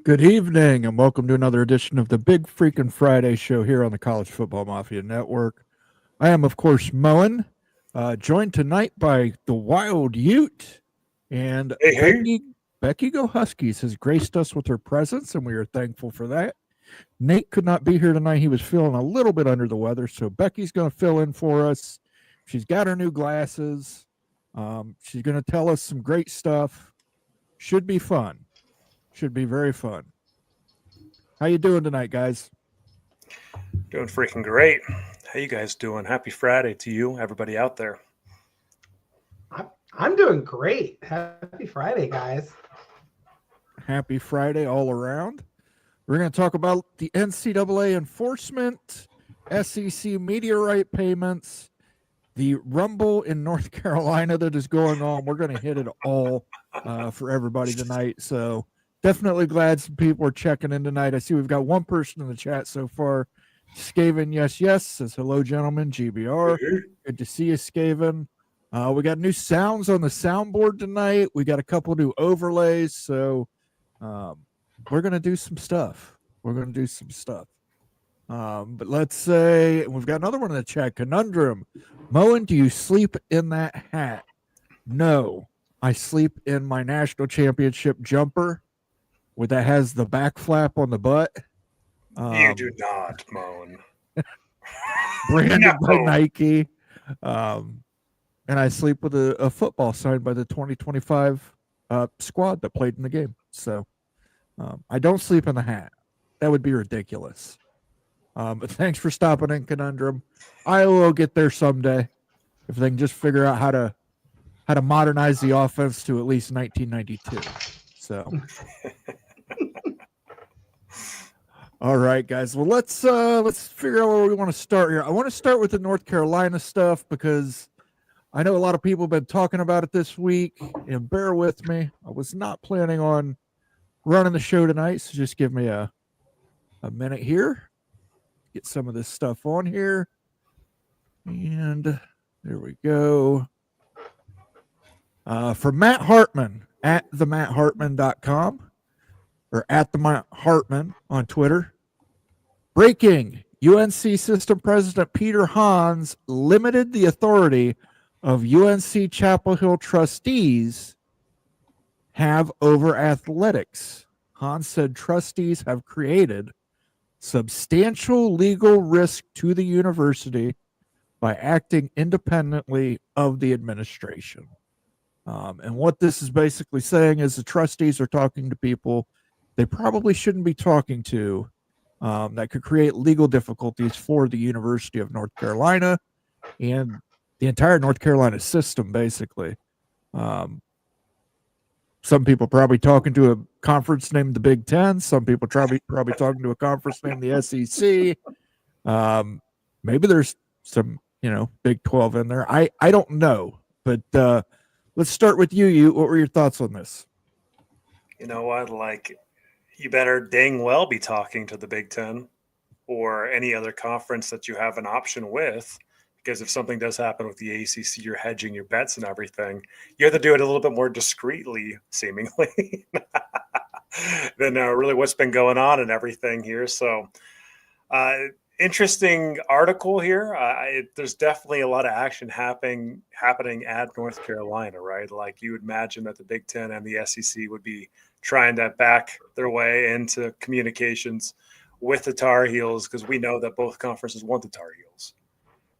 Good evening, and welcome to another edition of the Big Freaking Friday show here on the College Football Mafia Network. I am, of course, Moen, joined tonight by the Wild Ute, and Hey. Becky Go Huskies has graced us with her presence, and we are thankful for that. Nate could not be here tonight. He was feeling a little bit under the weather, so Becky's going to fill in for us. She's got her new glasses. She's going to tell us some great stuff. Should be fun. Should be very fun. How you doing tonight, guys? Doing freaking great. How you guys doing? Happy Friday to you, everybody out there. I'm doing great. Happy Friday, guys. Happy Friday all around. We're going to talk about the NCAA enforcement, SEC media right payments, the rumble in North Carolina that is going on. We're going to hit it all for everybody tonight. So definitely glad some people are checking in tonight. I see we've got one person in the chat so far. Skaven, yes, says hello, gentlemen. GBR. Good to see you, Skaven. We got new sounds on the soundboard tonight. We got a couple new overlays. So we're going to do some stuff. But let's say we've got another one in the chat. Conundrum. Moen, do you sleep in that hat? No, I sleep in my national championship jumper that has the back flap on the butt. You do not, Moen. Branded by Nike. And I sleep with a football signed by the 2025 squad that played in the game. So I don't sleep in the hat. That would be ridiculous. But thanks for stopping in, Conundrum. I will get there someday if they can just figure out how to modernize the offense to at least 1992. So, all right, guys. Well, let's figure out where we want to start here. I want to start with the North Carolina stuff because I know a lot of people have been talking about it this week. And bear with me. I was not planning on running the show tonight, so just give me a minute here. Get some of this stuff on here. And there we go. From Matt Hartman at thematthartman.com or at the Matt Hartman on Twitter. Breaking. UNC system president Peter Hans limited the authority of UNC Chapel Hill trustees have over athletics. Hans said trustees have created substantial legal risk to the university by acting independently of the administration. And what this is basically saying is the trustees are talking to people they probably shouldn't be talking to that could create legal difficulties for the University of North Carolina and the entire North Carolina system, basically. Some people probably talking to a conference named the Big Ten. Some people probably talking to a conference named the SEC. Maybe there's some, Big 12 in there. I don't know. But let's start with you. What were your thoughts on this? You know what? You better dang well be talking to the Big Ten or any other conference that you have an option with. Because if something does happen with the ACC, you're hedging your bets and everything. You have to do it a little bit more discreetly, seemingly, than really what's been going on and everything here. So, interesting article here. There's definitely a lot of action happening at North Carolina, right? Like you would imagine that the Big Ten and the SEC would be trying to back their way into communications with the Tar Heels because we know that both conferences want the Tar Heels.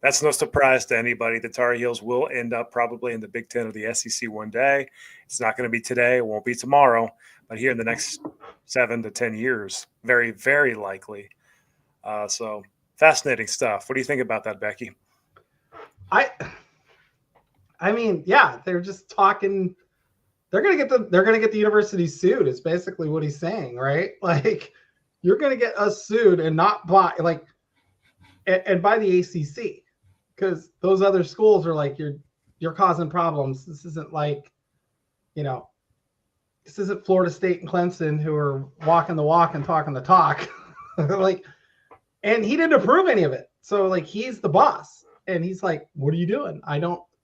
That's no surprise to anybody. The Tar Heels will end up probably in the Big Ten or the SEC one day. It's not going to be today. It won't be tomorrow. But here in the next 7 to 10 years, very, very likely. So fascinating stuff. What do you think about that, Becky? I mean, yeah, they're just talking. They're gonna get the university sued. Is basically what he's saying, right? Like, you're gonna get us sued and not by and by the ACC. Because those other schools are like, you're causing problems. This isn't like, this isn't Florida State and Clemson who are walking the walk and talking the talk. And he didn't approve any of it. So he's the boss and he's like, what are you doing?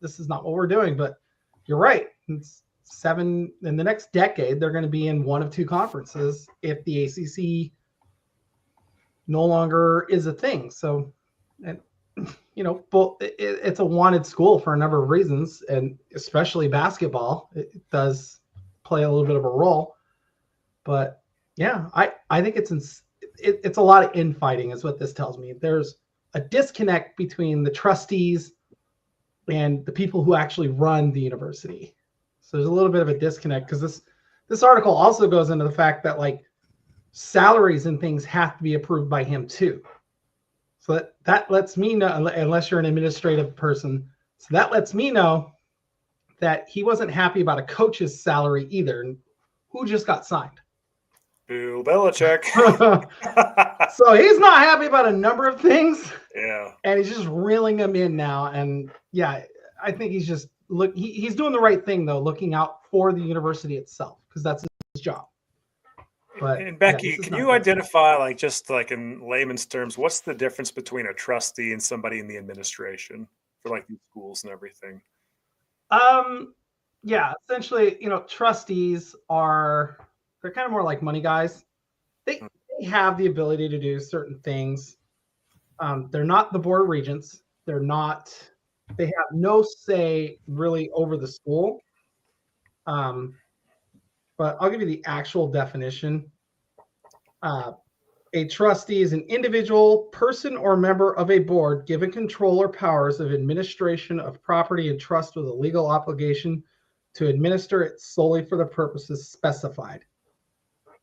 This is not what we're doing, but you're right. It's in the next decade, they're going to be in one of two conferences if the ACC no longer is a thing. So, and it's a wanted school for a number of reasons, and especially basketball. It does play a little bit of a role. But yeah, I think it's a lot of infighting is what this tells me. There's a disconnect between the trustees and the people who actually run the university. So there's a little bit of a disconnect, because this article also goes into the fact that like salaries and things have to be approved by him too. So that lets me know, unless you're an administrative person, so that lets me know that he wasn't happy about a coach's salary either. And who just got signed? Bill Belichick. So he's not happy about a number of things. Yeah. And he's just reeling them in now. And yeah, I think he's just he's doing the right thing though, looking out for the university itself, because that's his job. But, and Becky, can you identify, like, just like in layman's terms, what's the difference between a trustee and somebody in the administration for like these schools and everything? Yeah, essentially, trustees they're kind of more like money guys. They have the ability to do certain things. They're not the board of regents. They have no say really over the school. But I'll give you the actual definition. A trustee is an individual, person, or member of a board given control or powers of administration of property and trust with a legal obligation to administer it solely for the purposes specified.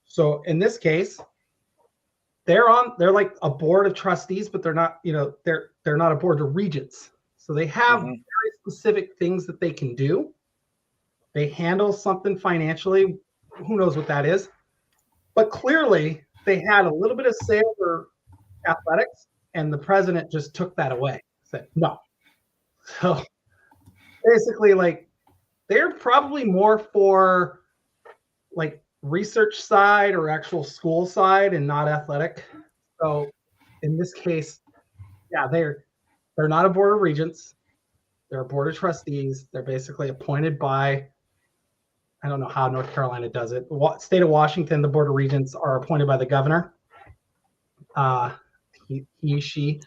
So in this case, they're like a board of trustees, but they're not, they're not a board of regents. So they have very specific things that they can do. They handle something financially. Who knows what that is? But clearly, they had a little bit of say over athletics, and the president just took that away. Said no. So basically, like, they're probably more for like research side or actual school side and not athletic. So in this case, yeah, they're not a board of regents. They're a board of trustees. They're basically appointed by, I don't know how North Carolina does it. State of Washington, the board of regents are appointed by the governor. She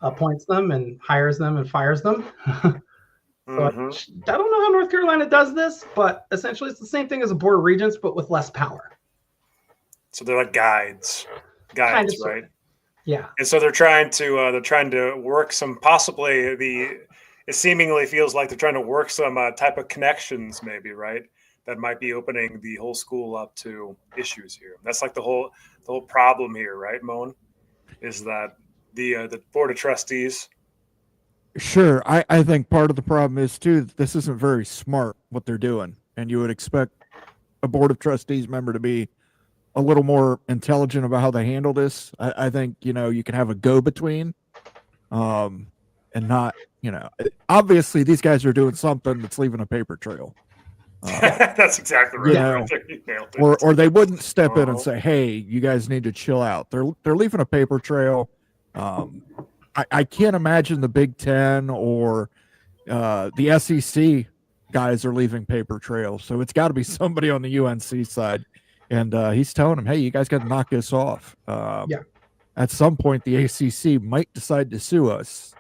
appoints them and hires them and fires them. So I don't know how North Carolina does this, but essentially it's the same thing as a board of regents, but with less power. So they're like guides, kind of, right? Yeah. And so they're trying to work some, possibly it seemingly feels like they're trying to work some type of connections, maybe, right? That might be opening the whole school up to issues here. That's like the whole problem here, right, Moen? Is that the board of trustees? Sure. I think part of the problem is too that this isn't very smart what they're doing, and you would expect a board of trustees member to be a little more intelligent about how they handle this. I think you can have a go-between, and not obviously these guys are doing something that's leaving a paper trail. That's exactly right. Or they wouldn't step in and say, "Hey, you guys need to chill out." They're leaving a paper trail. I can't imagine the Big Ten or the SEC guys are leaving paper trails. So it's got to be somebody on the UNC side, and he's telling them, "Hey, you guys got to knock this off." At some point, the ACC might decide to sue us,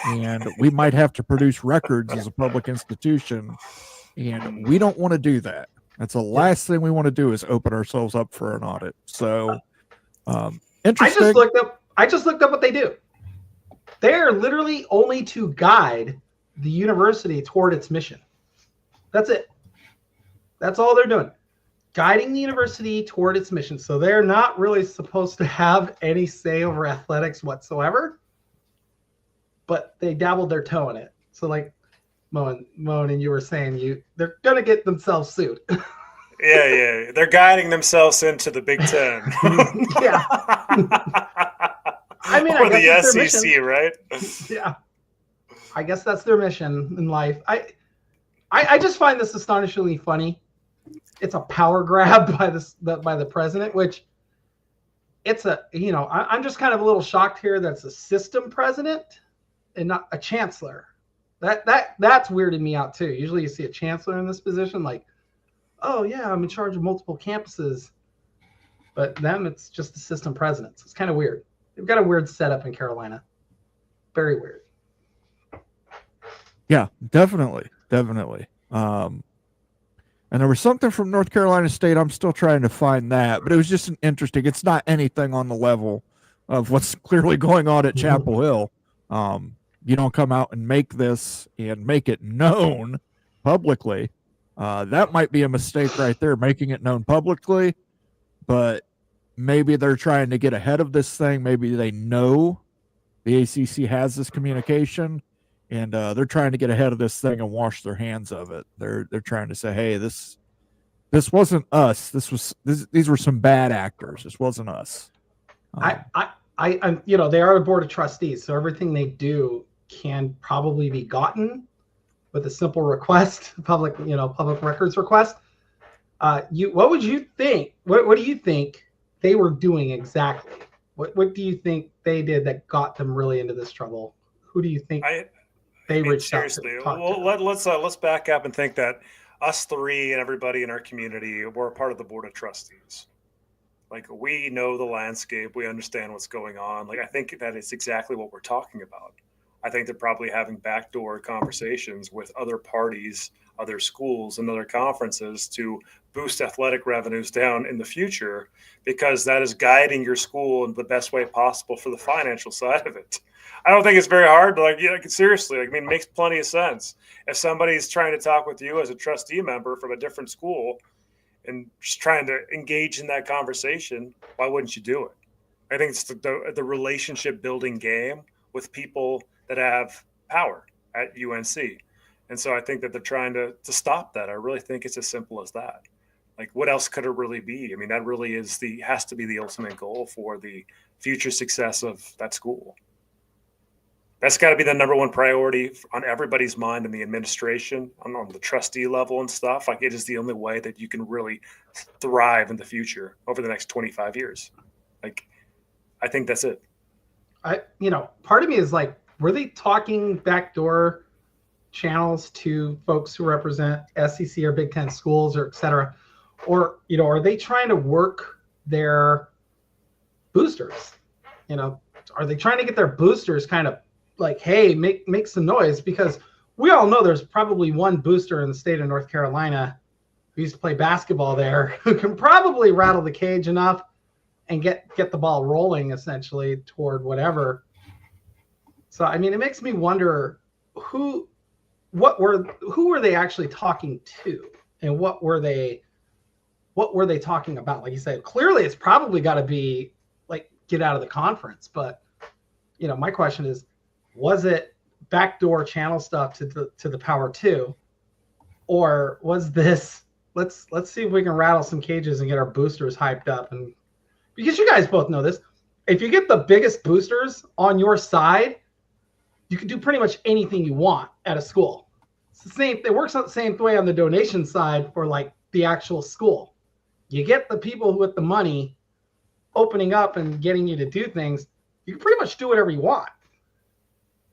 and we might have to produce records as a public institution. And we don't want to do that. That's the last thing we want to do is open ourselves up for an audit. So, interesting. I just looked up what they do. They're literally only to guide the university toward its mission. That's it. That's all they're doing. Guiding the university toward its mission. So they're not really supposed to have any say over athletics whatsoever, but they dabbled their toe in it. So like, Moen, and you were saying they're gonna get themselves sued. Yeah, they're guiding themselves into the Big Ten. Yeah, I mean, or the SEC, right? Yeah, I guess that's their mission in life. I just find this astonishingly funny. It's a power grab by the president, which it's I'm just kind of a little shocked here. That's a system president and not a chancellor. That's weirded me out too. Usually you see a chancellor in this position. Like, oh yeah, I'm in charge of multiple campuses. But them, it's just the system presidents. It's kind of weird. They've got a weird setup in Carolina. Very weird. Yeah, definitely. And there was something from North Carolina State. I'm still trying to find that, but it was just an interesting. It's not anything on the level of what's clearly going on at Chapel Hill. You don't come out and make this and make it known publicly. That might be a mistake right there, making it known publicly. But maybe they're trying to get ahead of this thing. Maybe they know the ACC has this communication, and they're trying to get ahead of this thing and wash their hands of it. They're trying to say, hey, this wasn't us. These were some bad actors. This wasn't us. I'm they are a board of trustees, so everything they do can probably be gotten with a simple request, public records request. What would you think? What do you think they were doing exactly? What do you think they did that got them really into this trouble? Who do you think they reached out to? Well, let's back up and think that us three and everybody in our community were a part of the board of trustees. Like, we know the landscape, we understand what's going on. Like, I think that is exactly what we're talking about. I think they're probably having backdoor conversations with other parties, other schools, and other conferences to boost athletic revenues down in the future, because that is guiding your school in the best way possible for the financial side of it. I don't think it's very hard to seriously, it makes plenty of sense. If somebody's trying to talk with you as a trustee member from a different school and just trying to engage in that conversation, why wouldn't you do it? I think it's the relationship building game with people that have power at UNC. And so I think that they're trying to stop that. I really think it's as simple as that. Like, what else could it really be? That really has to be the ultimate goal for the future success of that school. That's got to be the number one priority on everybody's mind in the administration, on the trustee level and stuff. Like, it is the only way that you can really thrive in the future over the next 25 years. Like, I think that's it. Part of me is like, were they talking backdoor channels to folks who represent SEC or Big Ten schools or et cetera? Or, are they trying to work their boosters? Are they trying to get their boosters kind of like, hey, make some noise? Because we all know there's probably one booster in the state of North Carolina who used to play basketball there who can probably rattle the cage enough and get the ball rolling essentially toward whatever. So, it makes me wonder who were they actually talking to, and what were they talking about? Like you said, clearly it's probably got to be like, get out of the conference. But, my question is, was it backdoor channel stuff to the Power 2, or was this let's see if we can rattle some cages and get our boosters hyped up? And because you guys both know this, if you get the biggest boosters on your side, you can do pretty much anything you want at a school. It's the same. It works out the same way on the donation side for like the actual school. You get the people with the money opening up and getting you to do things, you can pretty much do whatever you want.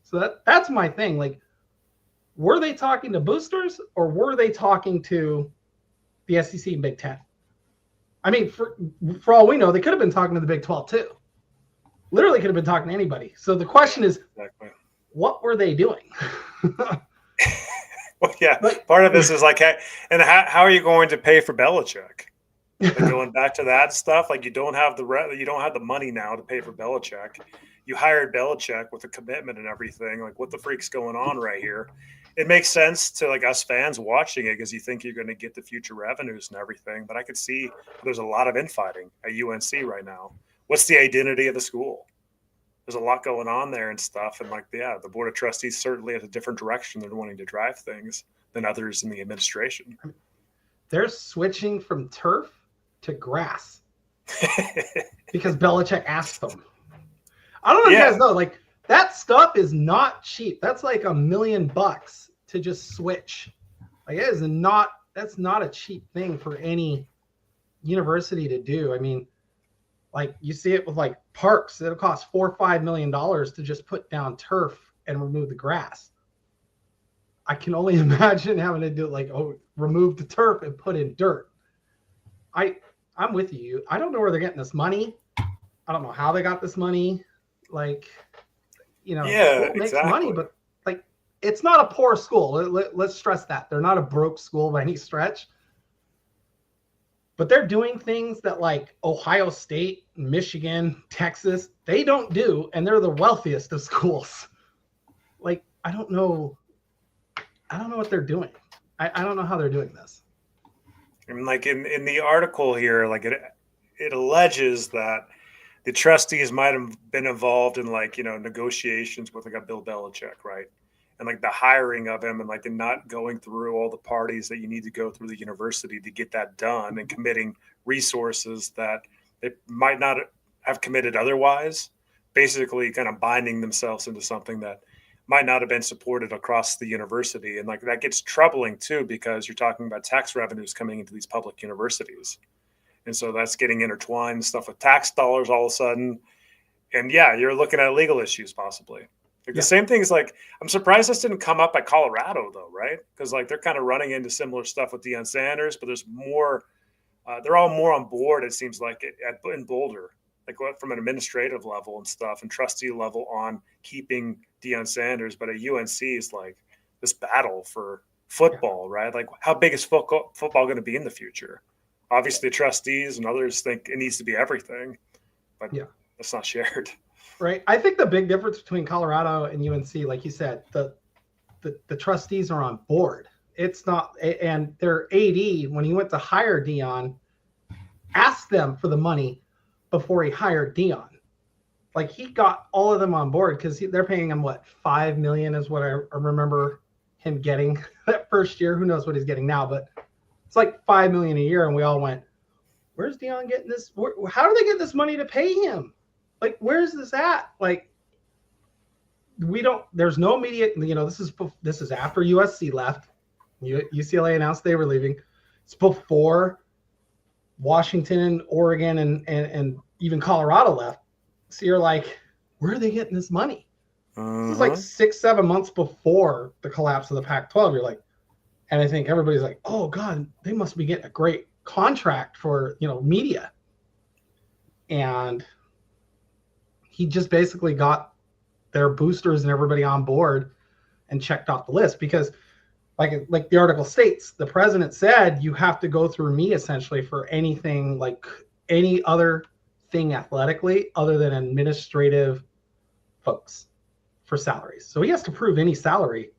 So that's my thing. Like, were they talking to boosters, or were they talking to the SEC and Big Ten? For all we know, they could have been talking to the Big 12 too. Literally could have been talking to anybody. So the question is, what were they doing? Well, yeah, part of this is like, how are you going to pay for Belichick? Like, going back to that stuff, like, you don't have the money now to pay for Belichick. You hired Belichick with a commitment and everything. Like, what the freak's going on right here? It makes sense to like us fans watching it because you think you're going to get the future revenues and everything. But I could see there's a lot of infighting at UNC right now. What's the identity of the school? There's a lot going on there and stuff. And the board of trustees certainly has a different direction they're wanting to drive things than others in the administration. They're switching from turf to grass because Belichick asked them. I don't know if you guys know, like, that stuff is not cheap. That's like $1 million to just switch. Like, that's not a cheap thing for any university to do. Like, you see it with like parks. It'll cost $4 or $5 million to just put down turf and remove the grass. I can only imagine having to do like, remove the turf and put in dirt. I'm with you. I don't know where they're getting this money. I don't know how they got this money. Like, school makes money, but like, it's not a poor school. Let's stress that. They're not a broke school by any stretch. But they're doing things that like Ohio State, Michigan, Texas, they don't do, and they're the wealthiest of schools. Like, I don't know what they're doing. I don't know how they're doing this. And like in the article here, like it alleges that the trustees might have been involved in like, negotiations with like a Bill Belichick, right? And like the hiring of him and like the not going through all the parties that you need to go through the university to get that done, and committing resources that they might not have committed otherwise, basically kind of binding themselves into something that might not have been supported across the university. And like that gets troubling too, because you're talking about tax revenues coming into these public universities. And so that's getting intertwined and stuff with tax dollars all of a sudden. And yeah, you're looking at legal issues possibly. Like the same thing is like, I'm surprised this didn't come up at Colorado though, right? Because like they're kind of running into similar stuff with Deion Sanders, but there's more, they're all more on board, it seems like, in Boulder, like what from an administrative level and stuff and trustee level on keeping Deion Sanders. But at UNC is like this battle for football, right? Like how big is football going to be in the future? Obviously, trustees and others think it needs to be everything, but it's not shared. Right. I think the big difference between Colorado and UNC, like you said, the trustees are on board. It's not, and their AD, when he went to hire Deion, asked them for the money before he hired Deion. Like he got all of them on board because they're paying him what, $5 million is what I remember him getting that first year. Who knows what he's getting now, but it's like $5 million a year. And we all went, where's Deion getting this? How do they get this money to pay him? Like, where's this at? Like, there's no immediate, this is after USC left. UCLA announced they were leaving. It's before Washington and Oregon and even Colorado left. So you're like, where are they getting this money? This is like 6-7 months before the collapse of the Pac-12. You're like, and I think everybody's like, oh God, they must be getting a great contract for, media. And he just basically got their boosters and everybody on board and checked off the list because like the article states, the president said you have to go through me essentially for anything, like any other thing athletically other than administrative folks for salaries. So he has to prove any salary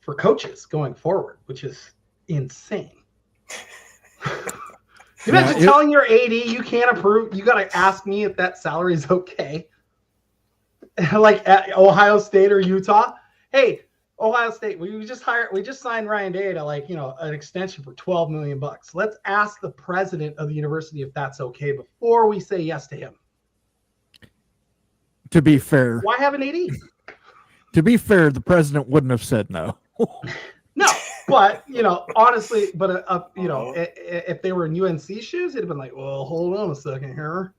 for coaches going forward, which is insane. Imagine telling your AD you can't approve, you got to ask me if that salary is okay. Like at Ohio State or Utah, hey, Ohio State, we just signed Ryan Day to an extension for $12 million. Let's ask the president of the university if that's okay before we say yes to him. To be fair, why have an AD? To be fair, the president wouldn't have said no. No, but honestly, but if they were in UNC shoes, it'd have been like, well, hold on a second here.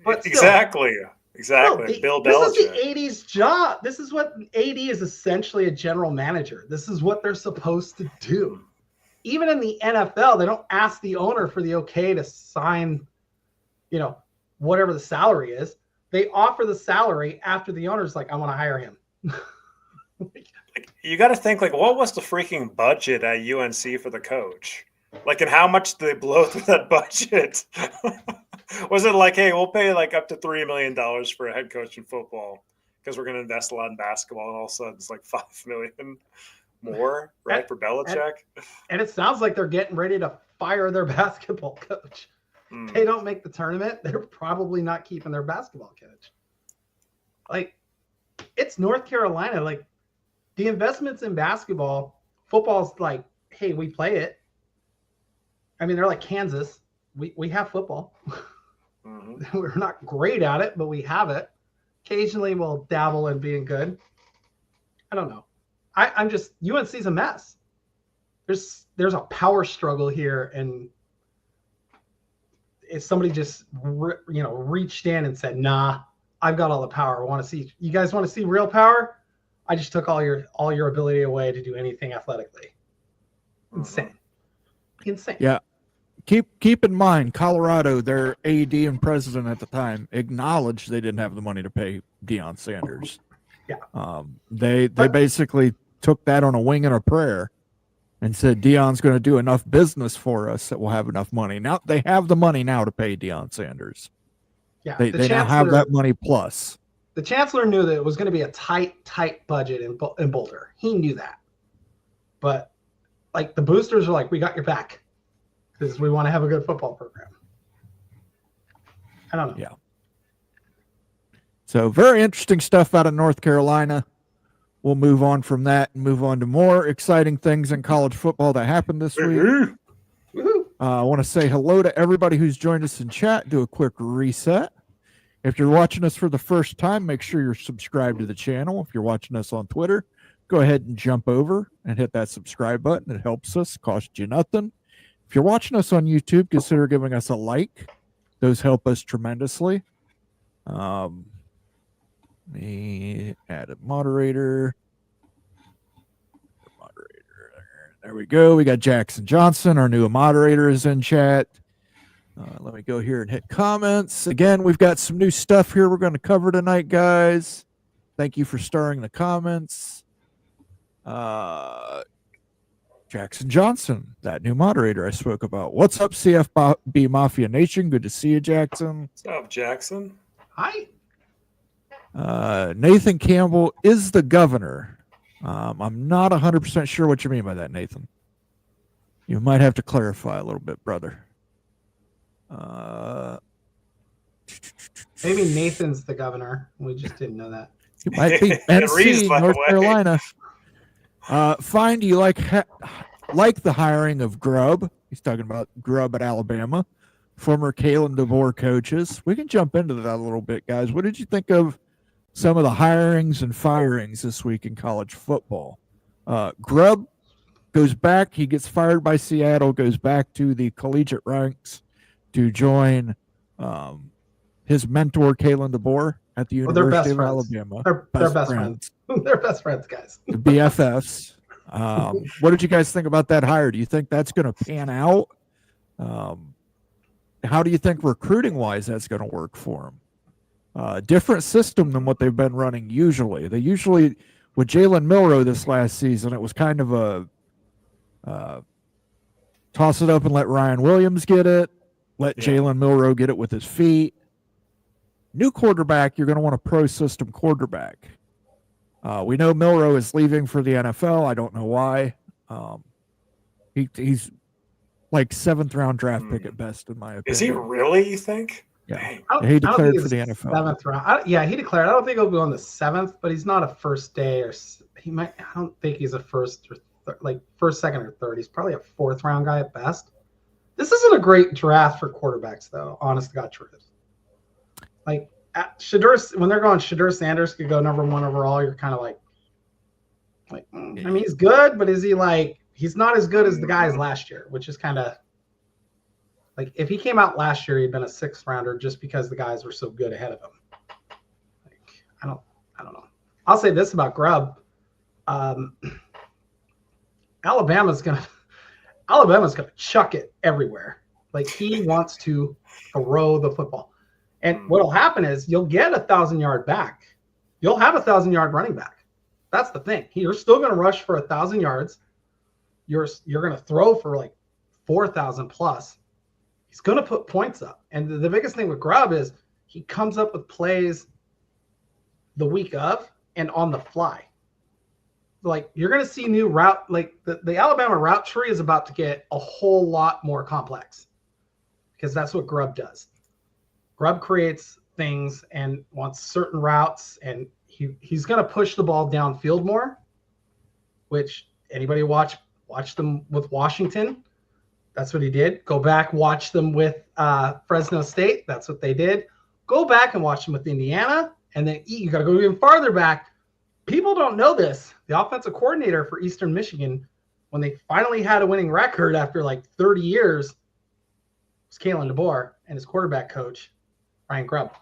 But still, exactly. No, Bill Belichick. This is the AD's job. This is what AD is essentially a general manager. This is what they're supposed to do. Even in the NFL, they don't ask the owner for the okay to sign, whatever the salary is. They offer the salary after the owner's like, I want to hire him. You got to think what was the freaking budget at UNC for the coach? And how much did they blow through that budget? Was it like, hey, we'll pay up to $3 million for a head coach in football because we're going to invest a lot in basketball, and all of a sudden it's like $5 million more, right, for Belichick? And it sounds like they're getting ready to fire their basketball coach. They don't make the tournament, they're probably not keeping their basketball coach. It's North Carolina. The investments in basketball, football's like, hey, we play it. I mean, they're like Kansas. We have football. Mm-hmm. We're not great at it, but we have it. Occasionally we'll dabble in being good. I don't know. I'm just, UNC's a mess. There's a power struggle here, and if somebody just reached in and said, nah, I've got all the power. You guys want to see real power? I just took all your ability away to do anything athletically. Insane. Insane. Yeah. Keep in mind, Colorado, their AD and president at the time acknowledged they didn't have the money to pay Deion Sanders. Yeah. They basically took that on a wing and a prayer and said Deion's going to do enough business for us that we'll have enough money. Now they have the money now to pay Deion Sanders. Yeah. They now have that money plus. The chancellor knew that it was going to be a tight budget in Boulder. He knew that. But like the boosters are like, we got your back because we want to have a good football program. I don't know. Yeah. So very interesting stuff out of North Carolina. We'll move on from that and move on to more exciting things in college football that happened this week. I want to say hello to everybody who's joined us in chat. Do a quick reset. If you're watching us for the first time, make sure you're subscribed to the channel. If you're watching us on Twitter, go ahead and jump over and hit that subscribe button. It helps us, costs you nothing. If you're watching us on YouTube, consider giving us a like. Those help us tremendously. Me add a moderator. There we go. We got Jackson Johnson, our new moderator, is in chat. Let me go here and hit comments. Again, we've got some new stuff here we're going to cover tonight, guys. Thank you for starring the comments. Jackson Johnson, that new moderator I spoke about. What's up, CFB Mafia Nation? Good to see you, Jackson. What's up, Jackson? Hi. Nathan Campbell is the governor. I'm not 100% sure what you mean by that, Nathan. You might have to clarify a little bit, brother. Maybe Nathan's the governor. We just didn't know that. He might be NC, North Carolina. Fine. Do you like the hiring of Grubb? He's talking about Grubb at Alabama, former Kalen DeBoer coaches. We can jump into that a little bit, guys. What did you think of some of the hirings and firings this week in college football? Grubb goes back. He gets fired by Seattle, goes back to the collegiate ranks to join his mentor, Kalen DeBoer, at the University of Alabama. They're best friends. They're best friends, guys. The BFFs. What did you guys think about that hire? Do you think that's going to pan out? How do you think recruiting-wise that's going to work for them? Different system than what they've been running usually. They usually, with Jalen Milroe this last season, it was kind of a toss it up and let Ryan Williams get it. Let Jalen Milroe get it with his feet. New quarterback, you're going to want a pro system quarterback. We know Milroe is leaving for the NFL. I don't know why. He's like 7th round draft pick at best, in my opinion. Is he really, you think? Yeah. He declared for the NFL. 7th round. He declared. I don't think he'll be on the 7th, but he's not a first day, or he might. I don't think he's a first, or first, second, or third. He's probably a 4th round guy at best. This isn't a great draft for quarterbacks, though. Honest to God truth. Like Shedeur, when they're going, Shedeur Sanders could go number 1 overall. You're kind of like, I mean, he's good, but is he like? He's not as good as the guys last year, which is kind of like if he came out last year, he'd been a 6th rounder just because the guys were so good ahead of him. Like, I don't know. I'll say this about Grubb. Alabama's gonna chuck it everywhere. Like he wants to throw the football. And what'll happen is you'll get 1,000-yard back. You'll have 1,000-yard running back. That's the thing. You're still going to rush for 1,000 yards. You're going to throw for like 4,000 plus. He's going to put points up. And the biggest thing with Grubb is he comes up with plays the week of and on the fly. Like you're going to see new route. Like the Alabama route tree is about to get a whole lot more complex because that's what Grubb does. Grubb creates things and wants certain routes, and he's going to push the ball downfield more, which anybody watch them with Washington. That's what he did. Go back, watch them with Fresno State. That's what they did. Go back and watch them with Indiana, and then you got to go even farther back. People don't know this. The offensive coordinator for Eastern Michigan, when they finally had a winning record after like 30 years, was Kalen DeBoer, and his quarterback coach, Ryan Grubb.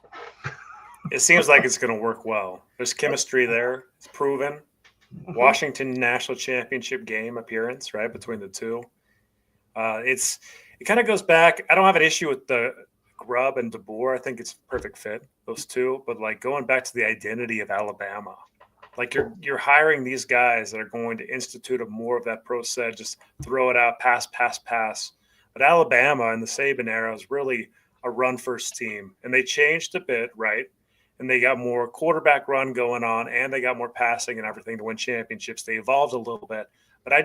It seems like it's going to work well. There's chemistry there. It's proven. Washington national championship game appearance, right, between the two. It kind of goes back. I don't have an issue with the Grubb and DeBoer. I think it's a perfect fit, those two. But like going back to the identity of Alabama, like you're hiring these guys that are going to institute more of that pro set, just throw it out, pass. But Alabama in the Saban era is really a run first team, and they changed a bit, right? And they got more quarterback run going on, and they got more passing and everything to win championships. They evolved a little bit, but I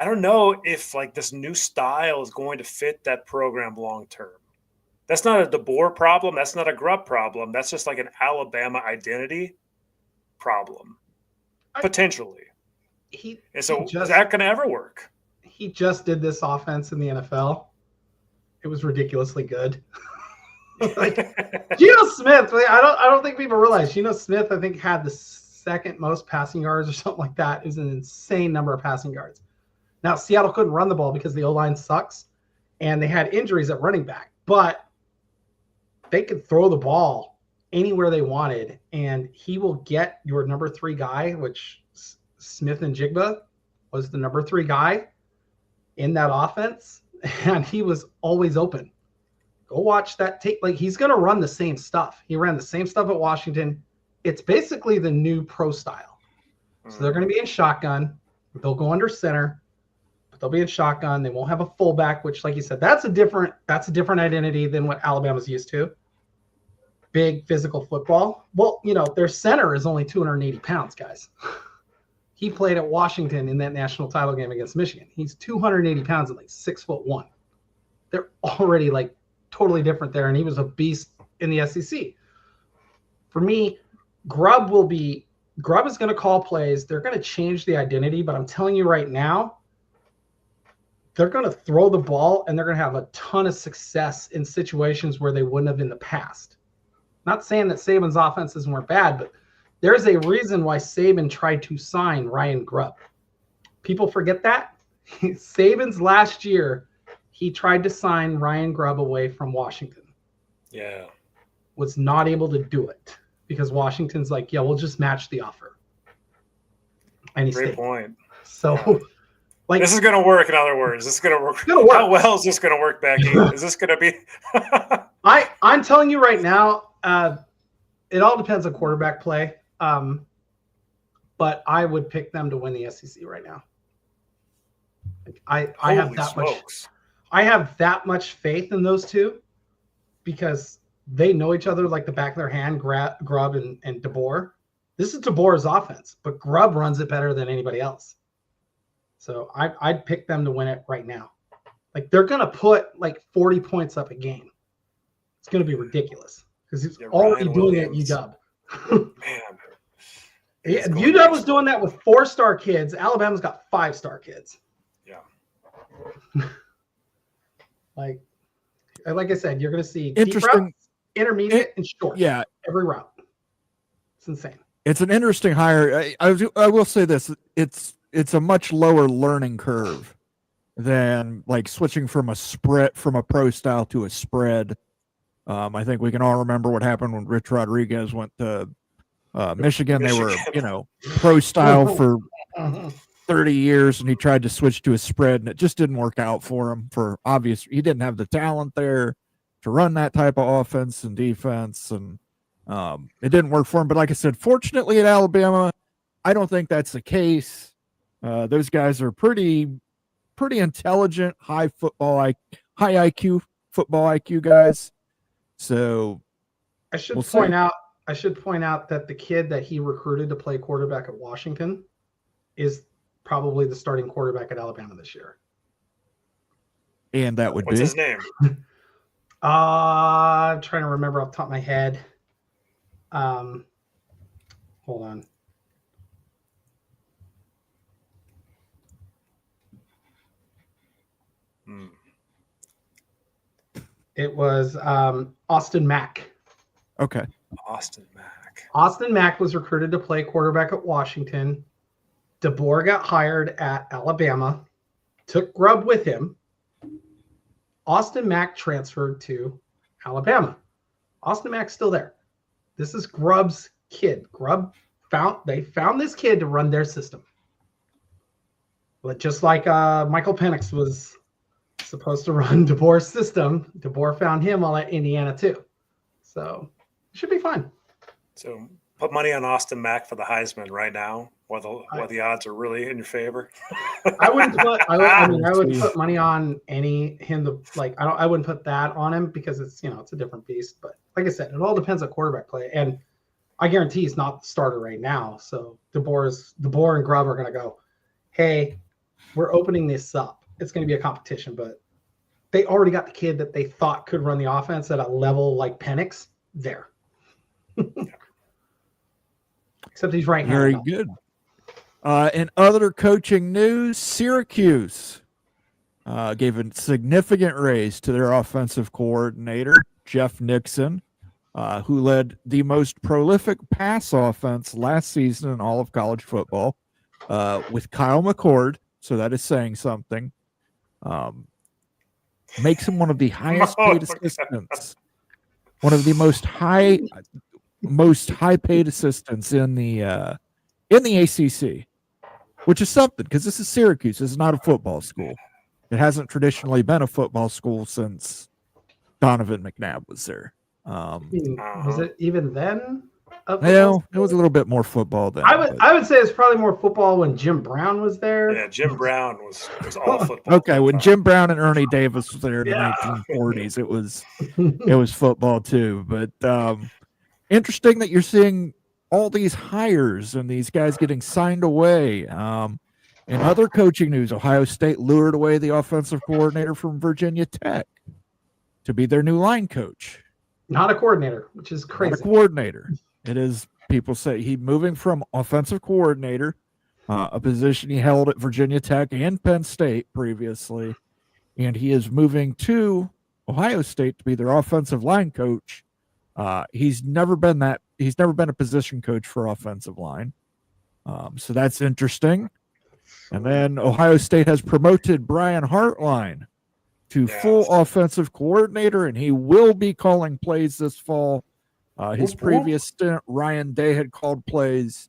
don't know if like this new style is going to fit that program long term. That's not a DeBoer problem. That's not a Grubb problem. That's just like an Alabama identity problem, potentially. Is that going to ever work? He just did this offense in the NFL. It was ridiculously good. Like Geno Smith, I don't think people realize Geno Smith, I think, had the second most passing yards or something like that. It was an insane number of passing yards. Now Seattle couldn't run the ball because the O-line sucks, and they had injuries at running back, but they could throw the ball anywhere they wanted, and he will get your number 3 guy, which Smith and Jigba was the number 3 guy in that offense, and he was always open. Go watch that tape. Like, he's going to run the same stuff. He ran the same stuff at Washington. It's basically the new pro style. So they're going to be in shotgun. They'll go under center, but they'll be in shotgun. They won't have a fullback, which, like you said, that's a different identity than what Alabama's used to. Big physical football. Well, their center is only 280 pounds, guys. He played at Washington in that national title game against Michigan. He's 280 pounds and like 6'1". They're already like totally different there, and he was a beast in the SEC. For me, Grubb is going to call plays. They're going to change the identity, but I'm telling you right now, they're going to throw the ball, and they're going to have a ton of success in situations where they wouldn't have in the past. Not saying that Saban's offenses weren't bad, but there's a reason why Saban tried to sign Ryan Grubb. People forget that. Saban's last year, he tried to sign Ryan Grubb away from Washington. Yeah. Was not able to do it because Washington's like, yeah, we'll just match the offer. And he Great stayed. point. So, like, this is going to work. In other words, this is going to work. How well is this going to work, Becky? Is this going to be? I'm telling you right now, it all depends on quarterback play. But I would pick them to win the SEC right now. Like, I have that much. I have that much faith in those two because they know each other like the back of their hand, Grubb and DeBoer. This is DeBoer's offense, but Grubb runs it better than anybody else. So I'd pick them to win it right now. Like, they're going to put like 40 points up a game. It's going to be ridiculous because he's already doing it at UW. Man. Yeah, UW was doing that with 4-star kids. Alabama's got 5-star kids. Yeah. Like I said, you're going to see interesting, deep routes, intermediate, and short. Yeah, every route. It's insane. It's an interesting hire. I will say this: it's a much lower learning curve than like switching from a pro style to a spread. I think we can all remember what happened when Rich Rodriguez went to Michigan. They were, pro style for 30 years, and he tried to switch to a spread, and it just didn't work out for him. He didn't have the talent there to run that type of offense and defense, and it didn't work for him. But like I said, fortunately at Alabama, I don't think that's the case. Those guys are pretty intelligent, high IQ football IQ guys. So I should point out that the kid that he recruited to play quarterback at Washington is probably the starting quarterback at Alabama this year. And that would What's be his name? I'm trying to remember off the top of my head. Hold on. It was Austin Mack. Okay. Austin Mack. Austin Mack was recruited to play quarterback at Washington. DeBoer got hired at Alabama, took Grubb with him. Austin Mack transferred to Alabama. Austin Mack's still there. This is Grubb's kid. Grubb found this kid to run their system. But just like Michael Penix was supposed to run DeBoer's system, DeBoer found him all at Indiana too. So it should be fun. So put money on Austin Mack for the Heisman right now, while the odds are really in your favor. I wouldn't put. I would put money on I wouldn't put that on him because it's it's a different beast. But like I said, it all depends on quarterback play, and I guarantee he's not the starter right now. So DeBoer and Grubb are going to go, hey, we're opening this up. It's going to be a competition, but they already got the kid that they thought could run the offense at a level like Penix there. Except he's right-handed. Very good. In other coaching news, Syracuse gave a significant raise to their offensive coordinator, Jeff Nixon, who led the most prolific pass offense last season in all of college football with Kyle McCord. So that is saying something. Makes him one of the highest paid assistants, one of the most high paid assistants in the ACC, which is something because this is Syracuse. This is not a football school. It hasn't traditionally been a football school since Donovan McNabb was there. Was it even then? Well, it was a little bit more football then. I would say it's probably more football when Jim Brown was there. Yeah, Jim Brown was all football. Okay, when Jim Brown and Ernie Davis was there in the 1940s, it was football too. But interesting that you're seeing all these hires and these guys getting signed away. In other coaching news, Ohio State lured away the offensive coordinator from Virginia Tech to be their new line coach. Not a coordinator, which is crazy. Not a coordinator. It is, people say he moving from offensive coordinator, a position he held at Virginia Tech and Penn State previously, and he is moving to Ohio State to be their offensive line coach. He's never been a position coach for offensive line. So that's interesting. And then Ohio State has promoted Brian Hartline to full offensive coordinator, and he will be calling plays this fall. His previous stint, Ryan Day had called plays.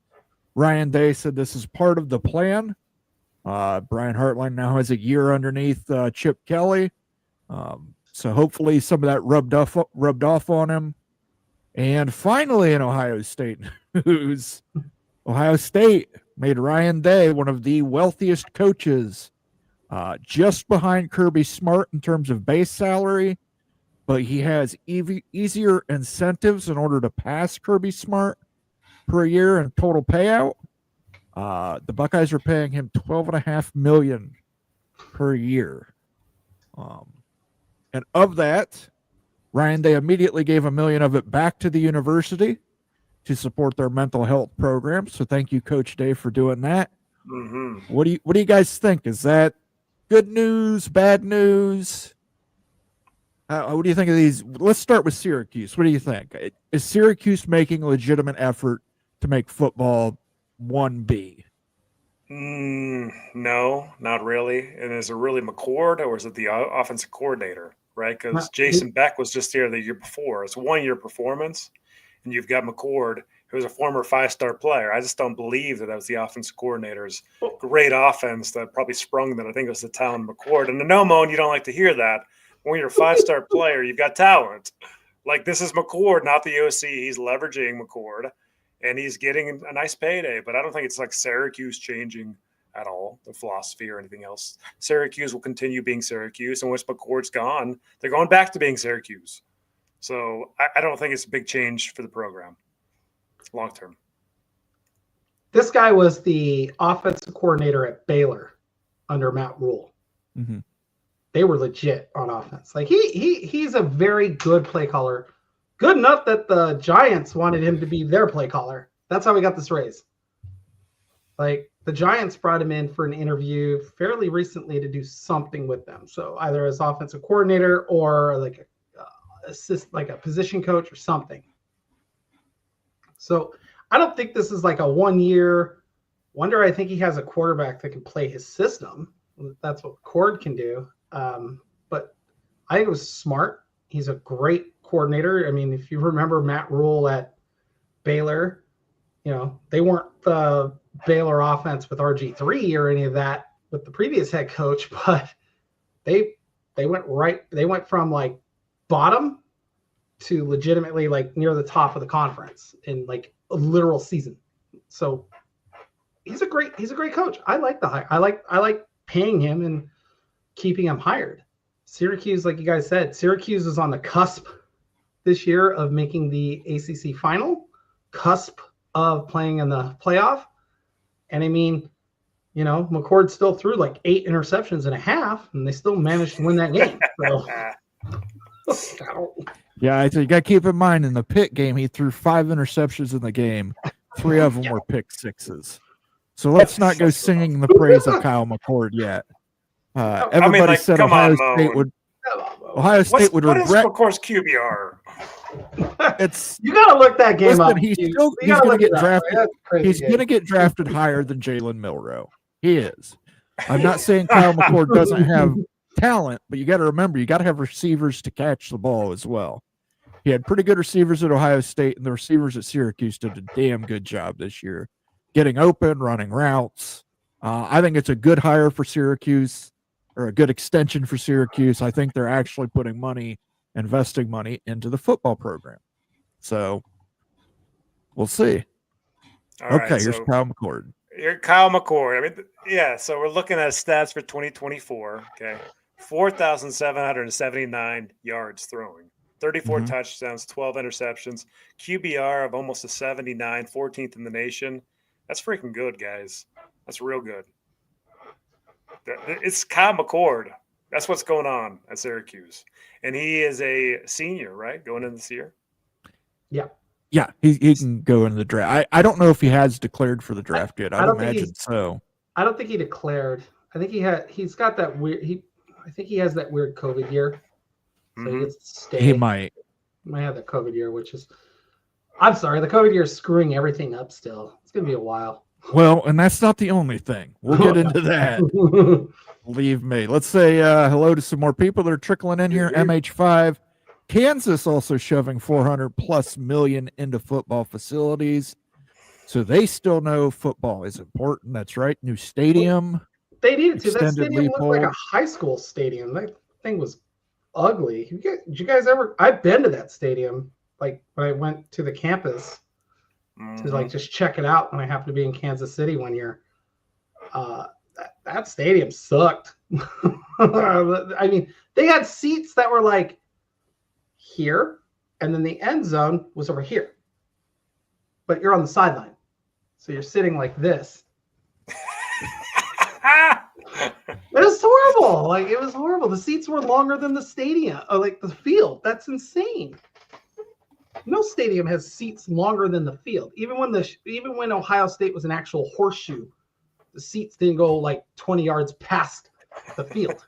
Ryan Day said this is part of the plan. Brian Hartline now has a year underneath Chip Kelly. So hopefully some of that rubbed off on him. And finally in Ohio State news, Ohio State made Ryan Day one of the wealthiest coaches, just behind Kirby Smart in terms of base salary. But he has easier incentives in order to pass Kirby Smart per year in total payout. The Buckeyes are paying him $12.5 million per year. And of that, Ryan Day immediately gave $1 million of it back to the university to support their mental health program. So thank you, Coach Day, for doing that. Mm-hmm. What do you guys think? Is that good news, bad news? What do you think of these? Let's start with Syracuse. What do you think? Is Syracuse making a legitimate effort to make football 1B? No, not really. And is it really McCord or is it the offensive coordinator, right? Because Jason Beck was just here the year before. It's a 1-year performance, and you've got McCord, who's a former 5-star player. I just don't believe that was the offensive coordinator's great offense that probably sprung that. I think it was the talent of McCord. And the no-moan, you don't like to hear that. When you're a 5-star player, you've got talent. Like, this is McCord, not the OC. He's leveraging McCord, and he's getting a nice payday. But I don't think it's like Syracuse changing at all, the philosophy or anything else. Syracuse will continue being Syracuse, and once McCord's gone, they're going back to being Syracuse. So I don't think it's a big change for the program long term. This guy was the offensive coordinator at Baylor under Matt Rule. Mm-hmm. They were legit on offense. Like he's a very good play caller. Good enough that the Giants wanted him to be their play caller. That's how we got this raise. Like, the Giants brought him in for an interview fairly recently to do something with them. So either as offensive coordinator or like a position coach or something. So I don't think this is like a 1-year wonder. I think he has a quarterback that can play his system. That's what Cord can do. But I think it was smart. He's a great coordinator. I mean, if you remember Matt Rule at Baylor, they weren't the Baylor offense with RG3 or any of that with the previous head coach, but they went from like bottom to legitimately like near the top of the conference in like a literal season. So he's a great coach. I like the hire. I like paying him and keeping him hired. Syracuse, like you guys said, Syracuse is on the cusp this year of making the ACC final, cusp of playing in the playoff. And I mean, McCord still threw like 8 interceptions and a half, and they still managed to win that game. So, yeah, so you got to keep in mind in the Pitt game, he threw 5 interceptions in the game. 3 of them were pick sixes. So let's not go singing the praise of Kyle McCord yet. Everybody said Ohio State would regret. McCord's QBR? You got to look that game up. He's going to get drafted. He's going to get drafted higher than Jalen Milroe. He is. I'm not saying Kyle McCord doesn't have talent, but you got to remember, you got to have receivers to catch the ball as well. He had pretty good receivers at Ohio State, and the receivers at Syracuse did a damn good job this year, getting open, running routes. I think it's a good hire for Syracuse, or a good extension for Syracuse. I think they're actually investing money into the football program. So we'll see. All okay, right, here's Kyle McCord. You're Kyle McCord. I mean, yeah, so we're looking at stats for 2024. Okay. 4,779 yards throwing, 34 touchdowns, 12 interceptions, QBR of almost a 79, 14th in the nation. That's freaking good, guys. That's real good. It's Kyle McCord. That's what's going on at Syracuse. And he is a senior, right, going into this year? Yeah. Yeah, he can go in the draft. I don't know if he has declared for the draft yet. I'd imagine so. I don't think he declared. I think he's got that weird I think he has that weird COVID year. So he gets to stay. He might have that COVID year, which is I'm sorry, the COVID year is screwing everything up still. It's gonna be a while. Well, and that's not the only thing. We'll get into that. Believe me. Let's say hello to some more people that are trickling in here. MH5. Kansas also shoving $400+ million into football facilities. So they still know football is important. That's right. New stadium. They needed to. That stadium looked like a high school stadium. That thing was ugly. Did you guys ever? I've been to that stadium. Like when I went to the campus to like just check it out when I happened to be in Kansas City one year. That stadium sucked. I mean, they had seats that were like here, and then the end zone was over here. But you're on the sideline. So you're sitting like this. It was horrible. Like, it was horrible. The seats were longer than the stadium, or like the field. That's insane. No stadium has seats longer than the field. Even when Ohio State was an actual horseshoe, the seats didn't go like 20 yards past the field.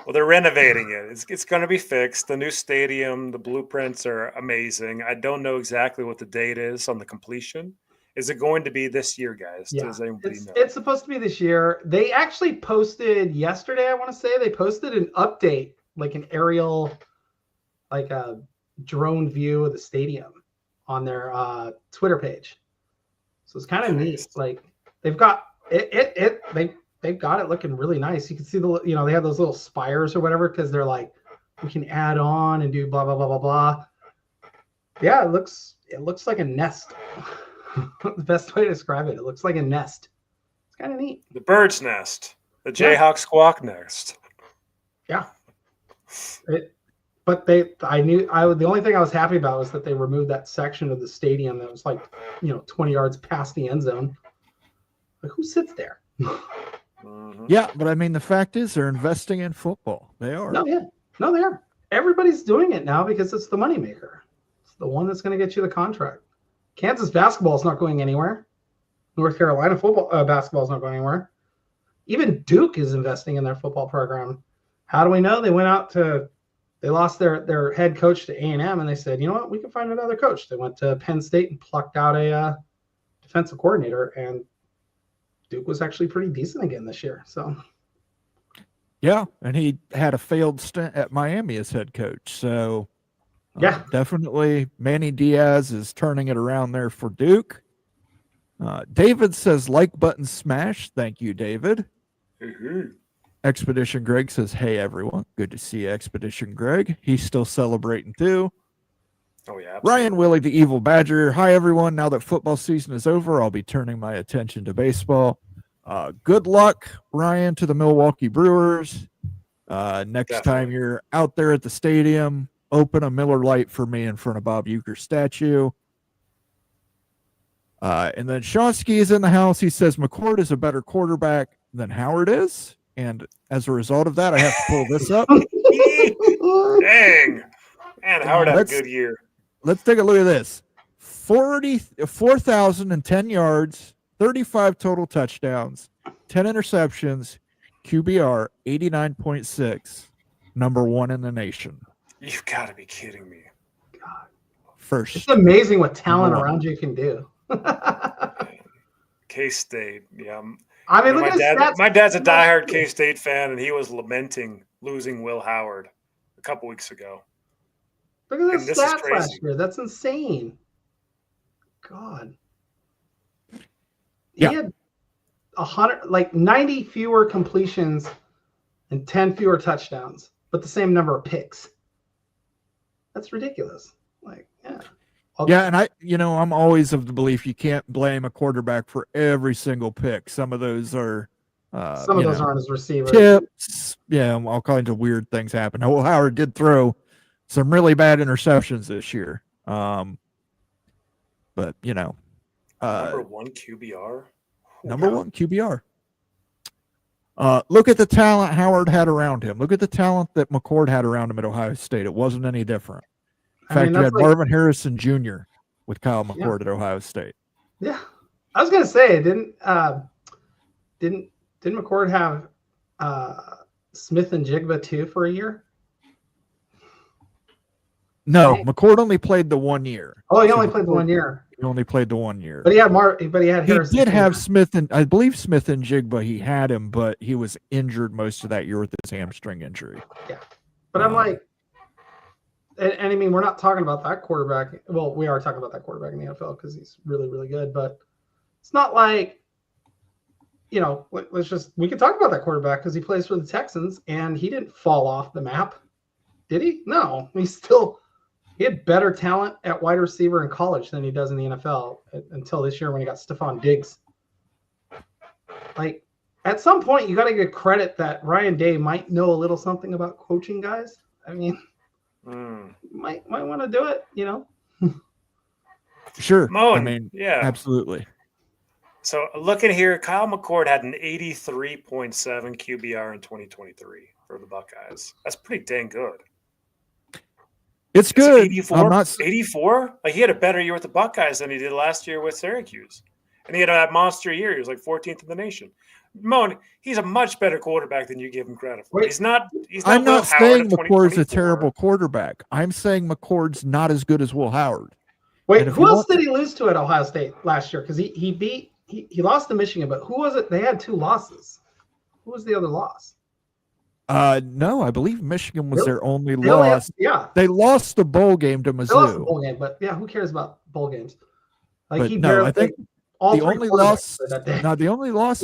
Well, they're renovating it. It's going to be fixed. The new stadium, the blueprints are amazing. I don't know exactly what the date is on the completion. Is it going to be this year, guys? Yeah, Does anybody know? It's supposed to be this year. They actually posted yesterday, I want to say, they posted an update, like an aerial, like a drone view of the stadium on their Twitter page. So it's kind of neat. Like they've got they've got it looking really nice. You can see they have those little spires or whatever, because they're like, we can add on and do blah blah blah blah blah. Yeah, it looks like a nest. The best way to describe it. It looks like a nest. It's kind of neat. The bird's nest. The Jayhawk squawk nest. Yeah. The only thing I was happy about was that they removed that section of the stadium that was like, 20 yards past the end zone. Like, who sits there? Yeah, but I mean, the fact is they're investing in football. They are. No, they are. Everybody's doing it now because it's the moneymaker. It's the one that's going to get you the contract. Kansas basketball is not going anywhere. North Carolina basketball is not going anywhere. Even Duke is investing in their football program. How do we know? They lost their head coach to A&M, and they said, you know what, we can find another coach. They went to Penn State and plucked out a defensive coordinator, and Duke was actually pretty decent again this year. So, yeah, and he had a failed stint at Miami as head coach. So Definitely Manny Diaz is turning it around there for Duke. David says like button smash. Thank you, David. Expedition Greg says, hey, everyone. Good to see you, Expedition Greg. He's still celebrating, too. Oh, yeah. Absolutely. Ryan Willie, the Evil Badger. Hi, everyone. Now that football season is over, I'll be turning my attention to baseball. Good luck, Ryan, to the Milwaukee Brewers. Next time you're out there at the stadium, open a Miller Lite for me in front of Bob Uecker's statue. And then Shawsky is in the house. He says McCord is a better quarterback than Howard is. And as a result of that, I have to pull this up. Dang. Man, Howard had a good year. Let's take a look at this. 4,010 yards, 35 total touchdowns, 10 interceptions, QBR 89.6, number 1 in the nation. You've got to be kidding me. God. First. It's amazing what talent around you can do. K-State, yeah. I mean, look at his stats. My dad's a diehard K-State fan, and he was lamenting losing Will Howard a couple weeks ago. Look at his stats last year. That's insane. God. He had 90 fewer completions and 10 fewer touchdowns, but the same number of picks. That's ridiculous. And I'm always of the belief you can't blame a quarterback for every single pick. Some of those are some of those aren't as receivers. Tips. Yeah, all kinds of weird things happen. Well, Howard did throw some really bad interceptions this year. But number 1 QBR. Number 1 QBR. Look at the talent Howard had around him. Look at the talent that McCord had around him at Ohio State. It wasn't any different. In fact, you had Marvin Harrison Jr. with Kyle McCord at Ohio State. Yeah, I was gonna say, didn't McCord have Smith and Jigba too for a year? No, McCord only played the 1 year. Oh, he only played the 1 year. He only played the 1 year. But he had Harrison. He did have Smith and I believe Smith and Jigba. He had him, but he was injured most of that year with his hamstring injury. Yeah, but I'm like. And I mean, we're not talking about that quarterback. Well, we are talking about that quarterback in the NFL because he's really, really good. But it's not like, we can talk about that quarterback because he plays for the Texans and he didn't fall off the map. Did he? No. He had better talent at wide receiver in college than he does in the NFL until this year when he got Stephon Diggs. At some point, you got to give credit that Ryan Day might know a little something about coaching guys. I mean, might want to do it, Sure. Moan, absolutely. So looking here, Kyle McCord had an 83.7 QBR in 2023 for the Buckeyes. That's pretty dang good. It's good. 84? He had a better year with the Buckeyes than he did last year with Syracuse. And he had that monster year. He was 14th in the nation. Moan, he's a much better quarterback than you give him credit for. He's not I'm not saying McCord's a terrible quarterback. I'm saying McCord's not as good as Will Howard. Wait, who else did he lose to at Ohio State last year? Because he lost to Michigan, but who was it? They had 2 losses. Who was the other loss? No, I believe Michigan was their only loss. They lost the bowl game to Mizzou. They lost the bowl game, but who cares about bowl games? I think the only loss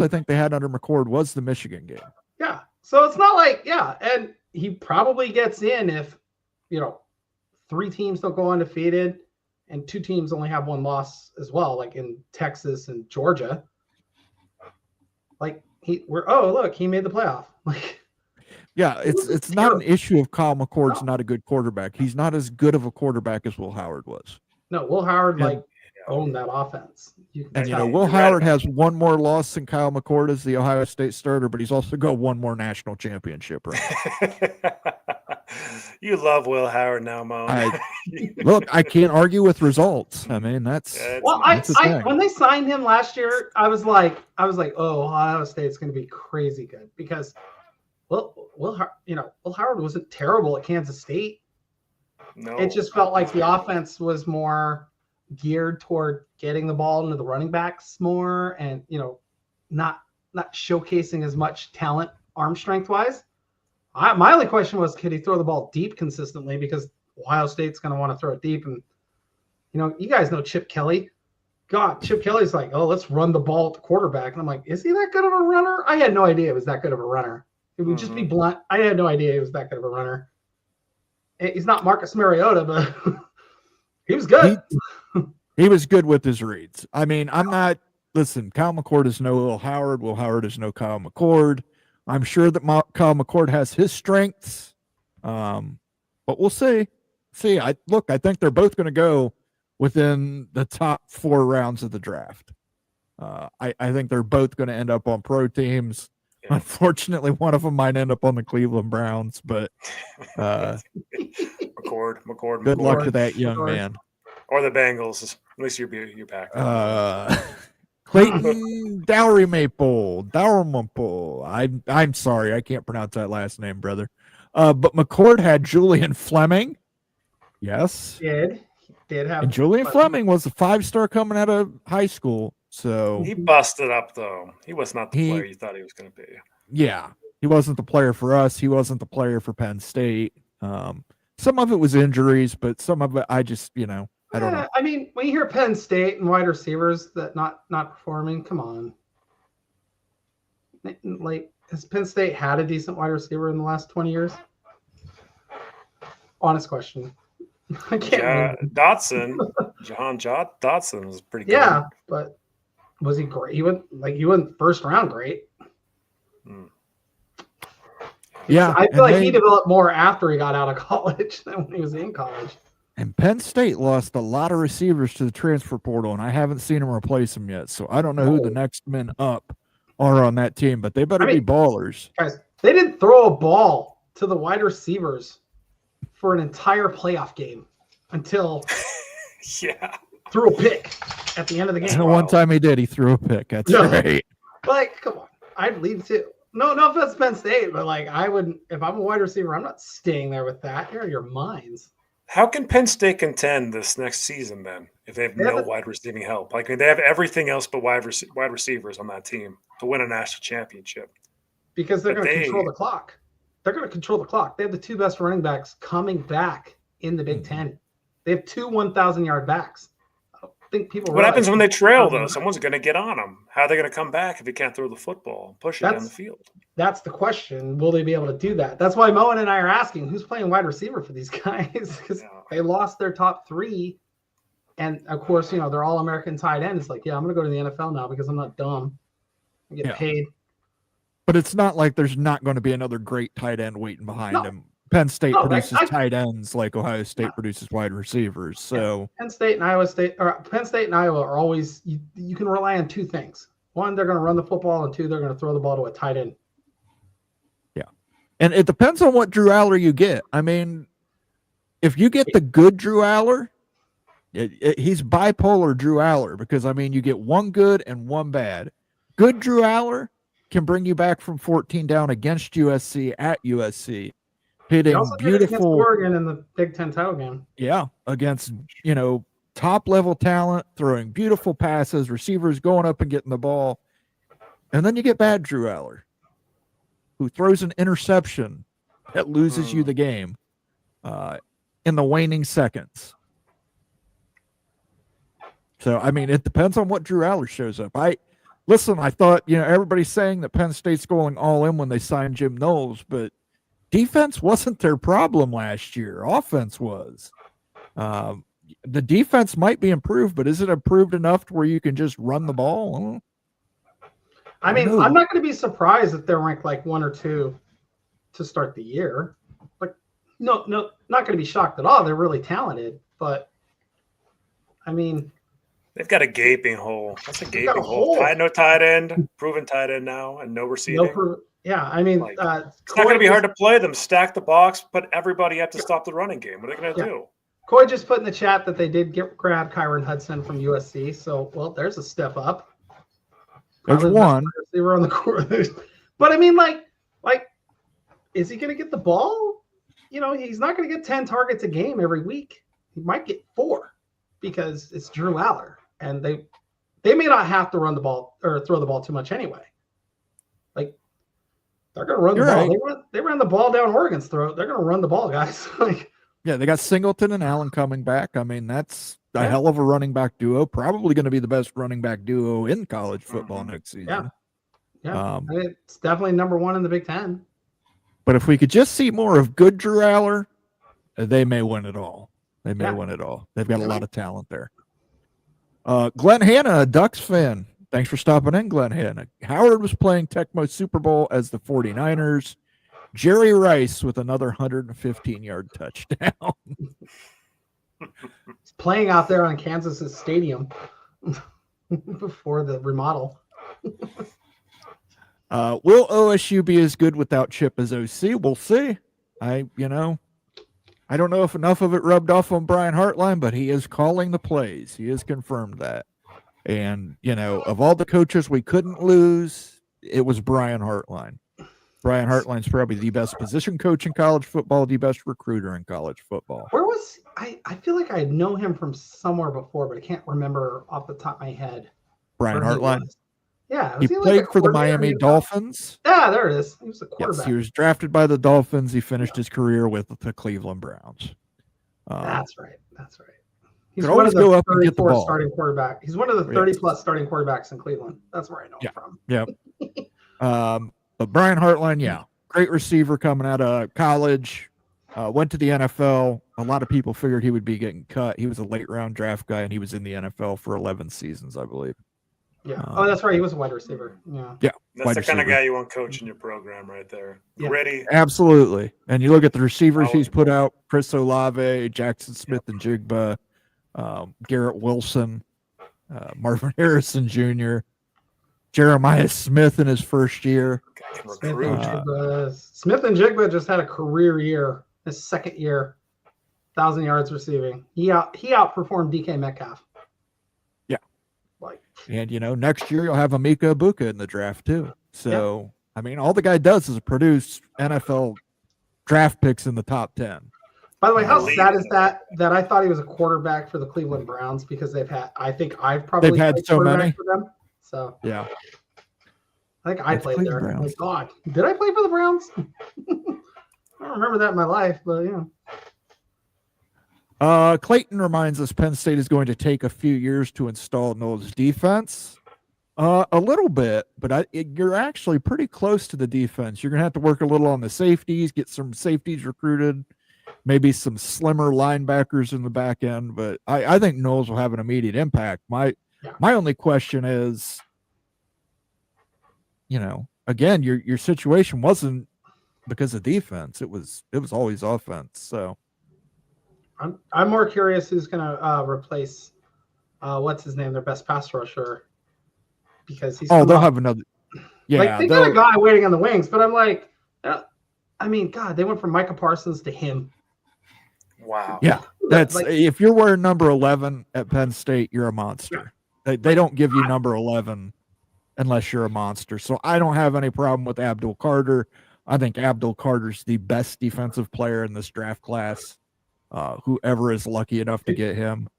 I think they had under McCord was the Michigan game. Yeah. So it's not and he probably gets in if 3 teams don't go undefeated and 2 teams only have 1 loss as well, like in Texas and Georgia. He made the playoff. Yeah, it's not an issue of Kyle McCord's not a good quarterback. He's not as good of a quarterback as Will Howard was. No, Will Howard owned that offense. Will Howard has 1 more loss than Kyle McCord as the Ohio State starter, but he's also got 1 more national championship. Right? You love Will Howard now, Mo. Look, I can't argue with results. I mean, that's when they signed him last year, I was like, oh, Ohio State's going to be crazy good because, Will Howard wasn't terrible at Kansas State. No, it just felt like the offense was more geared toward getting the ball into the running backs more, and not showcasing as much talent arm strength wise. My only question was, could he throw the ball deep consistently? Because Ohio State's going to want to throw it deep. And, you guys know Chip Kelly. God, Chip Kelly's like, oh, let's run the ball at the quarterback. And I'm like, is he that good of a runner? I had no idea he was that good of a runner. It would just be blunt. I had no idea he was that good of a runner. He's not Marcus Mariota, but he was good. He was good with his reads. I mean, listen, Kyle McCord is no Will Howard. Will Howard is no Kyle McCord. I'm sure that Kyle McCord has his strengths, but we'll see. I think they're both going to go within the top 4 rounds of the draft. I think they're both going to end up on pro teams. Yeah. Unfortunately, one of them might end up on the Cleveland Browns, but McCord. Good luck to that young man. Or the Bengals. At least you're back. Clayton Dalrymple. I'm sorry, I can't pronounce that last name, brother. But McCord had Julian Fleming. Yes. He did have. And Julian Fleming was a 5-star coming out of high school. So he busted up, though. He was not the player you thought he was going to be. Yeah. He wasn't the player for us. He wasn't the player for Penn State. Some of it was injuries, but some of it I just, I don't know. I mean, when you hear Penn State and wide receivers that not performing, come on. Like, has Penn State had a decent wide receiver in the last 20 years? Honest question. I can't. Dotson was pretty good. Yeah, but was he great? He went first round great. Yeah, I feel like he developed more after he got out of college than when he was in college. And Penn State lost a lot of receivers to the transfer portal, and I haven't seen them replace them yet. So I don't know who the next men up are on that team, but they better be ballers. Guys, they didn't throw a ball to the wide receivers for an entire playoff game until threw a pick at the end of the game. And the one time he did, he threw a pick. That's right. Like, come on. I'd leave too. No offense, Penn State, but like I wouldn't, if I'm a wide receiver, I'm not staying there with that. You're out of your minds. How can Penn State contend this next season then if they have no wide receiving help? Like, I mean, they have everything else but wide receivers on that team to win a national championship. Because they're going to control the clock. They're going to control the clock. They have the 2 best running backs coming back in the Big Ten. They have 2 1,000-yard backs. I don't think people. What happens when they trail, though? Someone's going to get on them. How are they going to come back if you can't throw the football and push it down the field? That's the question. Will they be able to do that? That's why Moen and I are asking who's playing wide receiver for these guys, because they lost their top 3. And, of course, they're all American tight ends. It's like, I'm going to go to the NFL now because I'm not dumb. I get paid. But it's not like there's not going to be another great tight end waiting behind him. Penn State produces tight ends like Ohio State produces wide receivers. So Penn State and Iowa are always you can rely on 2 things. 1, they're going to run the football, and 2, they're going to throw the ball to a tight end. Yeah. And it depends on what Drew Aller you get. I mean, if you get the good Drew Aller, he's bipolar Drew Aller, because I mean you get 1 good and 1 bad. Good Drew Aller can bring you back from 14 down against USC at USC, hitting beautiful Oregon in the Big Ten title game. Yeah, against top level talent, throwing beautiful passes, receivers going up and getting the ball, and then you get bad Drew Aller, who throws an interception that loses you the game in the waning seconds. So I mean, it depends on what Drew Aller shows up. I thought, everybody's saying that Penn State's going all in when they signed Jim Knowles, but defense wasn't their problem last year. Offense was. The defense might be improved, but is it improved enough to where you can just run the ball? I mean, I'm not going to be surprised if they're ranked like 1 or 2 to start the year. Like, no, not going to be shocked at all. They're really talented, but I mean, they've got a gaping hole. That's a gaping hole. No tight end, proven tight end now, and no receiving. I mean, it's not going to be hard to play them. Stack the box, put everybody up to stop the running game. What are they going to do? Coy just put in the chat that they did grab Kyron Hudson from USC. So, there's a step up. There's one. They were on the court. But I mean, like, is he going to get the ball? He's not going to get 10 targets a game every week. He might get 4 because it's Drew Aller. And they may not have to run the ball or throw the ball too much anyway. Like, they're going to run the ball. Right. They ran the ball down Oregon's throat. They're going to run the ball, guys. Yeah, they got Singleton and Allen coming back. I mean, that's a hell of a running back duo. Probably going to be the best running back duo in college football next season. Yeah. I mean, it's definitely number one in the Big Ten. But if we could just see more of good Drew Aller, they may win it all. They may win it all. They've got a lot of talent there. Glenn Hanna, a Ducks fan. Thanks for stopping in, Glenn Hanna. Howard was playing Tecmo Super Bowl as the 49ers. Jerry Rice with another 115-yard touchdown. He's playing out there on Kansas's stadium before the remodel. Will OSU be as good without Chip as OC? We'll see. I don't know if enough of it rubbed off on Brian Hartline, but he is calling the plays. He has confirmed that. And, of all the coaches we couldn't lose, it was Brian Hartline. Brian Hartline's probably the best position coach in college football, the best recruiter in college football. Where was I feel like I know him from somewhere before, but I can't remember off the top of my head. Brian Hartline? Yeah. He played for the Miami Dolphins. Yeah, there it is. He was a quarterback. Yes, he was drafted by the Dolphins. He finished his career with the Cleveland Browns. That's right. He's Could one of always the go up and get the 34 ball. starting quarterback. He's one of the 30-plus starting quarterbacks in Cleveland. That's where I know him from. Yeah. But Brian Hartline, great receiver coming out of college, went to the NFL. A lot of people figured he would be getting cut. He was a late-round draft guy, and he was in the NFL for 11 seasons, I believe. Yeah. That's right. He was a wide receiver. Yeah. Yeah. That's the kind of guy you want coaching your program right there. Yeah. Ready. Absolutely. And you look at the receivers he's put out, Chris Olave, Jackson Smith and Jigba, Garrett Wilson, Marvin Harrison Jr., Jeremiah Smith in his first year. Smith and Jigba just had a career year, his second year, 1,000 yards receiving. He outperformed DK Metcalf. Yeah. And, next year you'll have Amika Ibuka in the draft too. So, I mean, all the guy does is produce NFL draft picks in the top 10. By the way, how sad is that I thought he was a quarterback for the Cleveland Browns because I've probably had so many for them. So yeah, I think I played there. Oh my God, did I play for the Browns? I don't remember that in my life, but Clayton reminds us Penn State is going to take a few years to install Noah's defense. A little bit, but you're actually pretty close to the defense. You're going to have to work a little on the safeties, get some safeties recruited, maybe some slimmer linebackers in the back end. But I think Knowles will have an immediate impact. My only question is, again, your situation wasn't because of defense. It was always offense. So I'm more curious who's going to replace what's his name, their best pass rusher, because he's they'll have another. Yeah, they got a guy waiting on the wings, but I'm like, I mean, God, they went from Micah Parsons to him. Wow. Yeah, that's if you're wearing number 11 at Penn State, you're a monster. They don't give you number 11 unless you're a monster. So I don't have any problem with Abdul Carter. I think Abdul Carter's the best defensive player in this draft class. Whoever is lucky enough to get him.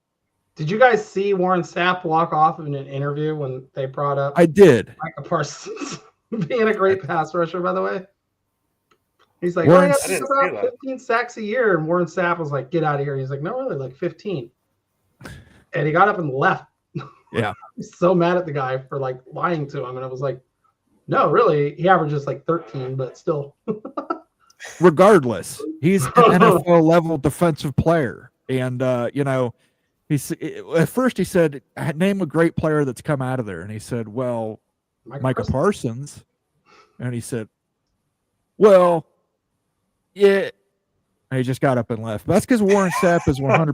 Did you guys see Warren Sapp walk off in an interview when they brought up? I did. Micah Parsons being a great pass rusher, by the way. He's like, Warren, I got about 15 sacks a year. And Warren Sapp was like, get out of here. He's like, no, really, like 15. And he got up and left. Yeah. He's so mad at the guy for like lying to him. And I was like, no, really. He averages like 13, but still. Regardless, he's an NFL level defensive player. And, at first he said, name a great player that's come out of there. And he said, well, Micah Parsons. And he said, well, yeah. And he just got up and left. That's because Warren Sapp is 100%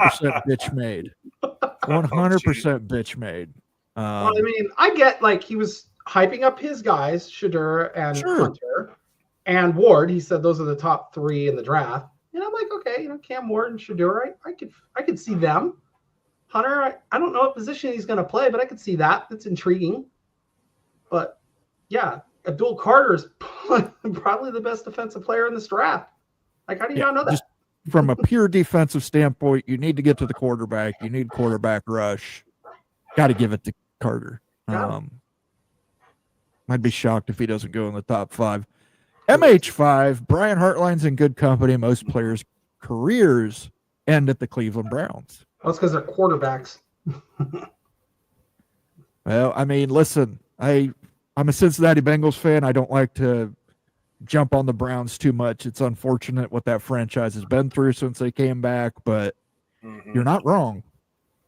bitch made. 100% bitch made. Well, I mean, I get like he was hyping up his guys, Shadur and Hunter and Ward. He said those are the top 3 in the draft. And I'm like, okay, Cam Ward and Shadur, I could see them. Hunter, I don't know what position he's going to play, but I could see that. That's intriguing. But yeah, Abdul Carter is probably the best defensive player in this draft. Like, how do you not know that? Just from a pure defensive standpoint, you need to get to the quarterback. You need quarterback rush. Got to give it to Carter. I'd be shocked if he doesn't go in the top 5. MH5, Brian Hartline's in good company. Most players' careers end at the Cleveland Browns. That's because they're quarterbacks. Well, I mean, listen, I'm a Cincinnati Bengals fan. I don't like to jump on the Browns too much. It's unfortunate what that franchise has been through since they came back, but you're not wrong.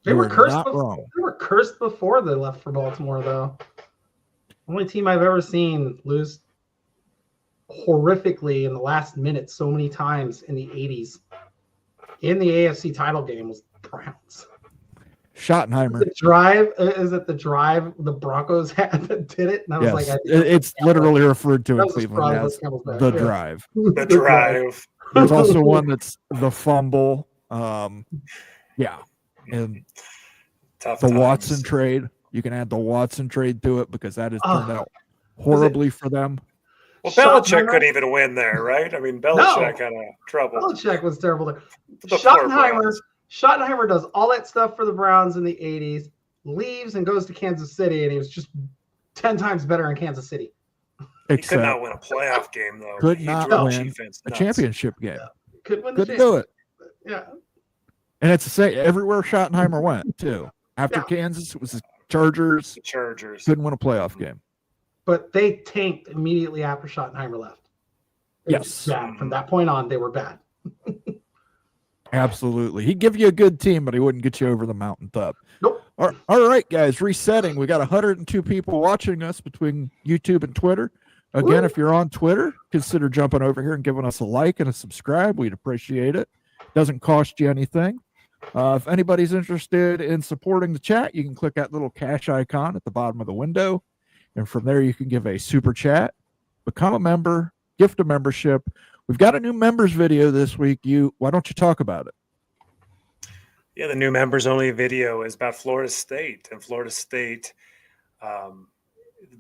They were cursed. Not wrong. They were cursed before they left for Baltimore, though. Only team I've ever seen lose horrifically in the last minute so many times in the 80s in the AFC title game was the Browns. Schottenheimer. Is it the drive the Broncos had that did it? And I was like, it's literally referred to in Cleveland as the drive. The drive. There's also one that's the fumble. Yeah. And Tough the times. Watson trade. You can add the Watson trade to it because that has turned out horribly for them. Well, Belichick couldn't even win there, right? I mean, Belichick had a trouble. Belichick was terrible there. The Schottenheimer does all that stuff for the Browns in the 80s, leaves and goes to Kansas City, and he was just 10 times better in Kansas City. He could not win a playoff game, though. Could not win a championship game. Yeah. Couldn't do it. Yeah. And it's the same everywhere Schottenheimer went, too. After Kansas, it was the Chargers. The Chargers. Couldn't win a playoff game. But they tanked immediately after Schottenheimer left. Yes. From that point on, they were bad. Absolutely. He'd give you a good team, but he wouldn't get you over the mountaintop. Nope. All right, guys, resetting. We got 102 people watching us between YouTube and Twitter. Again, if you're on Twitter, consider jumping over here and giving us a like and a subscribe. We'd appreciate it. Doesn't cost you anything. If anybody's interested in supporting the chat, you can click that little cash icon at the bottom of the window. And from there, you can give a super chat, become a member, gift a membership. We've got a new members video this week. Why don't you talk about it? Yeah, the new members only video is about Florida State, and Florida State,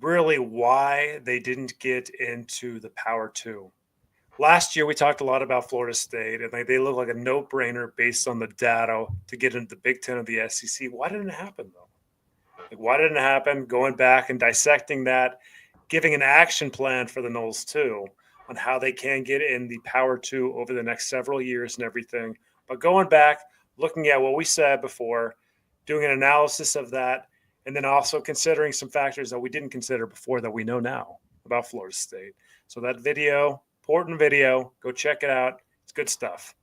really why they didn't get into the Power 2. Last year, we talked a lot about Florida State, and they look like a no-brainer based on the data to get into the Big Ten of the SEC. Why didn't it happen, though? Why didn't it happen? Going back and dissecting that, giving an action plan for the Noles, too, on how they can get in the Power 2 over the next several years and everything. But going back, looking at what we said before, doing an analysis of that, and then also considering some factors that we didn't consider before that we know now about Florida State. So that video, important video, go check it out. It's good stuff.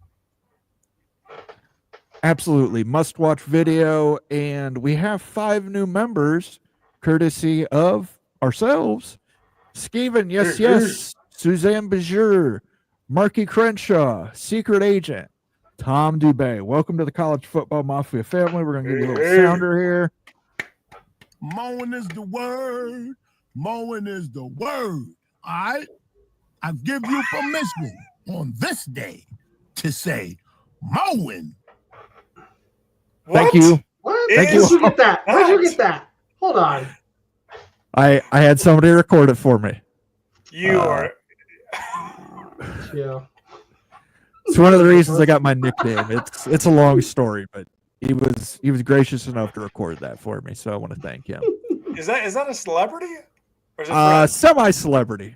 Absolutely. Must-watch video. And we have 5 new members, courtesy of ourselves. Skeven, yes. Suzanne Bajur, Marky Crenshaw, Secret Agent, Tom Dubay. Welcome to the College Football Mafia family. We're going to give you a little sounder here. Mowing is the word. Mowing is the word. All right? I give you permission on this day to say mowing. Thank you. What? Thank Where'd you. you get that? Where'd you get that? Hold on. I had somebody record it for me. You are. Yeah. It's one of the reasons I got my nickname. It's a long story, but he was gracious enough to record that for me, so I want to thank him. Is that a celebrity? Or is it semi-celebrity.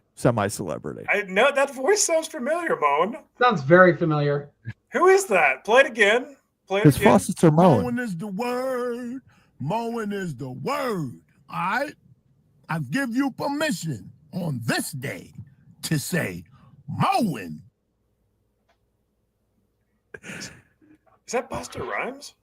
I know that voice sounds familiar, Moan. Sounds very familiar. Who is that? Play it again. His faucets are mowing. Mowing is the word. Mowing is the word. All right? I give you permission on this day to say mowing. Is that Buster Rhymes?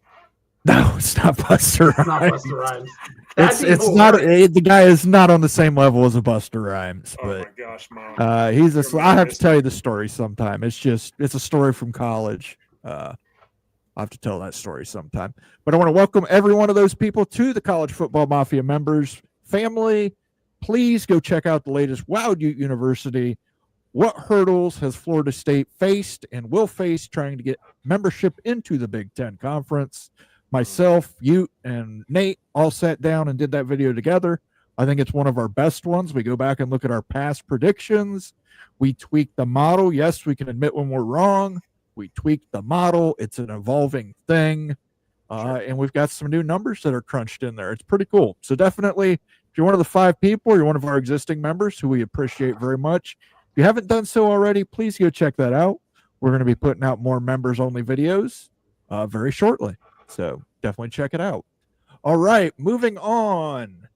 No, it's not Buster Rhymes. It's not Buster Rhymes. It's not. The guy is not on the same level as a Buster Rhymes, Oh but my gosh, Mom. I have to tell you the story sometime. It's a story from college. I'll have to tell that story sometime. But I want to welcome every one of those people to the College Football Mafia members family. Please go check out the latest Wow Ute University. What hurdles has Florida State faced and will face trying to get membership into the Big Ten Conference? Myself, Ute, and Nate all sat down and did that video together. I think it's one of our best ones. We go back and look at our past predictions. We tweak the model. Yes, we can admit when we're wrong. We tweaked the model. It's an evolving thing. And we've got some new numbers that are crunched in there. It's pretty cool. So definitely, if you're one of the 5 people, you're one of our existing members who we appreciate very much. If you haven't done so already, please go check that out. We're going to be putting out more members-only videos. very shortly. So definitely check it out. All right, moving on.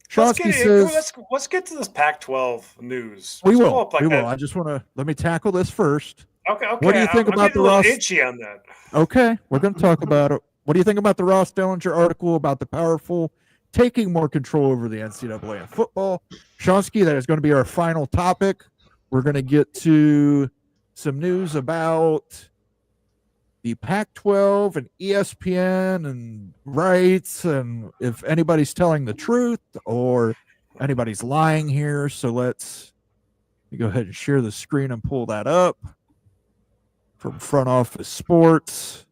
Shosky says, let's get to this Pac-12 news. we Let's pull will. up like We will. that. I just want to let me tackle this first. Okay. What do you think I'm about getting the a little Ross? itchy on that. Okay, we're going to talk about it. What do you think about the Ross Dellinger article about the powerful taking more control over the NCAA in football? Shonsky, that is going to be our final topic. We're going to get to some news about the Pac-12 and ESPN and rights, and if anybody's telling the truth or anybody's lying here. So let's go ahead and share the screen and pull that up from Front Office Sports.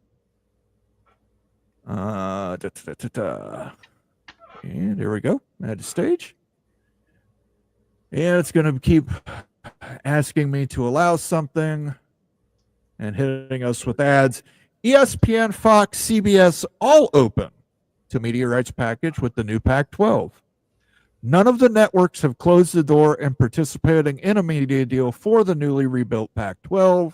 And there we go. Add to stage. And it's going to keep asking me to allow something and hitting us with ads. ESPN, Fox, CBS, all open to media rights package with the new Pac-12. None of the networks have closed the door in participating in a media deal for the newly rebuilt Pac-12.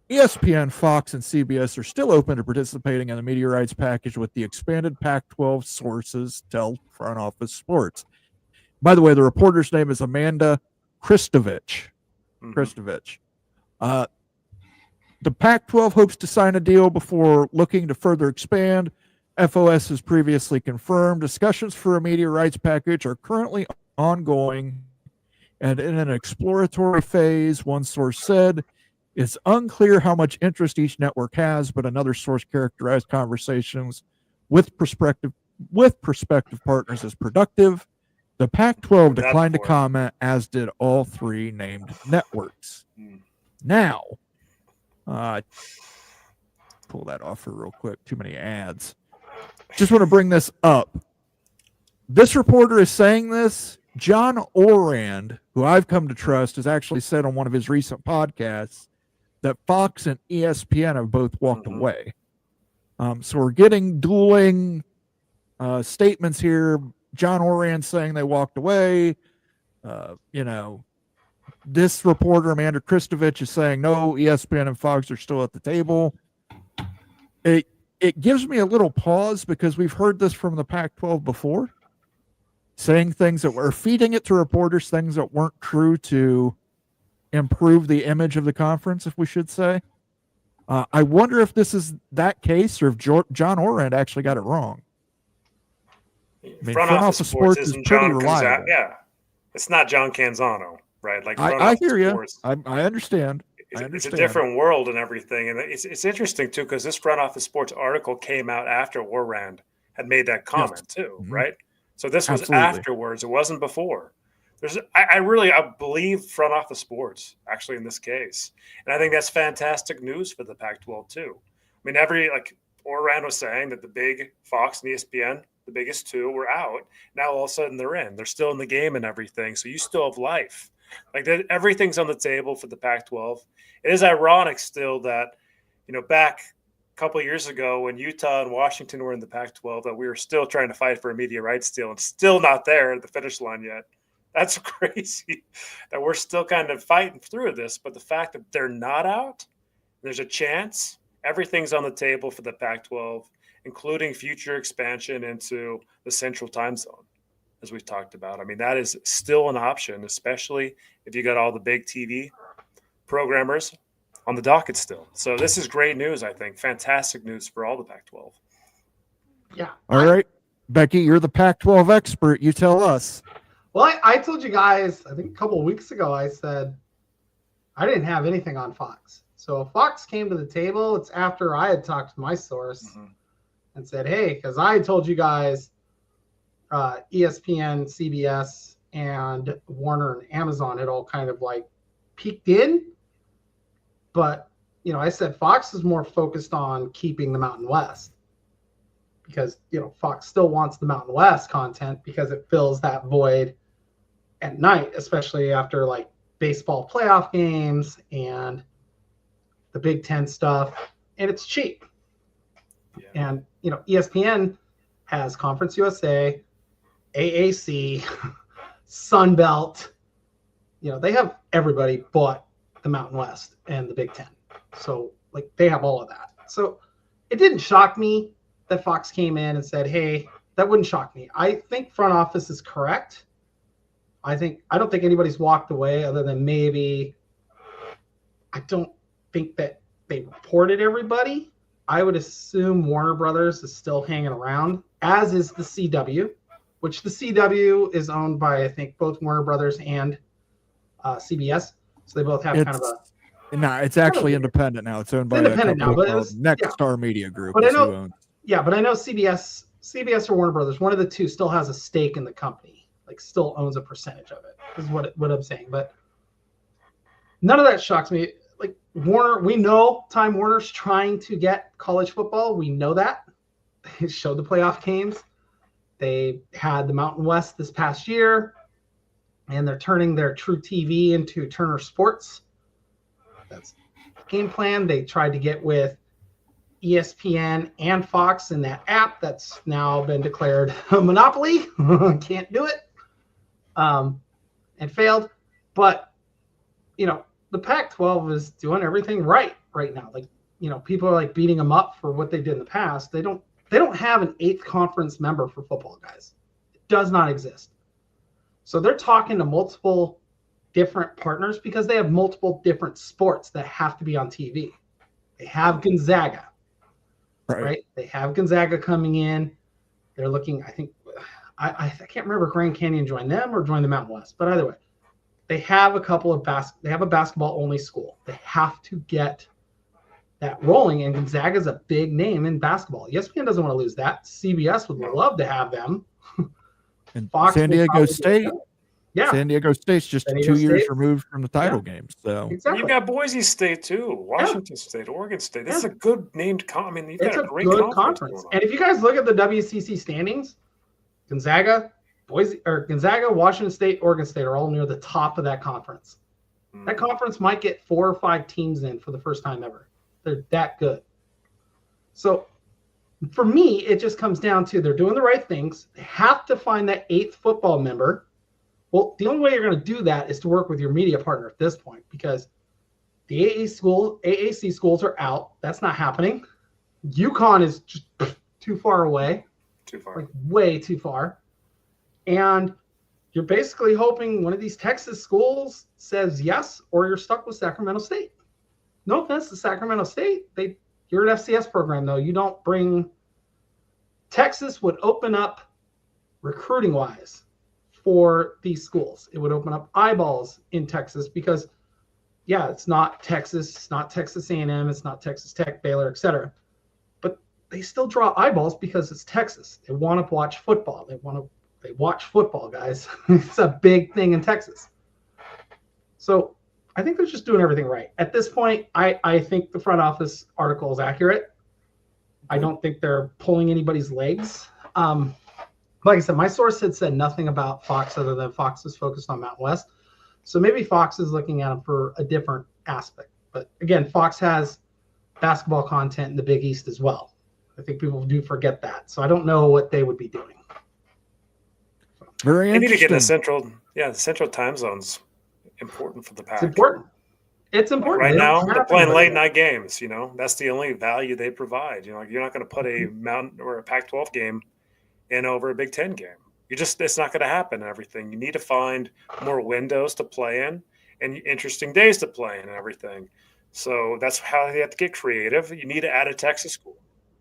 ESPN, Fox, and CBS are still open to participating in the media rights package with the expanded Pac-12 sources, tell Front Office Sports. By the way, the reporter's name is Amanda Kristovich. The Pac-12 hopes to sign a deal before looking to further expand. FOS has previously confirmed discussions for a media rights package are currently ongoing and in an exploratory phase, one source said. It's unclear how much interest each network has, but another source characterized conversations with prospective partners as productive. The Pac-12 declined to comment, as did all three named networks. Now, pull that off for real quick. Too many ads. Just want to bring this up. This reporter is saying this. John Orand, who I've come to trust, has actually said on one of his recent podcasts that Fox and ESPN have both walked away. So we're getting dueling statements here. John Orand saying they walked away. This reporter, Amanda Kristovich, is saying no, ESPN and Fox are still at the table. It gives me a little pause because we've heard this from the Pac-12 before, saying things that were feeding it to reporters, things that weren't true to improve the image of the conference, if we should say. I wonder if this is that case or if John Orand actually got it wrong. Front Office Sports isn't pretty John reliable. Yeah, it's not John Canzano, right? Like I hear you. I understand. It's a different world and everything. And it's interesting, too, because this Front Office Sports article came out after Orand had made that comment, too, right? So this was afterwards. It wasn't before. I believe Front Office Sports, actually, in this case. And I think that's fantastic news for the Pac-12, too. I mean, Orand was saying that the big Fox and ESPN, the biggest two, were out. Now, all of a sudden, they're in. They're still in the game and everything. So you still have life. Everything's on the table for the Pac-12. It is ironic still that, back a couple of years ago when Utah and Washington were in the Pac-12, that we were still trying to fight for a media rights deal and still not there at the finish line yet. That's crazy that we're still kind of fighting through this. But the fact that they're not out, there's a chance, everything's on the table for the Pac-12, including future expansion into the Central Time Zone, as we've talked about. I mean, that is still an option, especially if you got all the big TV programmers on the docket still. So this is great news, I think. Fantastic news for all the Pac-12. Yeah. All right. Becky, you're the Pac-12 expert. You tell us. Well, I told you guys, I think a couple of weeks ago, I said I didn't have anything on Fox. So if Fox came to the table, it's after I had talked to my source and said, hey, because I had told you guys ESPN, CBS, and Warner and Amazon had all kind of peeked in. But, I said Fox is more focused on keeping the Mountain West because, Fox still wants the Mountain West content because it fills that void at night, especially after baseball playoff games and the Big Ten stuff. And it's cheap. Yeah. And, ESPN has Conference USA, AAC, Sun Belt. They have everybody but the Mountain West and the Big Ten. So they have all of that. So it didn't shock me that Fox came in and said, hey, that wouldn't shock me. I think front office is correct. I don't think anybody's walked away other than maybe, I don't think that they reported everybody. I would assume Warner Brothers is still hanging around, as is the CW, which the CW is owned by, I think, both Warner Brothers and CBS. So they both have kind of a... No, it's actually independent now. It's owned by independent now, but Nexstar Media Group. But I know, but I know CBS or Warner Brothers, one of the two still has a stake in the company, like still owns a percentage of it, is what I'm saying. But none of that shocks me. Like Warner, we know Time Warner's trying to get college football. We know that. They showed the playoff games. They had the Mountain West this past year, and they're turning their True TV into Turner Sports. That's the game plan. They tried to get with ESPN and Fox in that app that's now been declared a monopoly. Can't do it. And failed. But, the Pac-12 is doing everything right now. Like, people are like beating them up for what they did in the past. They don't have an 8th conference member for football, guys. It does not exist. So they're talking to multiple different partners because they have multiple different sports that have to be on TV. They have Gonzaga, right? They have Gonzaga coming in. They're looking, I think, I can't remember if Grand Canyon joined them or joined the Mountain West, but either way, they have a couple of they have a basketball only school. They have to get that rolling, and Gonzaga's a big name in basketball. ESPN doesn't want to lose that. CBS would love to have them. And Fox San Diego State. Yeah. San Diego State's just 2 years removed from the title game. So exactly. You've got Boise State too, Washington State, Oregon State. This is a good named you've got a great conference. And if you guys look at the WCC standings, Gonzaga, Washington State, Oregon State are all near the top of that conference. That conference might get 4 or 5 teams in for the first time ever. They're that good. So for me, it just comes down to they're doing the right things. They have to find that 8th football member. Well, the only way you're going to do that is to work with your media partner at this point, because the AAC schools are out. That's not happening. UConn is just too far away. Too far. Like way too far. And you're basically hoping one of these Texas schools says yes, or you're stuck with Sacramento State. No offense to Sacramento State. You're an FCS program, though. You don't bring – Texas would open up recruiting-wise for these schools. It would open up eyeballs in Texas because, yeah, it's not Texas. It's not Texas A&M. It's not Texas Tech, Baylor, et cetera. But they still draw eyeballs because it's Texas. They want to watch football. They watch football, guys. It's a big thing in Texas. So I think they're just doing everything right. At this point, I think the front office article is accurate. I don't think they're pulling anybody's legs. Like I said, my source had said nothing about Fox other than Fox is focused on Mountain West. So maybe Fox is looking at them for a different aspect. But again, Fox has basketball content in the Big East as well. I think people do forget that. So I don't know what they would be doing. Very interesting. They need to get the central time zones important for the Pac. It's important. Right now, they're playing late night games. That's the only value they provide. You're not going to put a Mountain or a Pac-12 game in over a Big Ten game. It's not going to happen and everything. You need to find more windows to play in and interesting days to play in and everything. So that's how you have to get creative. You need to add a Texas school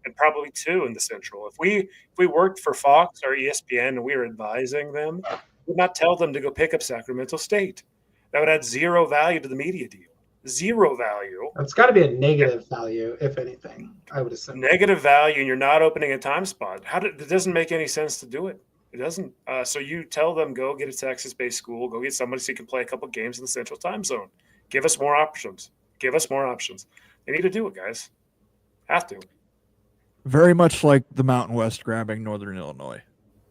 and probably 2 in the Central. If we worked for Fox or ESPN and we were advising them, we would not tell them to go pick up Sacramento State. That would add 0 value to the media deal. 0 value. It's got to be a negative value, if anything, I would assume. Negative value, and you're not opening a time spot. It doesn't make any sense to do it. It doesn't. So you tell them, go get a Texas-based school, go get somebody so you can play a couple games in the Central Time Zone. Give us more options. They need to do it, guys. Have to. Very much like the Mountain West grabbing Northern Illinois.